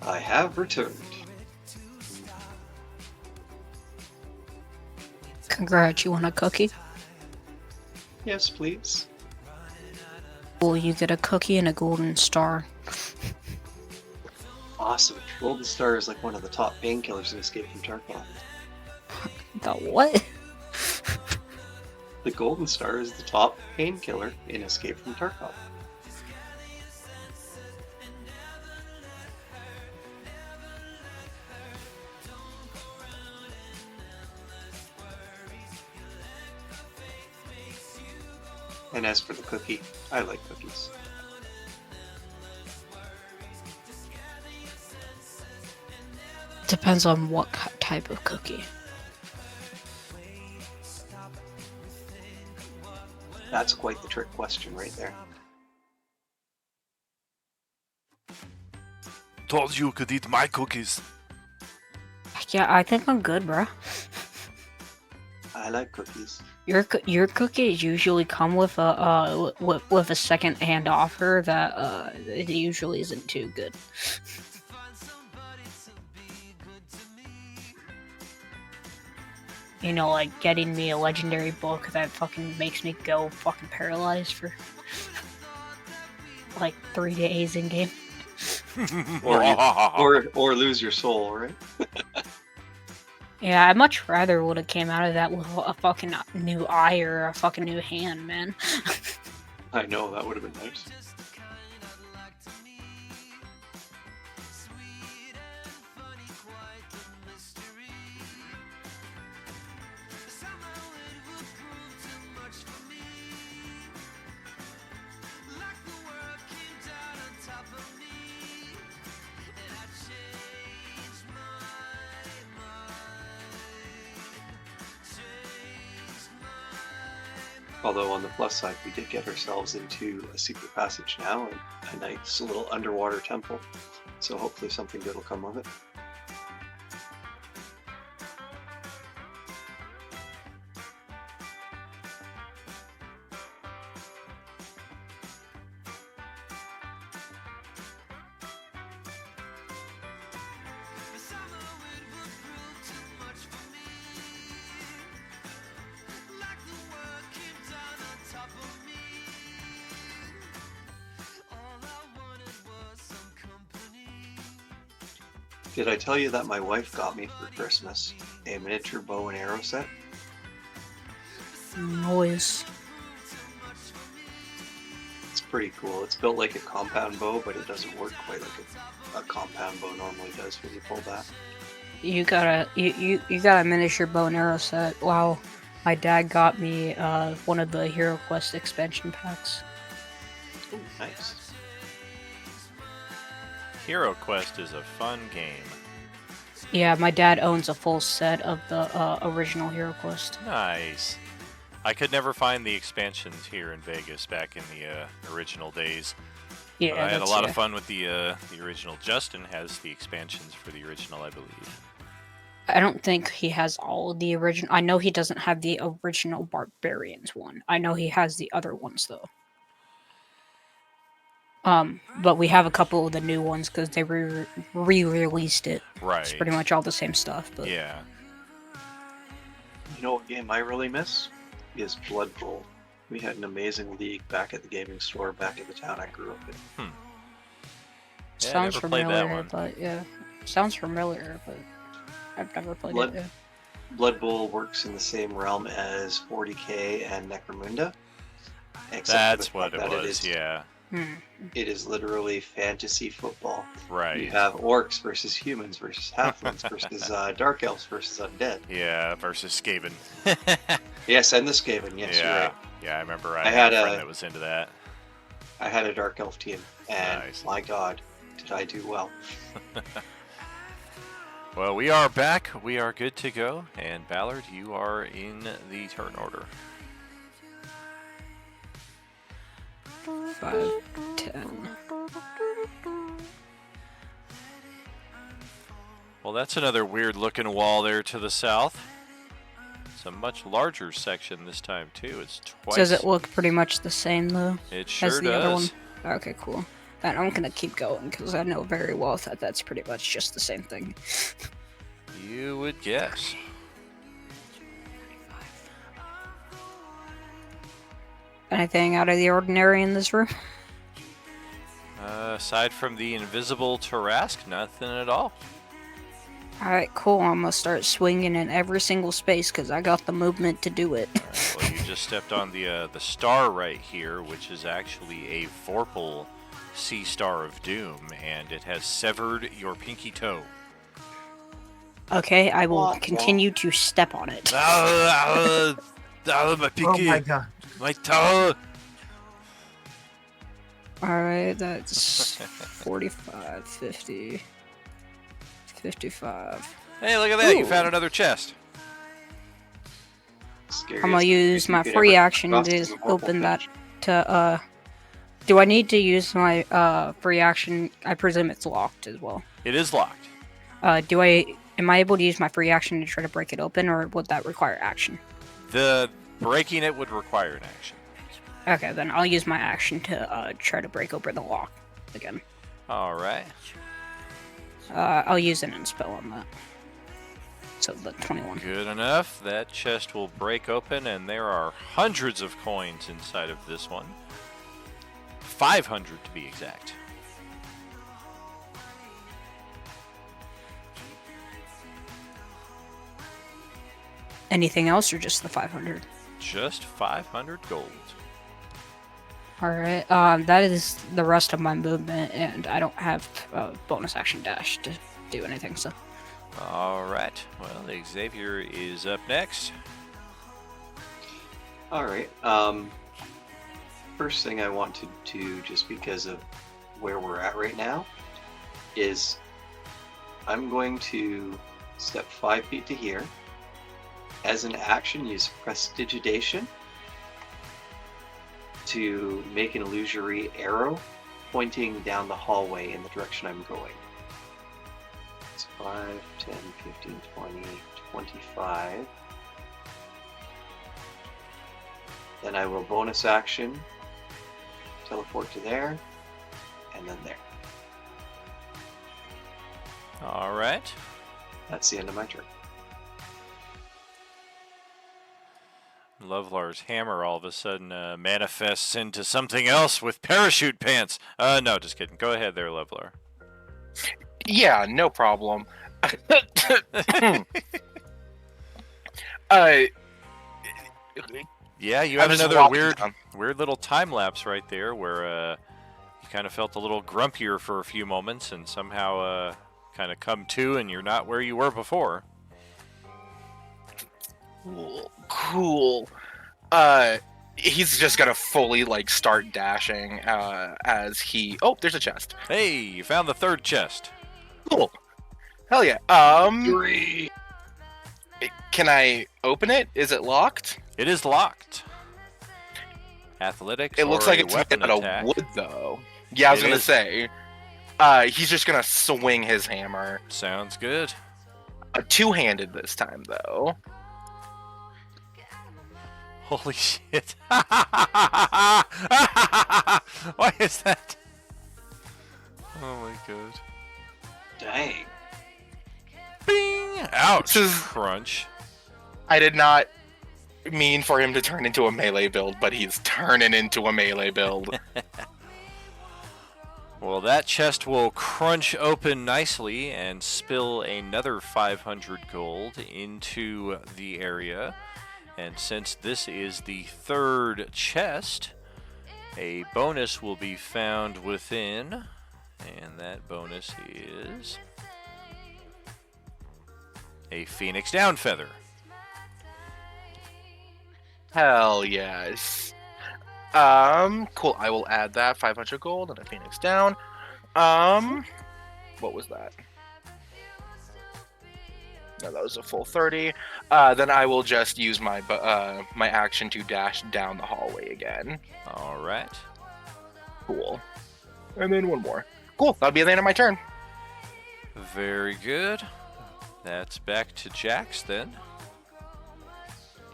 I have returned. Congrats, you want a cookie? Yes, please. Well, you get a cookie and a golden star. Awesome. Golden Star is like one of the top painkillers in Escape from Tarkov. The what? The Golden Star is the top painkiller in Escape from Tarkov. And as for the cookie, I like cookies. Depends on what type of cookie. That's quite the trick question right there. Told you could eat my cookies. Yeah, I think I'm good, bro. I like cookies. Your cookies usually come with a second hand offer that it usually isn't too good. You know, like getting me a legendary book that fucking makes me go fucking paralyzed for like 3 days in game. or lose your soul, right? Yeah, I much rather would have came out of that with a fucking new eye or a fucking new hand, man. I know, that would have been nice. Although on the plus side, we did get ourselves into a secret passage now and a nice little underwater temple. So hopefully something good will come of it. Did I tell you that my wife got me for Christmas a miniature bow and arrow set? Noise. It's pretty cool. It's built like a compound bow, but it doesn't work quite like a compound bow normally does when you pull that. You got a miniature bow and arrow set. Wow, my dad got me one of the Hero Quest expansion packs. Ooh, nice. Hero Quest is a fun game. Yeah, my dad owns a full set of the original Hero Quest. Nice. I could never find the expansions here in Vegas back in the original days. Yeah, but I had a lot of fun with the original. Justin has the expansions for the original, I believe. I don't think he has all of the original. I know he doesn't have the original Barbarians one. I know he has the other ones though. But we have a couple of the new ones because they re-released it. Right. It's pretty much all the same stuff. But yeah. You know what game I really miss is Blood Bowl. We had an amazing league back at the gaming store back in the town I grew up in. Yeah, sounds never played that familiar, one. but yeah, sounds familiar, but I've never played it. Yeah. Blood Bowl works in the same realm as 40K and Necromunda. That's what it was, yeah. It is literally fantasy football. Right. You have orcs versus humans versus halflings versus dark elves versus undead. Yeah, versus Skaven. Yes, and the Skaven, yes, yeah. you're right. Yeah, I remember I had a friend that was into that. I had a dark elf team, and nice. My god, did I do well. Well, we are back. We are good to go. And Ballard, you are in the turn order. 5, 10. Well, that's another weird looking wall there to the south. It's a much larger section this time too. It's twice. Does it look pretty much the same though? It sure as the does. other one? Okay, cool. And I'm gonna keep going because I know very well that that's pretty much just the same thing. You would guess. Anything out of the ordinary in this room? Aside from the invisible Tarask, nothing at all. Alright, cool. I'm gonna start swinging in every single space because I got the movement to do it. Alright, well, you just stepped on the star right here, which is actually a Vorpal Sea Star of Doom, and it has severed your pinky toe. Okay, I will continue to step on it. My pinky! Oh my god. My toe! Alright, that's 45, 50, 55. Hey, look at that! Ooh. You found another chest. I'm gonna use my free action to open that to, do I need to use my, free action? I presume it's locked as well. It is locked. Am I able to use my free action to try to break it open, or would that require action? The breaking it would require an action. Okay, then I'll use my action to try to break open the lock again. All right. I'll use an spell on that. So the 21. Good enough. That chest will break open, and there are hundreds of coins inside of this one. 500 to be exact. Anything else, or just the 500? Just 500 gold. Alright, that is the rest of my movement, and I don't have a bonus action dash to do anything, so. All right. Well, Xavier is up next. All right. First thing I want to do, just because of where we're at right now, is I'm going to step 5 feet to here. As an action, use Prestidigitation to make an illusory arrow pointing down the hallway in the direction I'm going. It's 5, 10, 15, 20, 25. Then I will bonus action, teleport to there, and then there. All right. That's the end of my turn. Lovelar's hammer all of a sudden manifests into something else with parachute pants. No, just kidding. Go ahead there, Lovelar. Yeah, no problem. Yeah, you I had was another walking weird down. little time lapse right there where you kind of felt a little grumpier for a few moments and somehow kind of come to and you're not where you were before. Cool. He's just gonna fully start dashing as he. Oh, there's a chest. Hey, you found the third chest. Cool. Hell yeah. 3. Can I open it? Is it locked? It is locked. Athletics. It looks or like a it's made weapon out of attack. wood, though. Yeah, I was It gonna is. say. He's just gonna swing his hammer. Sounds good. Two-handed this time, though. Holy shit. Why is that? Oh my god. Dang. Bing! Ouch. This is- Crunch. I did not mean for him to turn into a melee build, but he's turning into a melee build. Well, that chest will crunch open nicely and spill another 500 gold into the area. And since this is the third chest, a bonus will be found within. And that bonus is a Phoenix Down Feather. Hell yes. Cool. I will add that 500 gold and a Phoenix Down. What was that? No, that was a full 30. Then I will just use my my action to dash down the hallway again. All right. Cool. And then one more. Cool. That'll be the end of my turn. Very good. That's back to Jax then.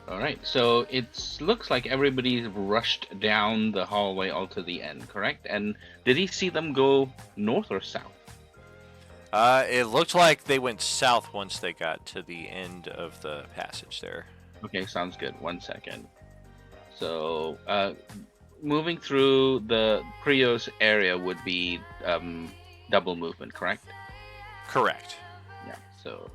All right, so it looks like everybody's rushed down the hallway all to the end, correct? And did he see them go north or south? It looked like they went south once they got to the end of the passage there. Okay, sounds good. 1 second. So, moving through the Prios area would be double movement, correct? Correct. Yeah, so...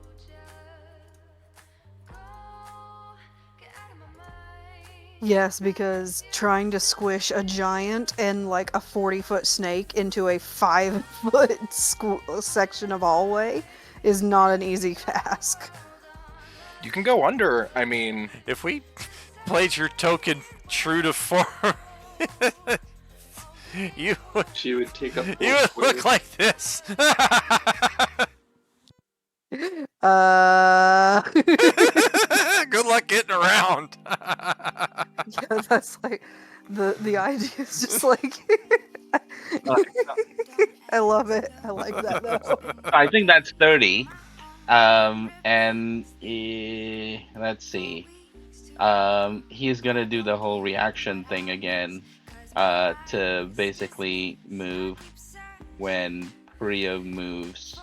Yes, because trying to squish a giant and like a 40-foot snake into a 5-foot section of hallway is not an easy task. You can go under. I mean, If we played your token true to form, you would, She would take up. you would look like this. Good luck getting around. Yeah, that's like the idea is just like I love it. I like that though. I think that's 30. And let's see. He's gonna do the whole reaction thing again, to basically move when Priya moves,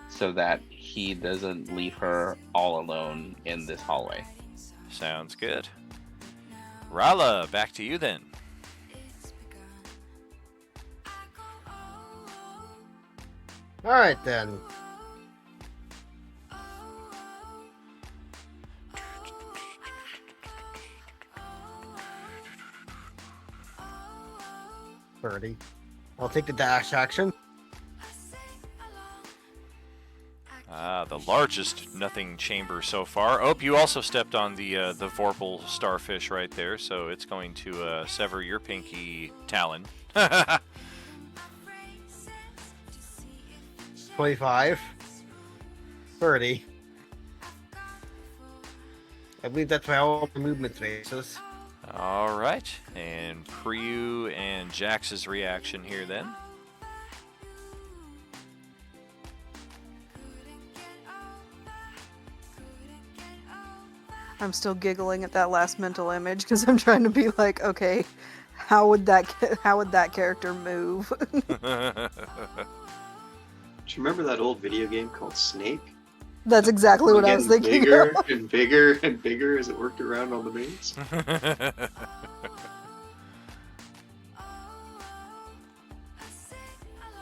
so that he doesn't leave her all alone in this hallway. Sounds good. Rala, back to you then. All right then. Birdie. I'll take the dash action. The largest nothing chamber so far. Oh, you also stepped on the Vorpal starfish right there, so it's going to sever your pinky talon. 25. 30. I believe that's my all movement basis. All right, and Priyu and Jax's reaction here then. I'm still giggling at that last mental image because I'm trying to be like, okay, how would that character move? Do you remember that old video game called Snake? That's exactly what I was thinking. Bigger Of. and bigger and bigger as it worked around on the maze.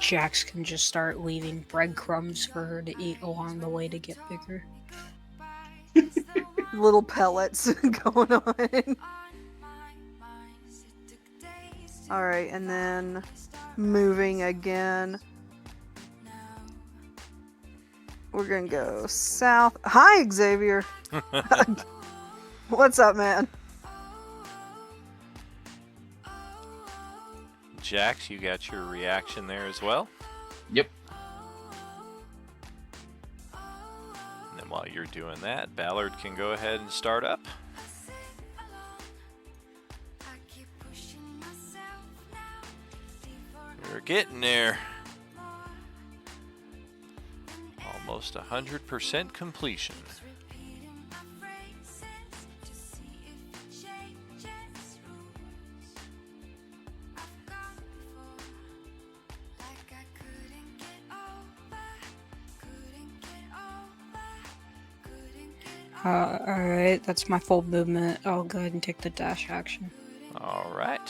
Jax can just start leaving breadcrumbs for her to eat along the way to get bigger. Little pellets going on. Alright, and then moving again. We're gonna go south. Hi, Xavier. What's up, man? Jax, you got your reaction there as well. Yep. And then while you're doing that, Ballard can go ahead and start up. We're getting there. Almost 100% completion. Alright, that's my full movement. I'll go ahead and take the dash action. All right.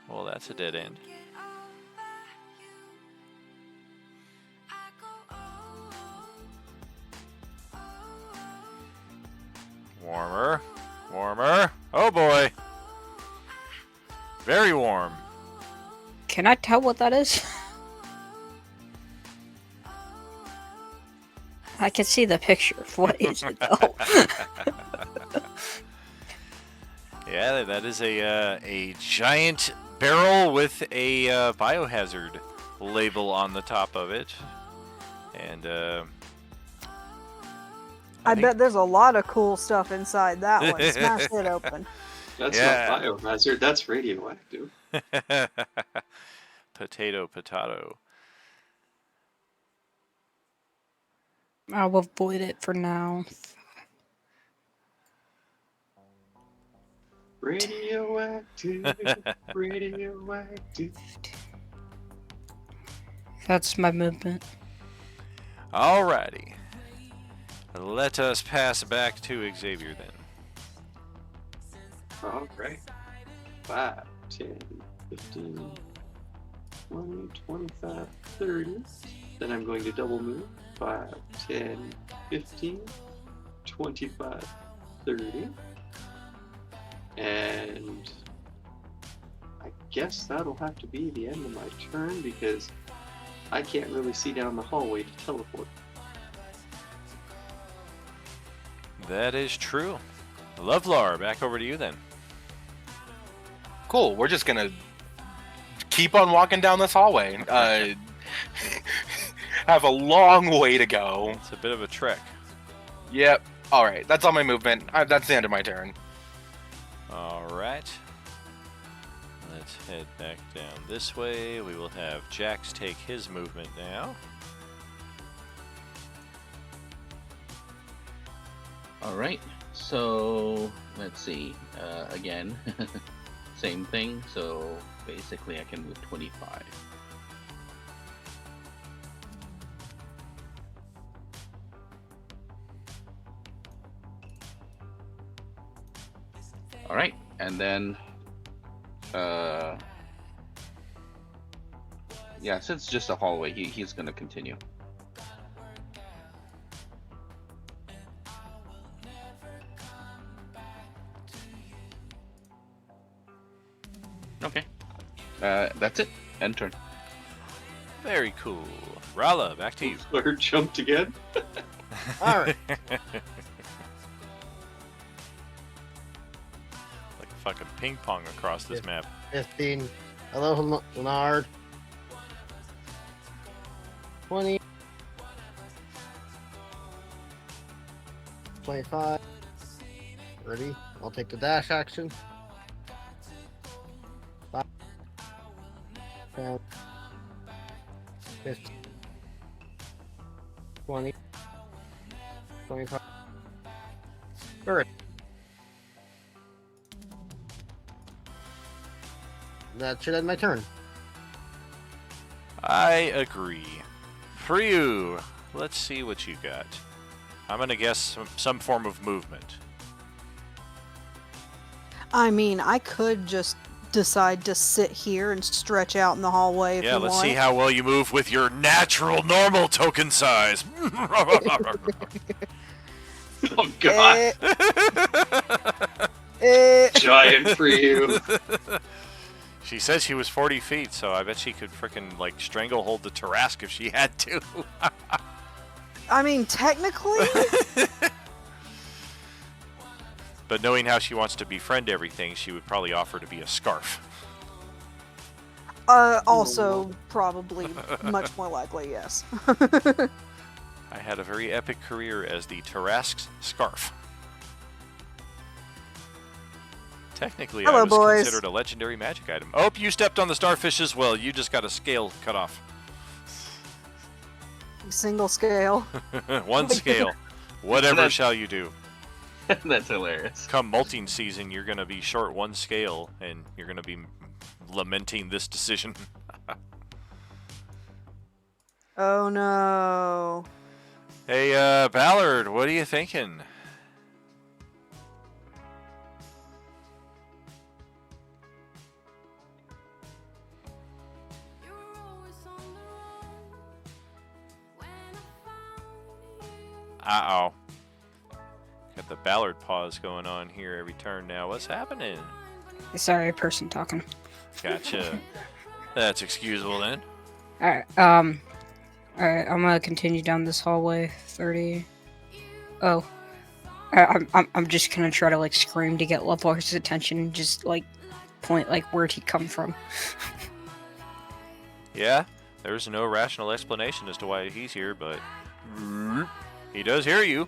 Well, that's a dead end. Warmer. Warmer. Oh boy. Very warm. Can I tell what that is? I can see the picture. What is it though? Yeah, that is a giant barrel with a biohazard label on the top of it. And I bet there's a lot of cool stuff inside that one. Smash it open. That's not biohazard, that's radioactive. Potato. I'll avoid it for now. Radioactive, radioactive. That's my movement. Alrighty. Let us pass back to Xavier then. Alright. 5, 10, 15, 20, 25, 30. Then I'm going to double move. 5, 10, 15, 25, 30. And I guess that'll have to be the end of my turn because I can't really see down the hallway to teleport. That is true. Lovelar, back over to you then. Cool. We're just gonna keep on walking down this hallway. Have a long way to go. It's a bit of a trek. Yep. All right. That's all my movement. That's the end of my turn. All right. Let's head back down this way. We will have Jax take his movement now. All right. So let's see. Again, same thing. So basically, I can move 25. All right, and then, yeah, since it's just a hallway, he's gonna continue. Okay, that's it. End turn. Very cool. Rala, back to you. Bird jumped again. All right. Like a fucking ping pong across this map. 15. Hello, Leonard. 20. 25. 30. I'll take the dash action. 5. 10. 15. 20. 25. 30. That should end my turn. I agree. For you, let's see what you got. I'm gonna guess some form of movement. I mean, I could just decide to sit here and stretch out in the hallway if Yeah, you let's want. see how well you move with your natural normal token size. Oh God! Giant for you. She said she was 40 feet, so I bet she could frickin' like stranglehold the Tarask if she had to. I mean, technically. But knowing how she wants to befriend everything, she would probably offer to be a scarf. Also, probably much more likely, yes. I had a very epic career as the Tarask's scarf. Technically, Hello, I was boys. considered a legendary magic item. Oh, you stepped on the starfish as well. You just got a scale cut off. Single scale. One scale. Whatever shall you do. That's hilarious. Come molting season, you're going to be short one scale, and you're going to be lamenting this decision. Oh no. Hey, Ballard, what are you thinking? Uh-oh. Got the Ballard pause going on here every turn now. What's happening? Sorry, person talking. Gotcha. That's excusable then. Alright, I'm gonna continue down this hallway. 30. Oh. I'm just gonna try to, like, scream to get Lovelar's attention and just, like, point, like, where'd he come from. Yeah, there's no rational explanation as to why he's here, but he does hear you.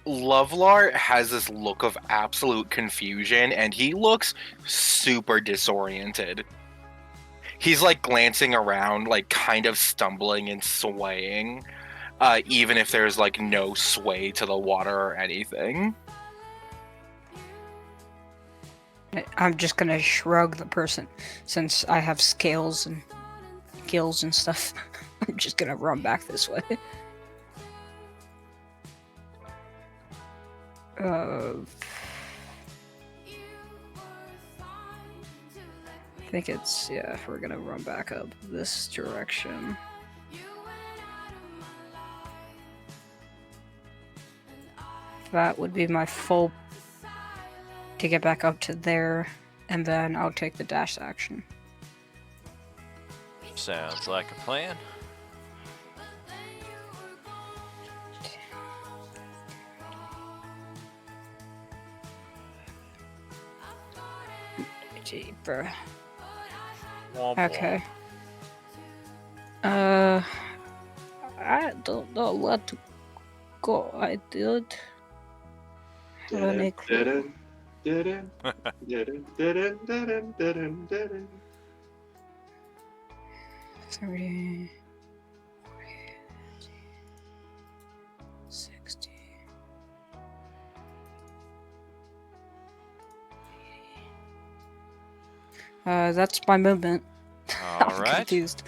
Lovelar has this look of absolute confusion, and he looks super disoriented. He's like glancing around, like kind of stumbling and swaying, even if there's like no sway to the water or anything. I'm just gonna shrug the person, since I have scales and gills and stuff. I'm just gonna run back this way. I think it's, yeah, we're gonna run back up this direction. That would be my full to get back up to there, and then I'll take the dash action. Sounds like a plan. Deeper. Womp Okay. womp. I don't know what to go. I did. Have any clue. Didn't. 30, 40, 60, That's my movement. All I'm right. confused.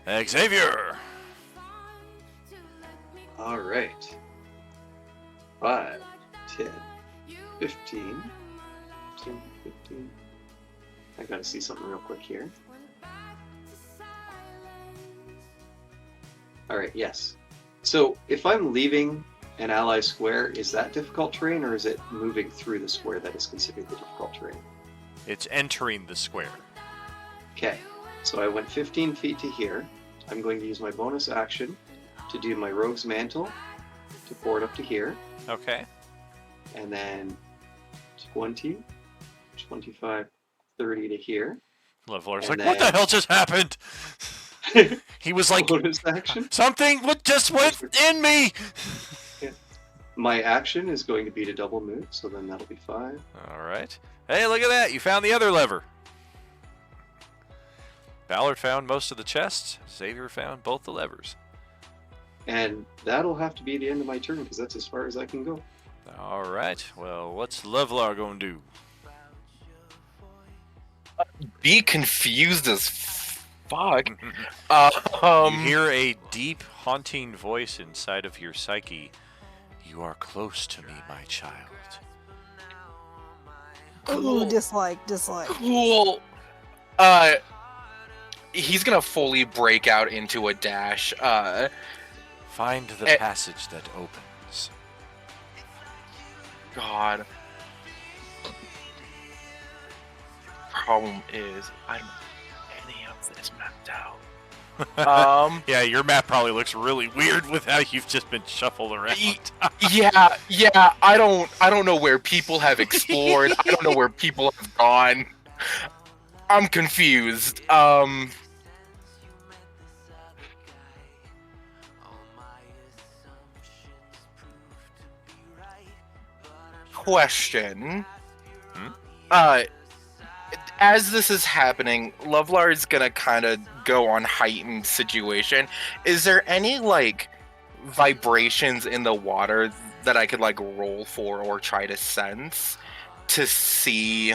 Xavier. All right. 5, 10, 15. 10, 15. I gotta see something real quick here. All right, yes. So if I'm leaving an ally square, is that difficult terrain, or is it moving through the square that is considered the difficult terrain? It's entering the square. Okay, so I went 15 feet to here. I'm going to use my bonus action to do my Rogue's Mantle to forward up to here. Okay. And then 20, 25, 30 to here. Lovelar's And like, what the then- hell just happened? He was like, bonus action. something just went in me. My action is going to be to double move, so then that'll be 5. All right. Hey, look at that. You found the other lever. Ballard found most of the chests. Xavier found both the levers. And that'll have to be the end of my turn, because that's as far as I can go. All right. Well, what's Lovelar going to do? Be confused as fuck. You hear a deep, haunting voice inside of your psyche. You are close to me, my child. Ooh, dislike. Cool. He's gonna fully break out into a dash. Find the passage that opens. God. Problem is, I don't have any of this mapped out. Yeah, your map probably looks really weird with how you've just been shuffled around. yeah. I don't know where people have explored. I don't know where people have gone. I'm confused. Question. As this is happening, Lovelar is gonna kind of go on heightened situation. Is there any like vibrations in the water that I could like roll for or try to sense to see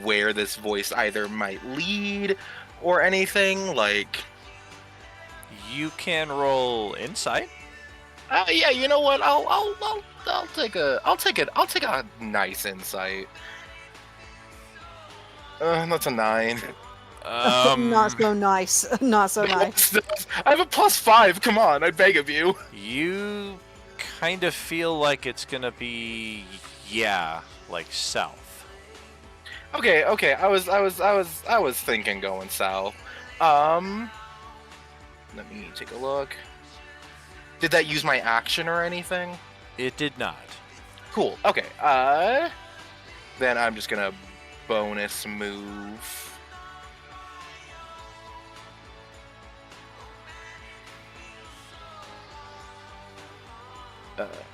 where this voice either might lead or anything like? You can roll insight. Yeah, you know what? I'll take a nice insight. That's a 9. Not so nice. Not so nice. I have a +5. Come on, I beg of you. You kind of feel like it's gonna be, like south. Okay. I was thinking going south. Let me take a look. Did that use my action or anything? It did not. Cool. Okay. Then I'm just gonna bonus move.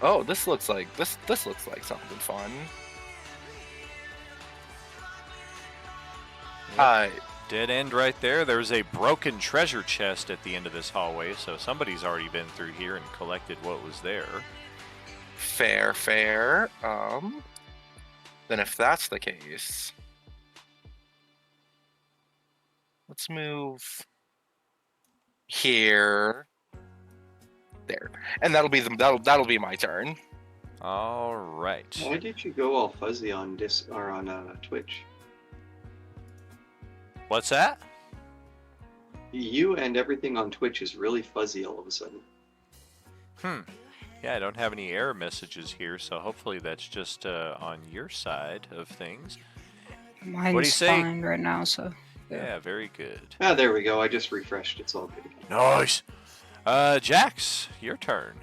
Oh, this looks like something fun. Dead end right there. There's a broken treasure chest at the end of this hallway, so somebody's already been through here and collected what was there. Fair. Then if that's the case, let's move here, there, and that'll be my turn. All right. Why did you go all fuzzy on Twitch? What's that? You and everything on Twitch is really fuzzy all of a sudden. Yeah, I don't have any error messages here, so hopefully that's just on your side of things. Mine's What do you say? fine right now, so. Yeah, very good. Ah, there we go. I just refreshed. It's all good again. Nice. Jax, your turn.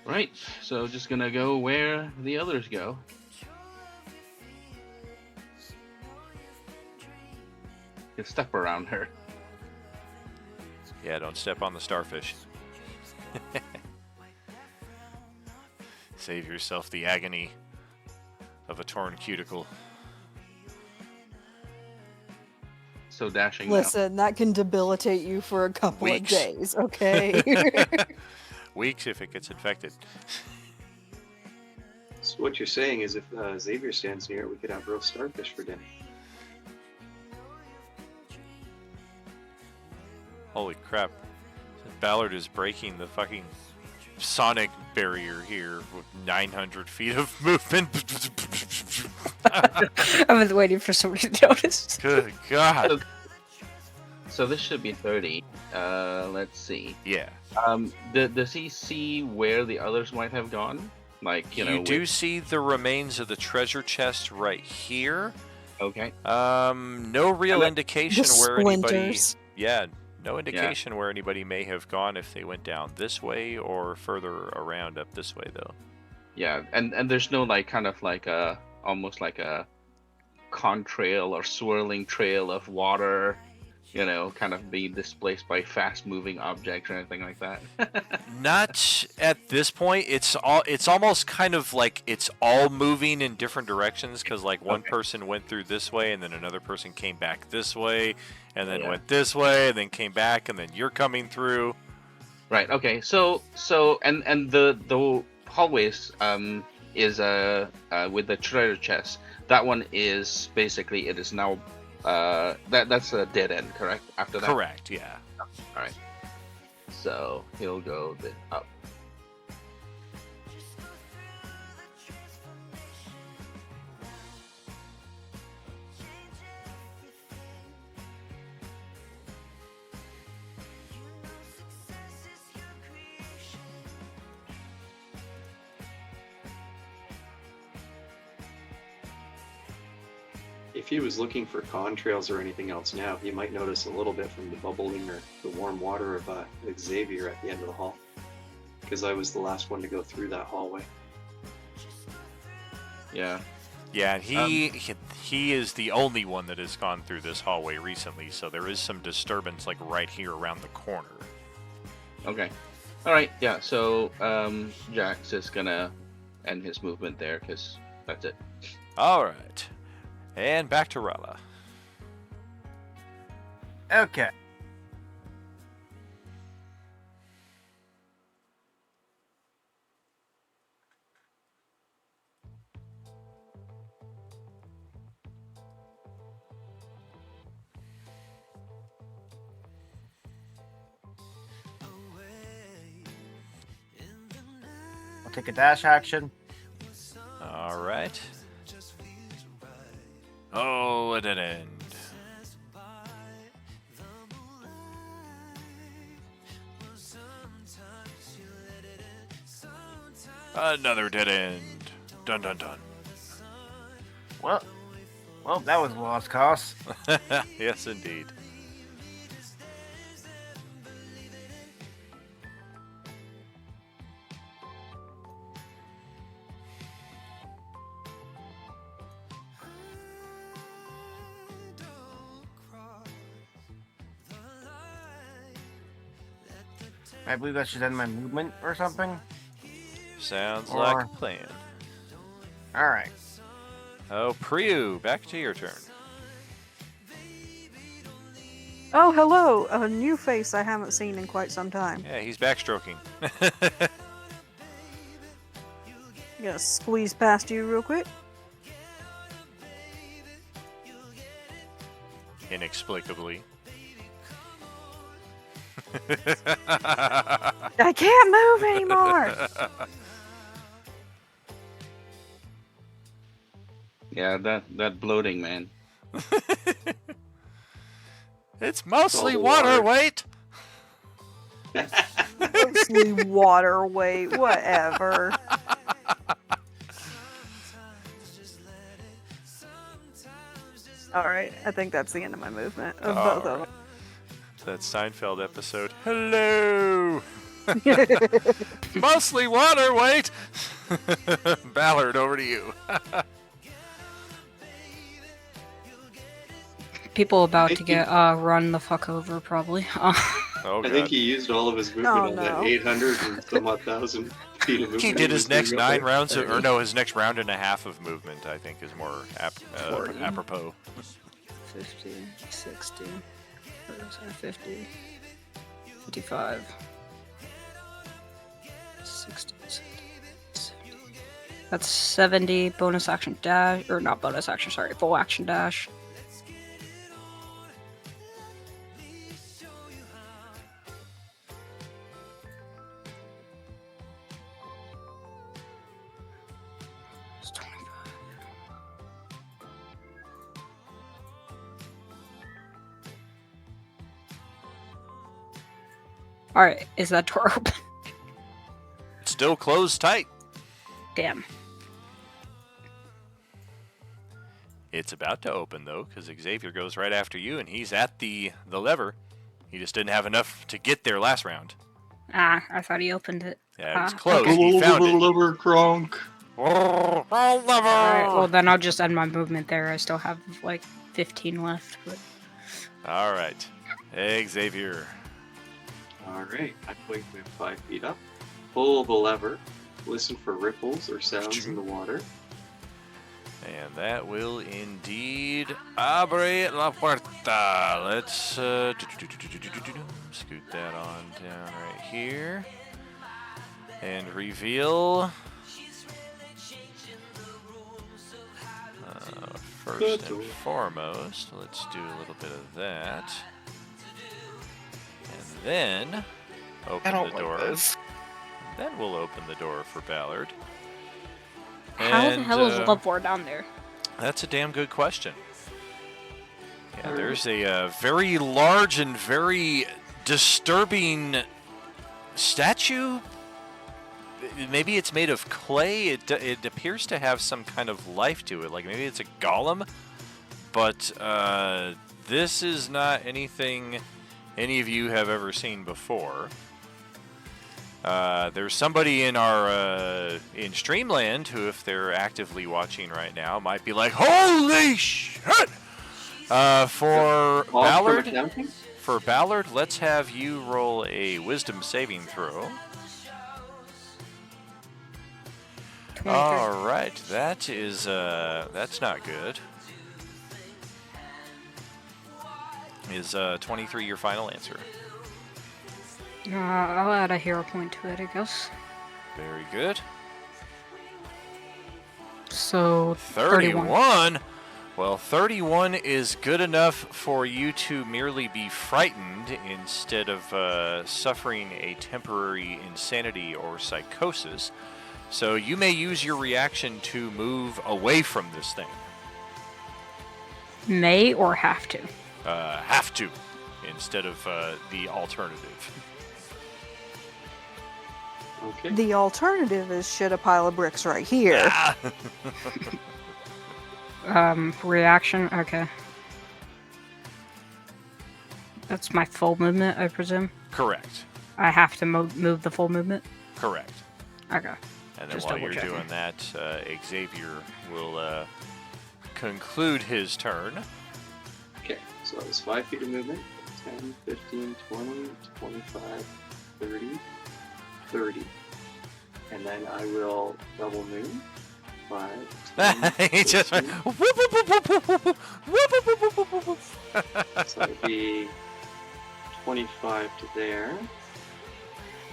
Right, so just gonna go where the others go. Get step around her. Yeah, don't step on the starfish. Save yourself the agony of a torn cuticle. So dashing now. Listen, that can debilitate you for a couple Weeks. of days, okay? Weeks if it gets infected. So what you're saying is if Xavier stands near it, we could have roast starfish for dinner. Holy crap. Ballard is breaking the fucking sonic barrier here with 900 feet of movement. I've been waiting for somebody to notice. Good God. So this should be 30. Let's see. Yeah. Does he see where the others might have gone? Like, you know. You do see the remains of the treasure chest right here. Okay. No real indication The where anybody. splinters. Yeah, no indication where anybody may have gone if they went down this way or further around up this way, though. Yeah, and there's no like kind of like a almost like a contrail or swirling trail of water, you know, kind of being displaced by fast-moving objects or anything like that. Not at this point. It's almost kind of like it's all moving in different directions because like one person went through this way and then another person came back this way and then went this way and then came back and then you're coming through. Right. Okay. So and the hallways is with the treasure chest. That one is basically it is now that's a dead end, correct? After that. Correct. Yeah. All right. So he'll go up. If he was looking for contrails or anything else now, he might notice a little bit from the bubbling or the warm water of Xavier at the end of the hall. Because I was the last one to go through that hallway. Yeah. Yeah, he is the only one that has gone through this hallway recently, so there is some disturbance like right here around the corner. Okay. All right. Yeah. So Jax is gonna end his movement there because that's it. All right. And back to Rala. Okay. I'll take a dash action. All right. Oh, at an end. Another dead end. Dun dun dun. Well, that was a lost cause. Yes, indeed. I believe that should end my movement or something. Sounds like a plan. Alright. Oh, Priyu, back to your turn. Oh, hello! A new face I haven't seen in quite some time. Yeah, he's backstroking. Gonna squeeze past you real quick. Inexplicably. I can't move anymore! Yeah, that bloating, man. It's mostly All the water. wait! Mostly water weight, whatever. Alright, I think that's the end of my movement. Of both of them. That Seinfeld episode. Hello! Mostly water, wait! Ballard, over to you. People about to get run the fuck over, probably. Oh, I think he used all of his movement on that 800 and some odd thousand feet of movement. He did his was next doing up 9 there. rounds, or no, his next round and a half of movement, I think, is more apropos. 50, 60, 50, 55, 60, 70. That's 70 bonus action dash, or not bonus action, sorry, full action dash. It's 25. Alright, is that door open? It's still closed tight. Damn. It's about to open, though, because Xavier goes right after you, and he's at the lever. He just didn't have enough to get there last round. Ah, I thought he opened it. Yeah, it's closed. Okay. He found it. Lever, Kronk. Lever! Alright, well then I'll just end my movement there. I still have like 15 left. But... Alright. Xavier. Alright, I'm going to move 5 feet up. Pull the lever. Listen for ripples or sounds in the water. And that will indeed abre la puerta. Let's scoot that on down right here. And reveal. First and foremost, let's do a little bit of that. And then open the door. Then we'll open the door for Ballard. How the hell is Lovor down there? That's a damn good question. Yeah, there's a very large and very disturbing statue. Maybe it's made of clay. It appears to have some kind of life to it. Like maybe it's a golem. But this is not anything any of you have ever seen before. There's somebody in our in Streamland who, if they're actively watching right now, might be like, "Holy shit!" For Ballard, let's have you roll a Wisdom saving throw. All right, that is that's not good. Is 23 your final answer? I'll add a hero point to it, I guess. Very good. So 31. Well, 31 is good enough for you to merely be frightened instead of suffering a temporary insanity or psychosis. So you may use your reaction to move away from this thing. May or have to? Have to, instead of the alternative. Okay. The alternative is shit a pile of bricks right here. Reaction, okay. That's my full movement, I presume? Correct. I have to move the full movement? Correct. Okay. And then Just while you're double-checking. doing that, Xavier will conclude his turn. Okay, so that was 5 feet of movement. 10, 15, 20, 25, 30, 30. And then I will double move. 5, 10, He just went, 15. So it'd be 25 to there.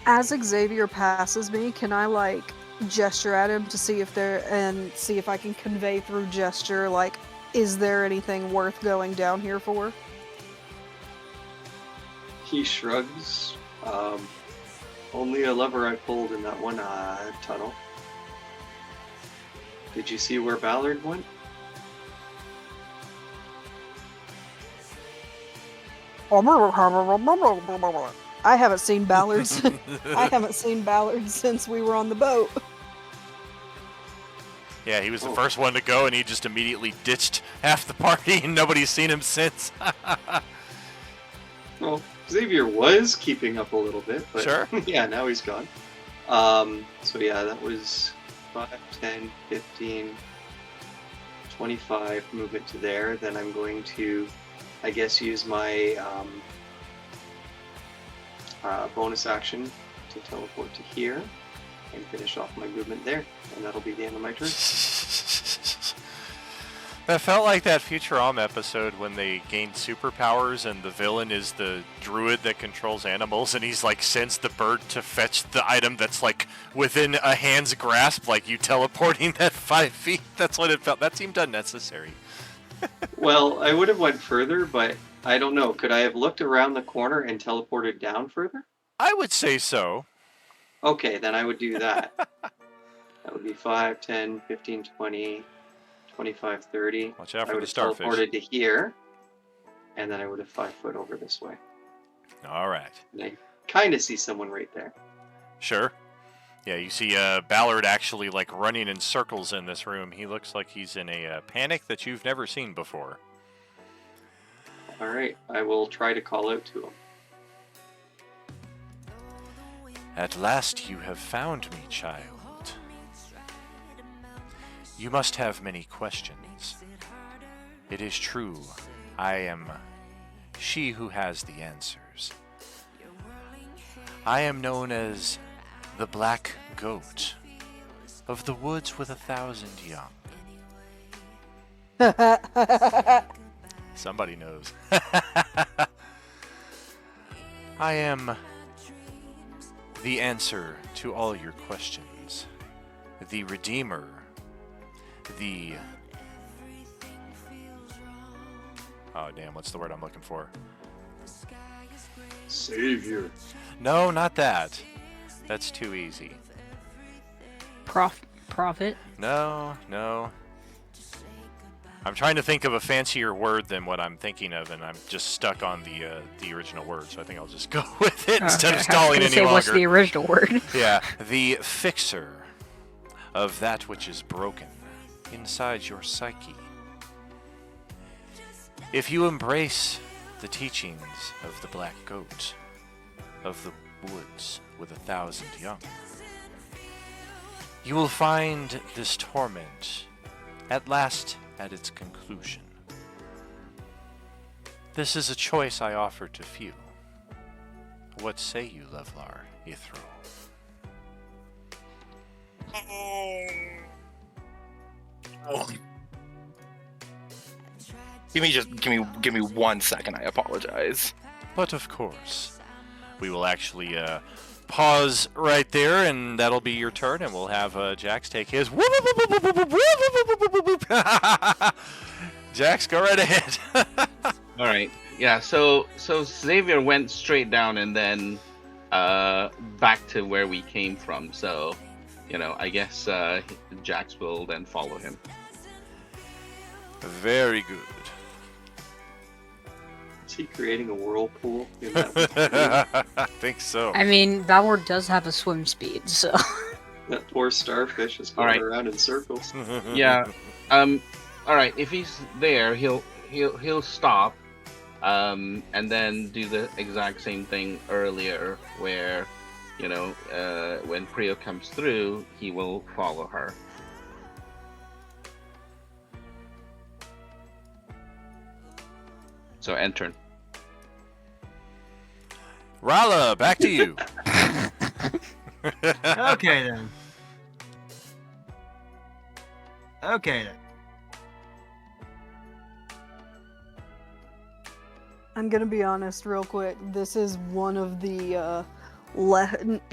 As Xavier passes me, can I like gesture at him to see if see if I can convey through gesture, like, is there anything worth going down here for? He shrugs. Only a lever I pulled in that one tunnel. Did you see where Ballard went? I haven't seen Ballards. I haven't seen Ballards since we were on the boat. Yeah, he was the first one to go, and he just immediately ditched half the party, and nobody's seen him since. Well, Xavier was keeping up a little bit, but Sure. Yeah, now he's gone. So yeah, that was 5, 10, 15, 25 movement to there. Then I'm going to, I guess, use my bonus action to teleport to here and finish off my movement there. And that'll be the end of my turn. That felt like that Futurama episode when they gained superpowers and the villain is the druid that controls animals, and he's like sends the bird to fetch the item that's like within a hand's grasp, like you teleporting that 5 feet. That's what it felt. That seemed unnecessary. Well, I would have went further, but I don't know. Could I have looked around the corner and teleported down further? I would say so. Okay, then I would do that. That would be 5, 10, 15, 20, 25, 30. Watch out I for would the have starfish. teleported to here, and then I would have 5 foot over this way. All right. And I kind of see someone right there. Sure. Yeah, you see Ballard actually like running in circles in this room. He looks like he's in a panic that you've never seen before. All right, I will try to call out to him. At last you have found me, child. You must have many questions. It is true, I am she who has the answers. I am known as the Black Goat of the woods with 1,000 young. Somebody knows. I am the answer to all your questions. The Redeemer. The... Oh, damn, what's the word I'm looking for? Savior. No, not that. That's too easy. Prophet? No. I'm trying to think of a fancier word than what I'm thinking of, and I'm just stuck on the original word, so I think I'll just go with it instead of stalling any longer. What's the original word? Yeah, the fixer of that which is broken inside your psyche. If you embrace the teachings of the Black Goat of the woods with 1,000 young, you will find this torment at last at its conclusion. This is a choice I offer to few. What say you, Lovelar, Ithro? Give me 1 second. I apologize. But of course, we will actually pause right there, and that'll be your turn, and we'll have Jax take his. Jax, go right ahead. All right. Yeah. So Xavier went straight down and then back to where we came from. So, I guess Jax will then follow him. Very good. Is he creating a whirlpool? In that I think so. I mean, Ballard does have a swim speed, so. That poor starfish is going around in circles. Yeah. All right. If he's there, he'll stop, and then do the exact same thing earlier, where, when Priyo comes through, he will follow her. So end turn. Rala, back to you. Okay then. I'm gonna be honest real quick. This is one of the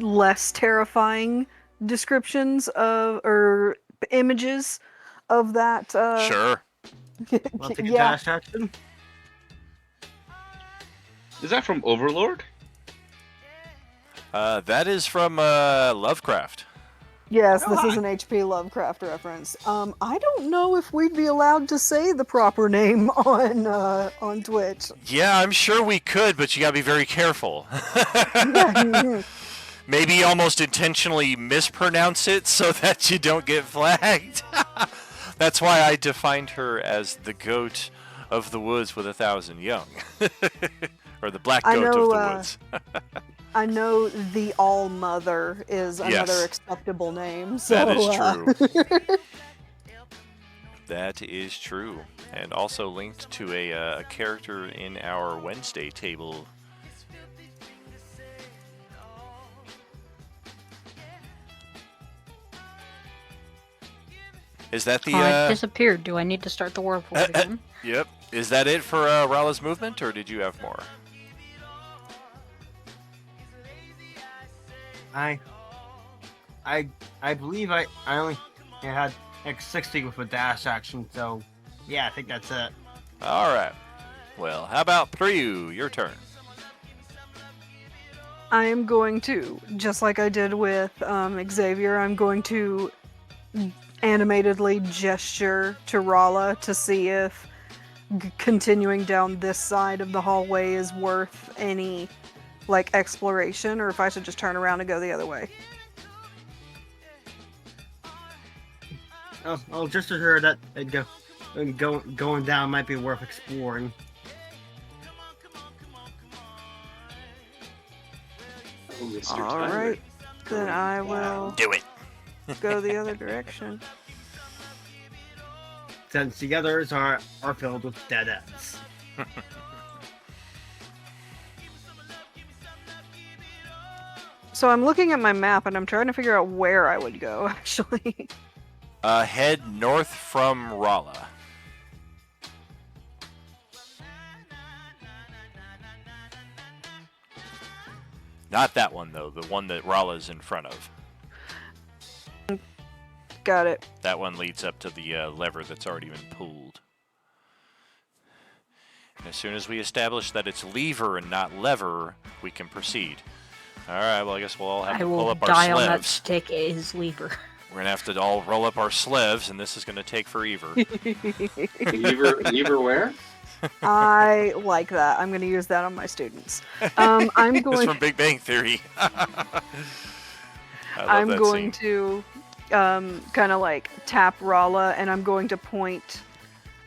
less terrifying descriptions of or images of that. Sure. Want to take a Yeah. dash action? Is that from Overlord? That is from Lovecraft. Yes, Oh, this is hi. an HP Lovecraft reference. I don't know if we'd be allowed to say the proper name on Twitch. Yeah, I'm sure we could, but you gotta be very careful. Yeah. Maybe almost intentionally mispronounce it so that you don't get flagged. That's why I defined her as the goat of the woods with 1,000 young. Or the black goat of the woods. I know the All Mother is another Yes. acceptable name. So, That is true. That is true. And also linked to a character in our Wednesday table. Is that the... It disappeared. Do I need to start the whirlpool again? Yep. Is that it for Rala's movement, or did you have more? I I believe I only had like 60 with a dash action, so yeah, I think that's it. All right. Well, how about Priyu? Your turn. I am going to, just like I did with Xavier, I'm going to animatedly gesture to Rala to see if continuing down this side of the hallway is worth any like exploration, or if I should just turn around and go the other way. I'll just assure that going down might be worth exploring. Oh, Mr. All Timer. right, then I will Do it. go the other direction. Since the others are filled with dead ends. So I'm looking at my map and I'm trying to figure out where I would go, actually. Head north from Rala. Not that one, though. The one that Rala's in front of. Got it. That one leads up to the lever that's already been pulled. And as soon as we establish that it's lever and not lever, we can proceed. All right, well, I guess we'll all have I to pull will up our die on that slevs. stick. It is lever. We're going to have to all roll up our slevs, and this is going to take forever. Lever where? I like that. I'm going to use that on my students. I'm It's going. from Big Bang Theory. I'm going to kind of like tap Rala, and I'm going to point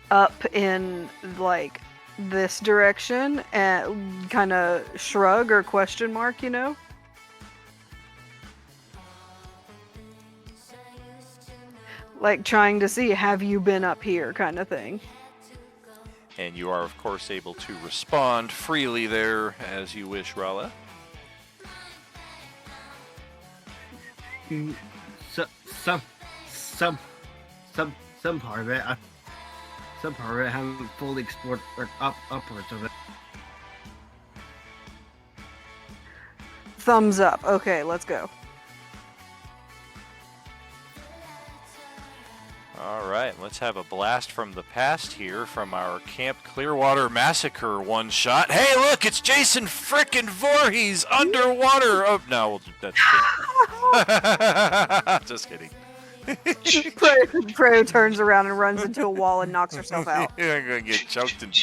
up in like this direction and kind of shrug or question mark, you know? Like trying to see, have you been up here kind of thing. And you are, of course, able to respond freely there as you wish, Rala. So, some part of it, some part of it I haven't fully explored upwards of it. Thumbs up. Okay, let's go. All right, let's have a blast from the past here from our Camp Clearwater Massacre one-shot. Hey, look, it's Jason frickin' Voorhees underwater. Oh, no, that's just kidding. Prey turns around and runs into a wall and knocks herself out. You're gonna get choked and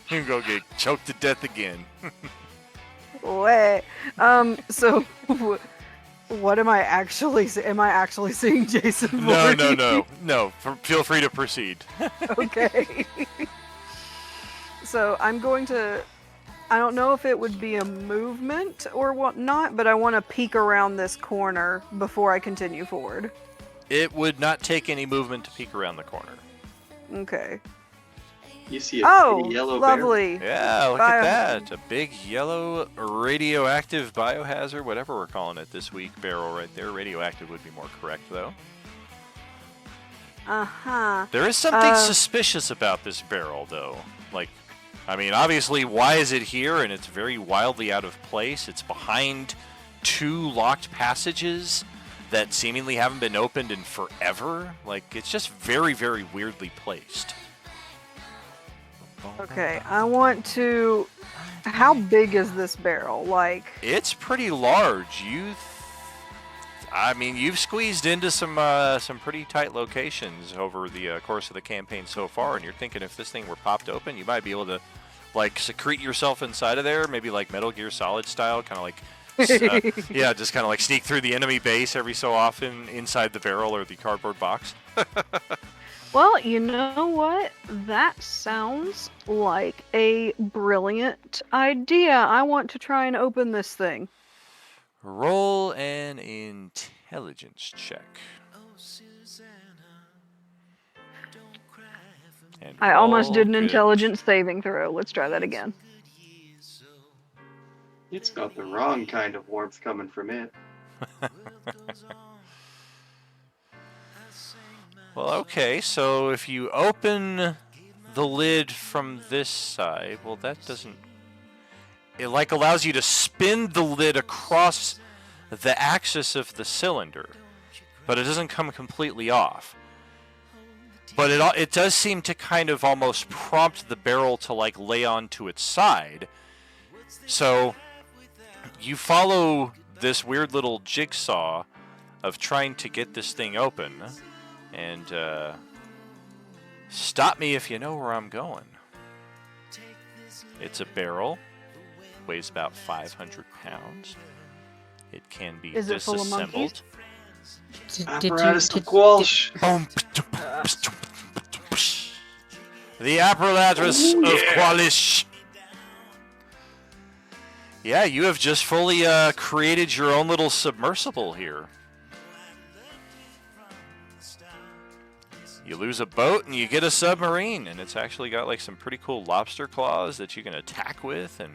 you're gonna get choked to death again. Wait. So what am I actually am I actually seeing Jason Voorhees? No. Feel free to proceed. Okay. So I'm going to, I don't know if it would be a movement or whatnot, but I want to peek around this corner before I continue forward. It would not take any movement to peek around the corner. Okay. You see a big yellow lovely. Yeah, look at that. A big yellow radioactive biohazard, whatever we're calling it this week, barrel right there. Radioactive would be more correct, though. Uh-huh. There is something suspicious about this barrel, though. Like, I mean, obviously, why is it here? And it's very wildly out of place. It's behind two locked passages that seemingly haven't been opened in forever. Like, it's just very, very weirdly placed. Okay, I want to... How big is this barrel? Like... It's pretty large. I mean, you've squeezed into some pretty tight locations over the course of the campaign so far, and you're thinking if this thing were popped open, you might be able to, like, secrete yourself inside of there, maybe like Metal Gear Solid style, kind of like, yeah, just kind of like sneak through the enemy base every so often inside the barrel or the cardboard box. Well, you know what? That sounds like a brilliant idea. I want to try and open this thing. Roll an intelligence check. And I almost did an good. intelligence saving throw. Let's try that again. It's got the wrong kind of warmth coming from it. Well, okay, so if you open the lid from this side, well, that doesn't... It, allows you to spin the lid across the axis of the cylinder. but it doesn't come completely off. But it does seem to kind of almost prompt the barrel to like lay onto its side. So you follow this weird little jigsaw of trying to get this thing open. And stop me if you know where I'm going. It's a barrel. Weighs about 500 pounds. It can be Is it full of disassembled. Apparatus of Qualsh. The apparatus of Qualish. Yeah, you have just fully created your own little submersible here. You lose a boat and you get a submarine, and it's actually got like some pretty cool lobster claws that you can attack with, and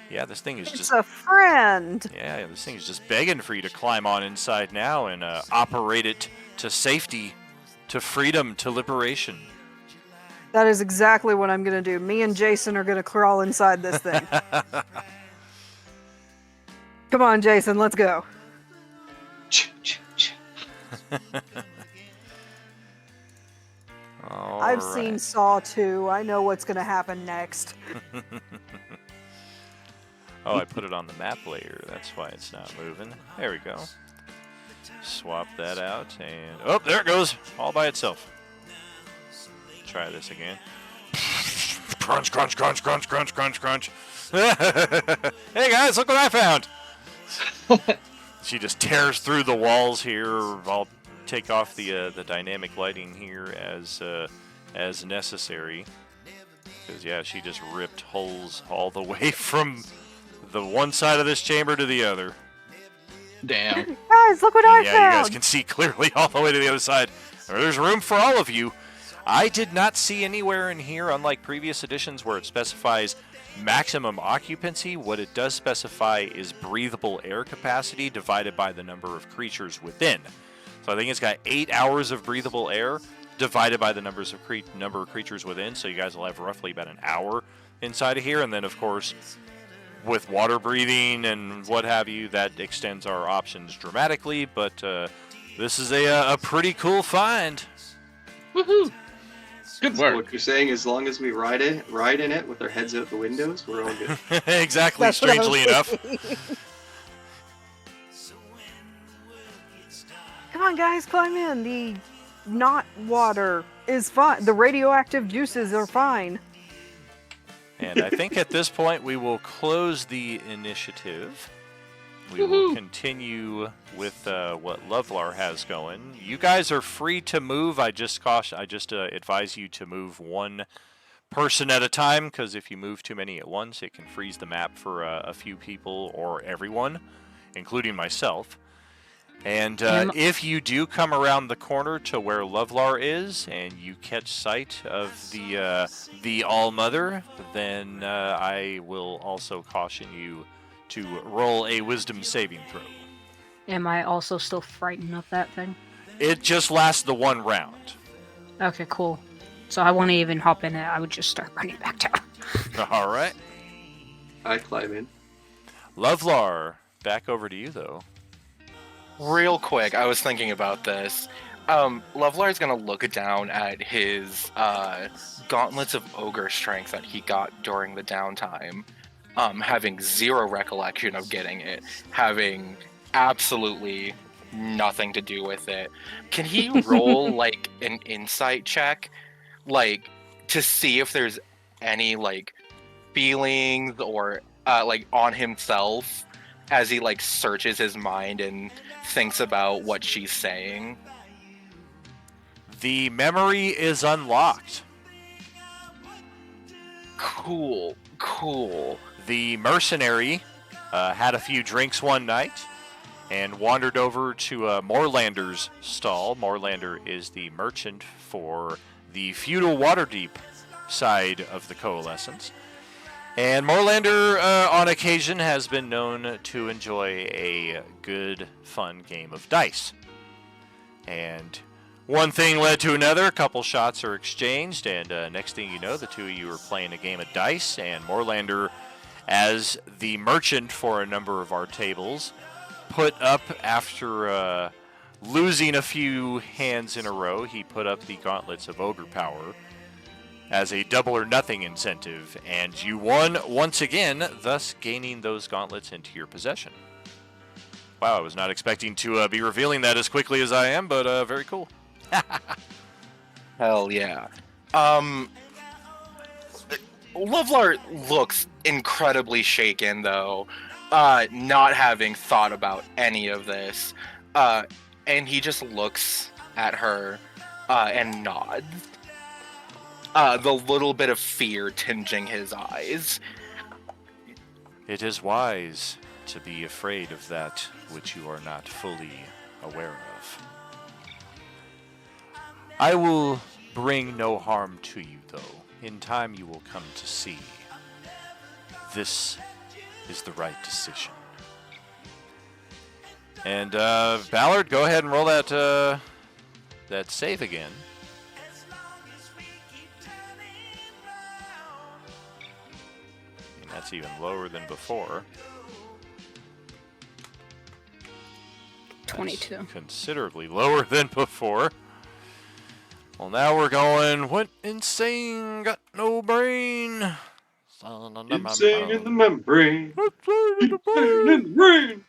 yeah, this thing is It's just a friend. yeah, this thing is just begging for you to climb on inside now and operate it to safety, to freedom, to liberation. That is exactly what I'm gonna do. Me and Jason are gonna crawl inside this thing. Come on, Jason, let's go. I've seen Saw 2. I know what's gonna happen next. Oh, I put it on the map layer. That's why it's not moving. There we go. Swap that out, and oh, there it goes, all by itself. Try this again. Crunch, crunch, crunch, crunch, crunch, crunch, crunch. Hey guys, look what I found! She just tears through the walls here. I'll take off the dynamic lighting here as necessary, because yeah, she just ripped holes all the way from the one side of this chamber to the other. Damn. Guys, look what I Yeah, found! you guys can see clearly all the way to the other side. There's room for all of you. I did not see anywhere in here, unlike previous editions where it specifies maximum occupancy, what it does specify is breathable air capacity divided by the number of creatures within. So I think it's got 8 hours of breathable air divided by the number of creatures within, so you guys will have roughly about an hour inside of here, and then of course with water breathing and what have you, that extends our options dramatically, but this is a pretty cool find. Woohoo! Good So work. what you're saying, as long as we ride in it with our heads out the windows, we're all good. Exactly, That's what I was strangely enough. thinking. Come on, guys, climb in. The not water is fine. The radioactive juices are fine. And I think at this point we will close the initiative. We will continue with what Lovelar has going. You guys are free to move. I just advise you to move one person at a time, because if you move too many at once, it can freeze the map for a few people or everyone, including myself. And if you do come around the corner to where Lovelar is and you catch sight of the All-Mother, then I will also caution you to roll a wisdom saving throw. Am I also still frightened of that thing? It just lasts the one round. Okay, cool. So I won't even hop in it. I would just start running back down. All right. I climb in. Lovelar, back over to you, though. Real quick, I was thinking about this. Lovelar is gonna look down at his gauntlets of ogre strength that he got during the downtime, having zero recollection of getting it, having absolutely nothing to do with it. Can he roll like an insight check, like to see if there's any like feelings or like on himself as he like searches his mind and thinks about what she's saying? The memory is unlocked. Cool. The mercenary had a few drinks one night and wandered over to Moorlander's stall. Moorlander is the merchant for the feudal Waterdeep side of the Coalescence. And Moorlander, on occasion, has been known to enjoy a good, fun game of dice. And one thing led to another, a couple shots are exchanged, and next thing you know, the two of you are playing a game of dice, and Moorlander, as the merchant for a number of our tables, put up after losing a few hands in a row, he put up the gauntlets of ogre power as a double or nothing incentive, and you won once again, thus gaining those gauntlets into your possession. Wow, I was not expecting to be revealing that as quickly as I am, but very cool. Hell yeah. Lovlar looks incredibly shaken, though, not having thought about any of this. And he just looks at her and nods. The little bit of fear tinging his eyes. It is wise to be afraid of that which you are not fully aware of. I will bring no harm to you, though. In time you will come to see. This is the right decision. And Ballard, go ahead and roll that save again. And that's even lower than before. 22. That's considerably lower than before. Well, now we're going, what insane, got no brain. Insane in the membrane. Insane in the Insane in the brain.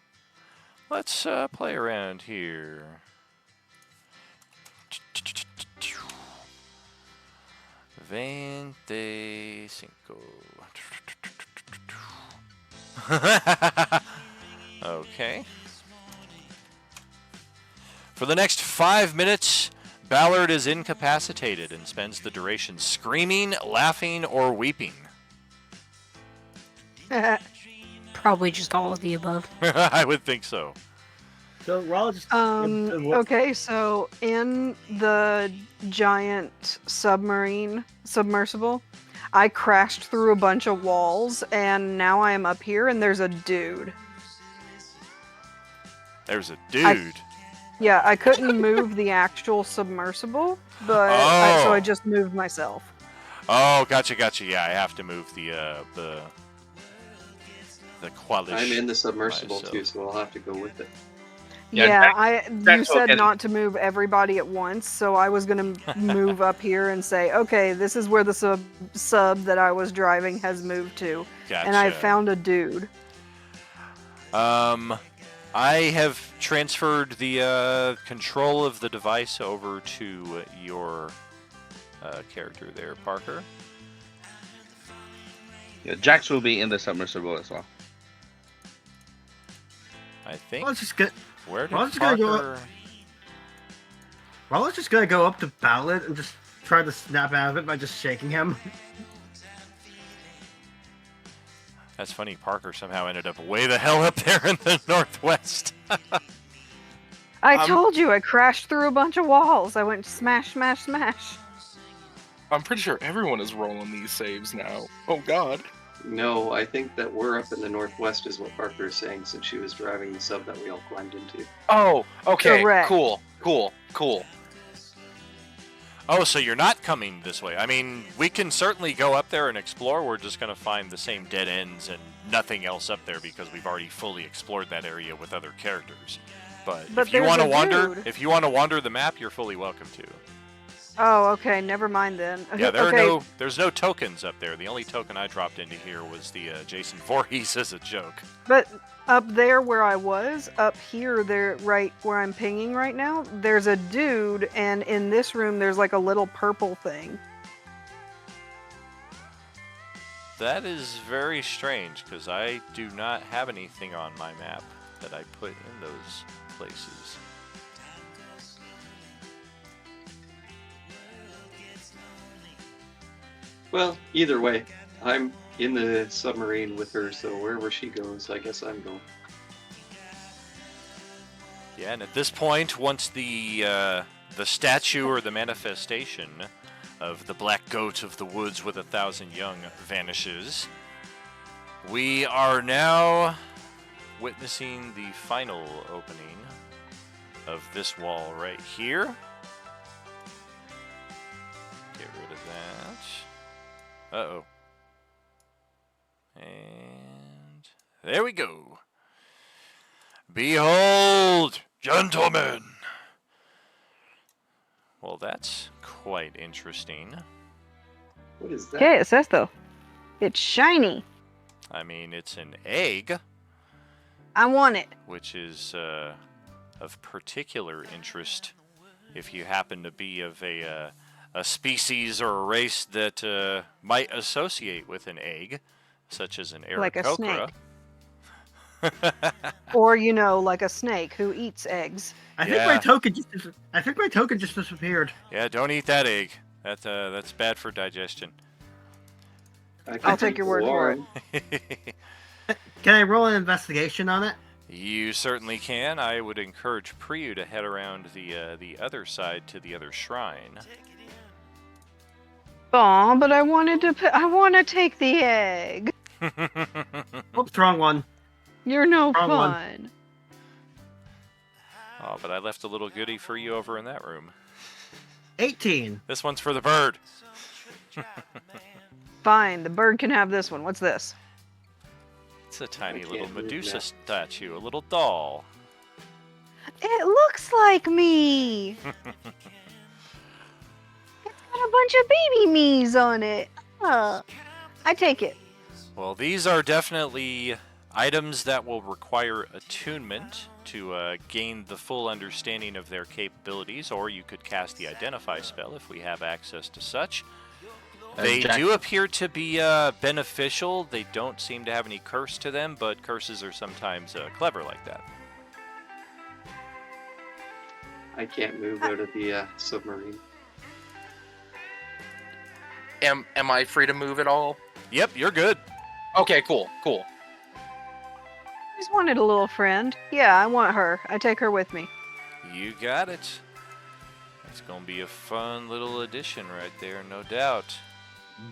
Let's play around here. Veinticinco. Okay. For the next 5 minutes, Ballard is incapacitated and spends the duration screaming, laughing, or weeping. Probably just all of the above. I would think so. So Raul just Okay, so in the giant submersible, I crashed through a bunch of walls, and now I am up here, and there's a dude. There's a dude. Yeah, I couldn't move the actual submersible, but so I just moved myself. Oh, gotcha. Yeah, I have to move the Coalescence. I'm in the submersible myself. too, so I'll have to go with it. You said not to move everybody at once, so I was gonna move up here and say, okay, this is where the sub that I was driving has moved to, Gotcha. and I found a dude. I have transferred the control of the device over to your character there, Parker. Yeah, Jax will be in the submersible as well. I think. Raul's just good. Where did Raul's just gonna go Parker? Raul's just gonna go up to Ballard and just try to snap out of it by just shaking him. That's funny. Parker somehow ended up way the hell up there in the northwest. I told you I crashed through a bunch of walls. I went smash, smash, smash. I'm pretty sure everyone is rolling these saves now. Oh god. No, I think that we're up in the northwest is what Parker is saying, since she was driving the sub that we all climbed into. Oh, okay. Correct. Cool. Oh, so you're not coming this way. I mean, we can certainly go up there and explore. We're just going to find the same dead ends and nothing else up there because we've already fully explored that area with other characters. But if you want to wander, the map, you're fully welcome to. Oh, okay, never mind then. Yeah, okay. there's no tokens up there. The only token I dropped into here was the Jason Voorhees as a joke. But up there where I was, up here, there, right where I'm pinging right now, there's a dude, and in this room, there's like a little purple thing. That is very strange, because I do not have anything on my map that I put in those places. Well, either way, I'm in the submarine with her, so wherever she goes, I guess I'm going. Yeah, and at this point, once the statue or the manifestation of the black goat of the woods with 1,000 young vanishes, we are now witnessing the final opening of this wall right here. Get rid of that. Uh-oh. And there we go. Behold, gentlemen, Well, that's quite interesting. What is that? Okay, it says though. It's shiny. I mean, it's an egg, I want it. which is of particular interest if you happen to be of a species or a race that might associate with an egg, such as an Like a Aarakocra. Or like a snake who eats eggs. I think my token just disappeared. Yeah, don't eat that egg. That's bad for digestion. I'll take your word for it. Can I roll an investigation on it? You certainly can. I would encourage Priyu to head around the other side to the other shrine. Aw, but I want to take the egg. Oops, wrong one. You're no Wrong one. fun. Oh, but I left a little goodie for you over in that room. 18. This one's for the bird. Fine, the bird can have this one. What's this? It's a tiny can't little move Medusa that. statue, a little doll. It looks like me. It's got a bunch of baby me's on it. I take it. Well, these are definitely items that will require attunement to gain the full understanding of their capabilities, or you could cast the Identify spell if we have access to such. They do appear to be beneficial. They don't seem to have any curse to them, but curses are sometimes clever like that. I can't move out of the submarine. Am I free to move at all? Yep, you're good. Okay, cool. I just wanted a little friend. Yeah, I want her. I take her with me. You got it. It's going to be a fun little addition right there, no doubt.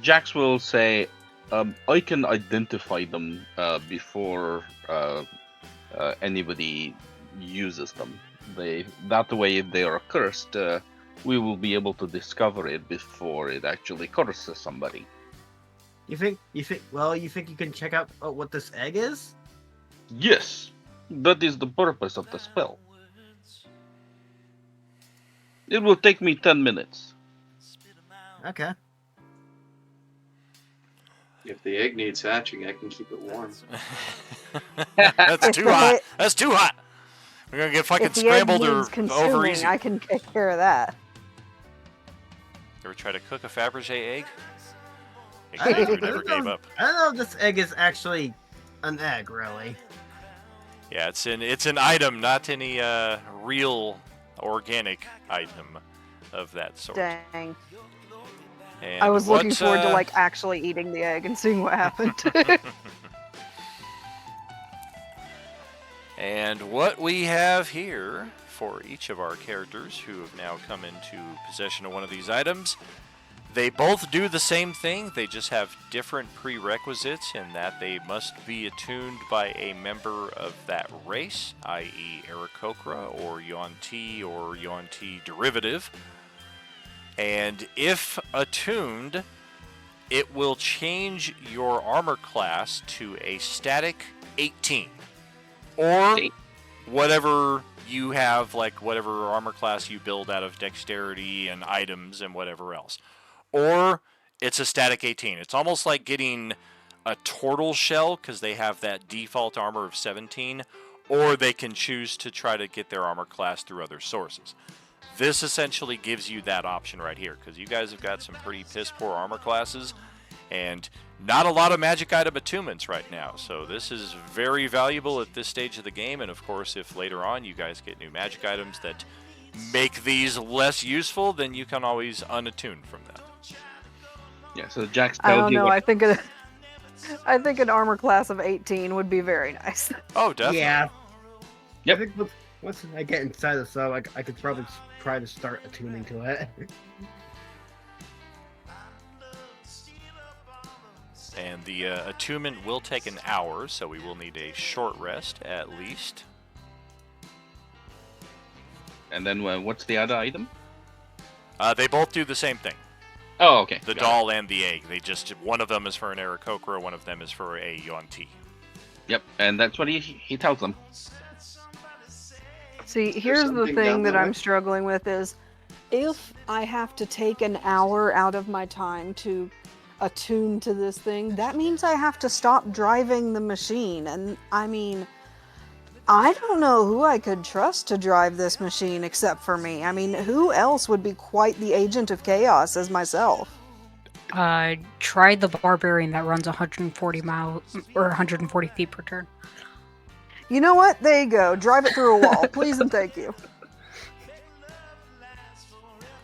Jax will say, I can identify them before anybody uses them. That way, if they are cursed, we will be able to discover it before it actually curses somebody. You think you can check out what this egg is? Yes, that is the purpose of the spell. It will take me 10 minutes. Okay. If the egg needs hatching, I can keep it warm. That's If too the hot. egg- That's too hot. We're going to get fucking If the egg scrambled or needs over consuming, easy. I can take care of that. Ever try to cook a Fabergé egg? I Egg don't, never gave up. I don't know if this egg is actually an egg, really. Yeah, it's an item, not any real organic item of that sort. Dang. And I was looking what, forward to actually eating the egg and seeing what happened. And what we have here for each of our characters who have now come into possession of one of these items, they both do the same thing. They just have different prerequisites in that they must be attuned by a member of that race, i.e. Aarakocra or Yuan-Ti or Yuan-Ti derivative. And if attuned, it will change your armor class to a static 18. Or whatever you have, like whatever armor class you build out of dexterity and items and whatever else. Or it's a static 18. It's almost like getting a turtle shell because they have that default armor of 17. Or they can choose to try to get their armor class through other sources. This essentially gives you that option right here, because you guys have got some pretty piss-poor armor classes, and not a lot of magic item attunements right now, so this is very valuable at this stage of the game, and of course, if later on you guys get new magic items that make these less useful, then you can always unattune from them. Yeah, so Jax I tells don't you know. what- I think an armor class of 18 would be very nice. Oh, definitely. Yeah. Yep. I think once I get inside the cell, I could probably try to start attuning to it. And the attunement will take an hour, so we will need a short rest at least. And then what's the other item? They both do the same thing. Oh, okay. The Got doll and the egg. They just, one of them is for an Aarakocra, one of them is for a Yuan-Ti. it. Yep, and that's what he tells them. See, here's the something down thing that the way? I'm struggling with is If I have to take an hour out of my time to attune to this thing, that means I have to stop driving the machine. And I mean, I don't know who I could trust to drive this machine except for me. I mean, who else would be quite the agent of chaos as myself? Try the barbarian that runs 140 miles or 140 feet per turn. You know what? There you go. Drive it through a wall. Please and thank you.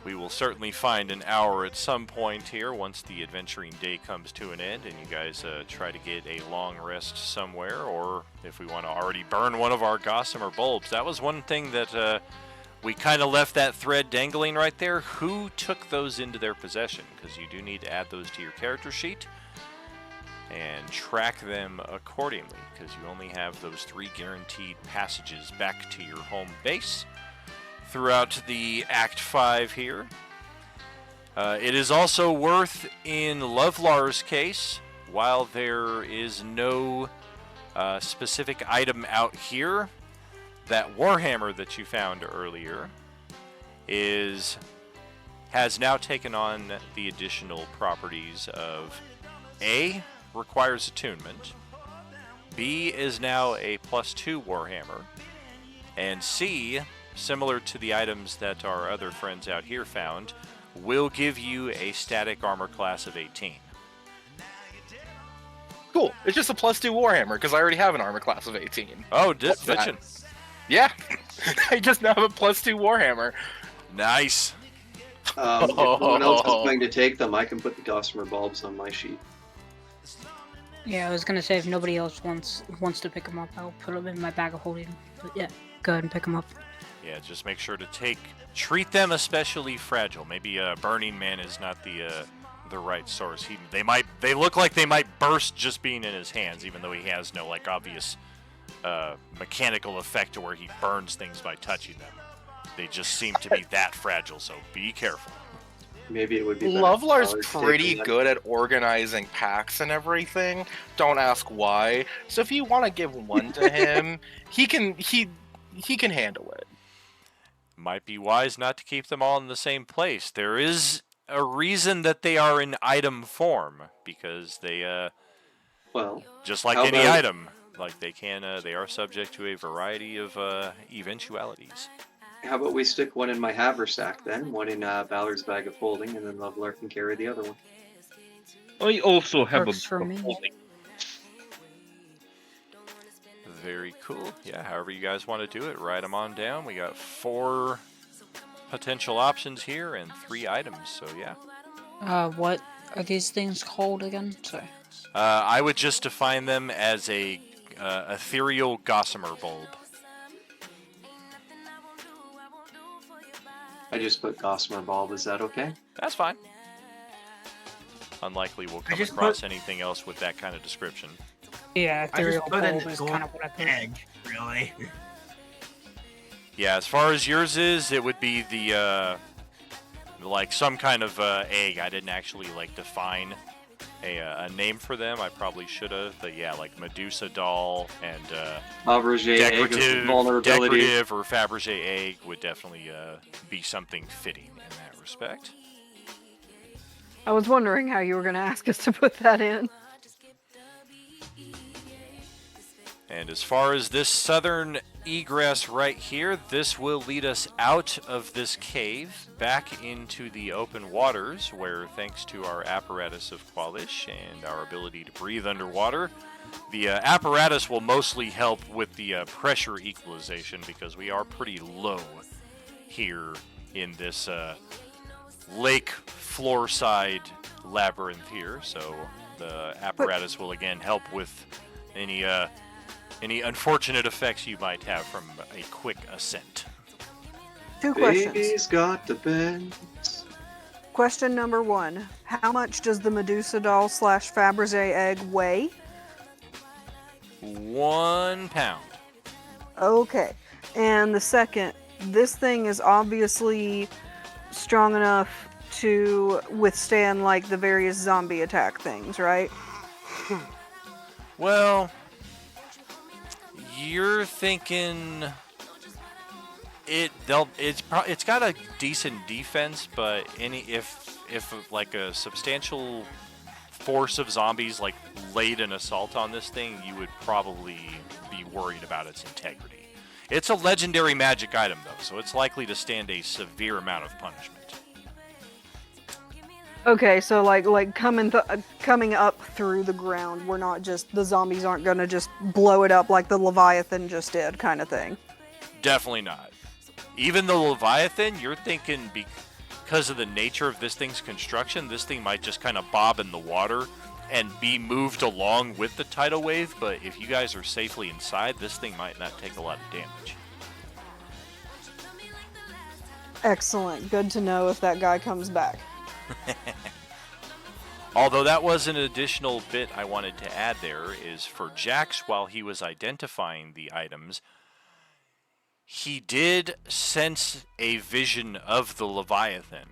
We will certainly find an hour at some point here once the adventuring day comes to an end and you guys try to get a long rest somewhere, or if we want to already burn one of our gossamer bulbs. That was one thing that we kind of left that thread dangling right there. Who took those into their possession? Because you do need to add those to your character sheet and track them accordingly, because you only have those 3 guaranteed passages back to your home base throughout the Act 5 here. It is also worth, in Lovelar's case, while there is no specific item out here, that Warhammer that you found earlier has now taken on the additional properties of A, requires attunement, B is now a +2 Warhammer, and C, similar to the items that our other friends out here found, will give you a static armor class of 18. Cool. It's just a +2 Warhammer, because I already have an armor class of 18. Oh, What's that? bitchin'. Yeah. I just now have a +2 Warhammer. Nice. If no one else is going to take them, I can put the gossamer bulbs on my sheet. Yeah, I was gonna say if nobody else wants to pick them up, I'll put them in my bag of holding. But yeah, go ahead and pick them up. Yeah, just make sure to treat them especially fragile. Maybe Burning Man is not the right source. They look like they might burst just being in his hands, even though he has no like obvious mechanical effect to where he burns things by touching them. They just seem to be that fragile, so be careful. Maybe it would be better Lovelar's if Tyler pretty taken them. good at organizing packs and everything. Don't ask why. So if you want to give one to him, he can handle it. Might be wise not to keep them all in the same place. There is a reason that they are in item form, because they Well, just like how any about- item, like they are subject to a variety of eventualities. How about we stick one in my haversack then, one in Ballard's bag of holding, and then Lovelar can carry the other one. I also have Works for me. Very cool. Yeah, however you guys want to do it, write them on down. We got 4 potential options here and 3 items, so yeah. What are these things called again? Sorry. I would just define them as a ethereal gossamer bulb. I just put gossamer bulb, is that okay? That's fine. Unlikely we'll come just across put- anything else with that kind of description. Yeah, I ethereal just put in bulb the is gold kind of what I put. egg, really. Yeah, as far as yours is, it would be the like some kind of egg. I didn't actually like define a name for them. I probably should have, but yeah, like Medusa doll and Fabergé egg of vulnerability. decorative or Fabergé egg would definitely be something fitting in that respect. I was wondering how you were going to ask us to put that in. And as far as this southern egress right here, this will lead us out of this cave, back into the open waters, where thanks to our apparatus of Qualish and our ability to breathe underwater, the apparatus will mostly help with the pressure equalization, because we are pretty low here in this lake floor side labyrinth here, so the apparatus will again help with any unfortunate effects you might have from a quick ascent. 2 questions. Baby's got the bend. Question number 1. How much does the Medusa doll / Fabergé egg weigh? 1 pound. Okay. And the second, this thing is obviously strong enough to withstand like the various zombie attack things, right? Well, you're thinking It's got a decent defense, but if like a substantial force of zombies like laid an assault on this thing, you would probably be worried about its integrity. It's a legendary magic item though, so it's likely to stand a severe amount of punishment. Okay, so like coming up through the ground, we're not just the zombies aren't gonna just blow it up like the Leviathan just did, kind of thing. Definitely not. Even the Leviathan, you're thinking because of the nature of this thing's construction, this thing might just kind of bob in the water and be moved along with the tidal wave, but if you guys are safely inside, this thing might not take a lot of damage. Excellent. Good to know if that guy comes back. Although that was an additional bit I wanted to add there, is for Jax, while he was identifying the items, he did sense a vision of the Leviathan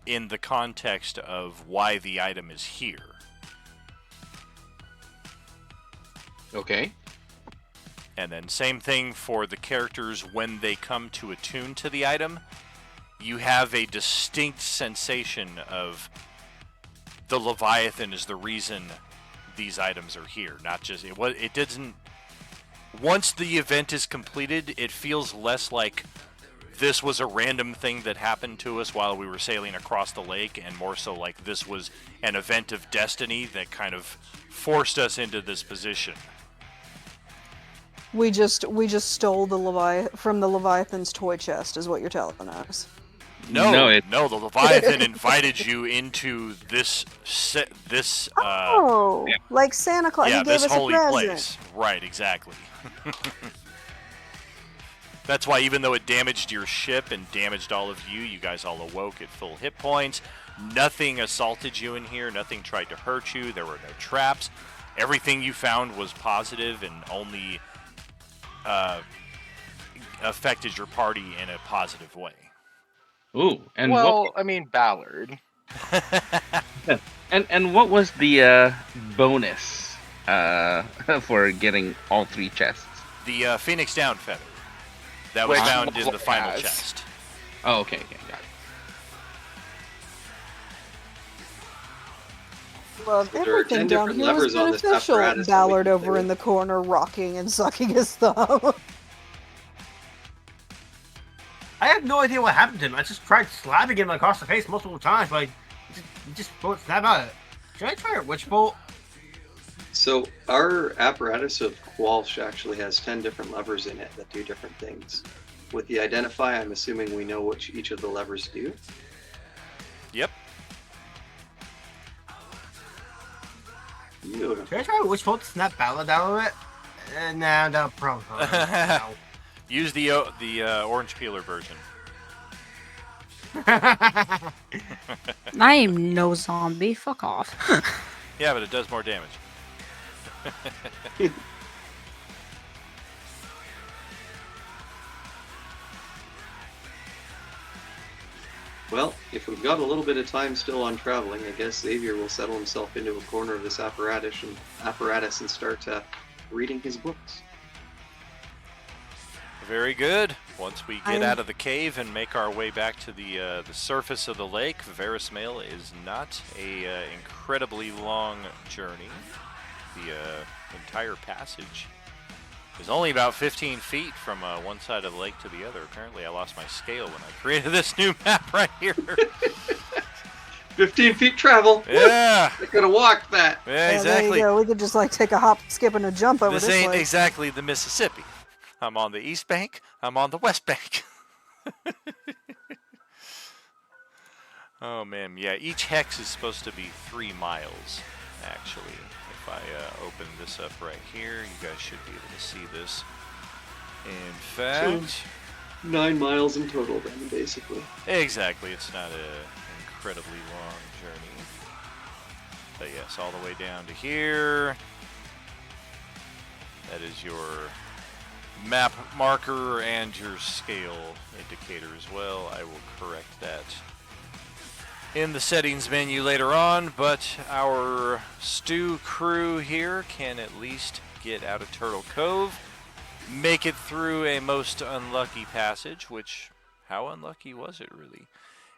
in the context of why the item is here. Okay. And then same thing for the characters when they come to attune to the item. You have a distinct sensation of the Leviathan is the reason these items are here. Not just it doesn't. Once the event is completed, it feels less like this was a random thing that happened to us while we were sailing across the lake, and more so like this was an event of destiny that kind of forced us into this position. We just stole the from the Leviathan's toy chest, is what you're telling us. No, the Leviathan invited you into this like Santa Claus. yeah, He gave this us holy a present. place. Right, exactly. That's why even though it damaged your ship and damaged all of you, you guys all awoke at full hit points. Nothing assaulted you in here. Nothing tried to hurt you. There were no traps. Everything you found was positive and only affected your party in a positive way. Ooh, and I mean Ballard. and what was the bonus for getting all 3 chests? The Phoenix Down feather that was found in the final chest. Oh, okay, got it. Well, There are 10 everything down different here was levers on this beneficial. apparatus that we Ballard can over play in the corner, rocking and sucking his thumb. I have no idea what happened to him. I just tried slapping him across the face multiple times, but he just won't snap out of it. Should I try a witch bolt? So our apparatus of Qualsh actually has 10 different levers in it that do different things. With the identify, I'm assuming we know what each of the levers do. Yep. Beautiful. Should I try a witch bolt to snap Ballard out of it? Nah, that'll probably no. Use the orange peeler version. I am no zombie. Fuck off. Yeah, but it does more damage. Well, if we've got a little bit of time still on traveling, I guess Xavier will settle himself into a corner of this apparatus and start reading his books. Very good. Once we get out of the cave and make our way back to the surface of the lake, Verismail is not a incredibly long journey. The entire passage is only about 15 feet from one side of the lake to the other. Apparently, I lost my scale when I created this new map right here. 15 feet travel. Yeah. I could have walked that. Yeah, exactly. There you go. We could just like take a hop, skip, and a jump over this ain't lake. exactly the Mississippi. I'm on the east bank. I'm on the west bank. Oh, man. Yeah, each hex is supposed to be 3 miles, actually. If I open this up right here, you guys should be able to see this. In fact... 9 miles in total, then, basically. Exactly. It's not an incredibly long journey. But yes, all the way down to here. That is your map marker and your scale indicator as well. I will correct that in the settings menu later on, but our stew crew here can at least get out of Turtle Cove make it through a most unlucky passage, which, how unlucky was it really?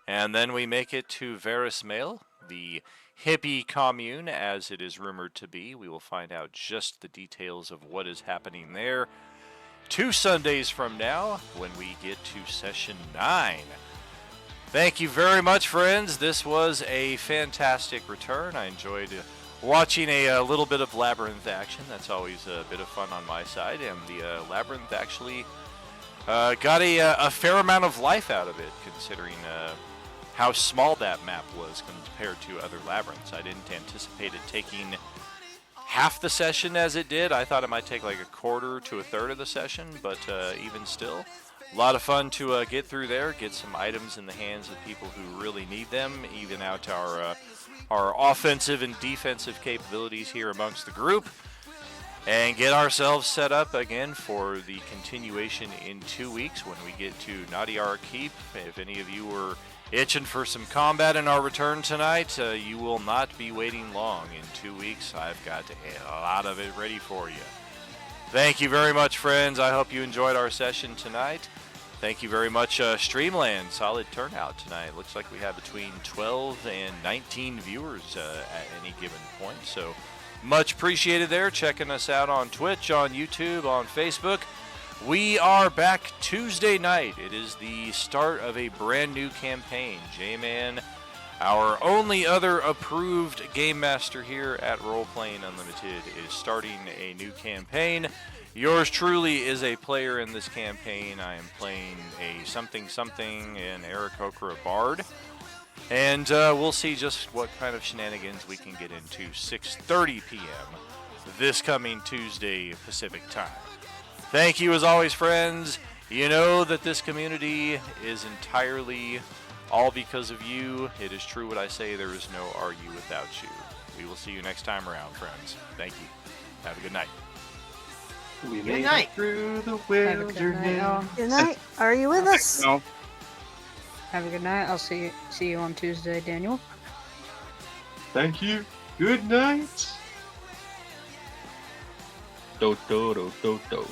And then we make it to Verismail, the hippie commune, as it is rumored to be. We will find out just the details of what is happening there 2 Sundays from now when we get to Session 9. Thank you very much, friends. This was a fantastic return. I enjoyed watching a little bit of Labyrinth action. That's always a bit of fun on my side, and the Labyrinth actually got a fair amount of life out of it, considering how small that map was compared to other Labyrinths. I didn't anticipate it taking half the session as it did. I thought it might take like a quarter to a third of the session, but even still, a lot of fun to get through there, get some items in the hands of people who really need them, even out our offensive and defensive capabilities here amongst the group, and get ourselves set up again for the continuation in 2 weeks when we get to Nadiar Keep. If any of you were itching for some combat in our return tonight, you will not be waiting long. In 2 weeks, I've got a lot of it ready for you. Thank you very much, friends. I hope you enjoyed our session tonight. Thank you very much, Streamland. Solid turnout tonight. Looks like we have between 12 and 19 viewers at any given point. So much appreciated there. Checking us out on Twitch, on YouTube, on Facebook. We are back Tuesday night. It is the start of a brand new campaign. J-Man, our only other approved game master here at Role Playing Unlimited, is starting a new campaign. Yours truly is a player in this campaign. I am playing a something in Aarakocra Bard. And we'll see just what kind of shenanigans we can get into 6:30 p.m. this coming Tuesday Pacific time. Thank you as always, friends. You know that this community is entirely all because of you. It is true what I say, there is no argue without you. We will see you next time around, friends. Thank you. Have a good night. We Good made night. it through the Have a good night, wilderness. y'all. Good night. Are you with us? No. Have a good night. I'll see you on Tuesday, Daniel. Thank you. Good night. Do do do do do.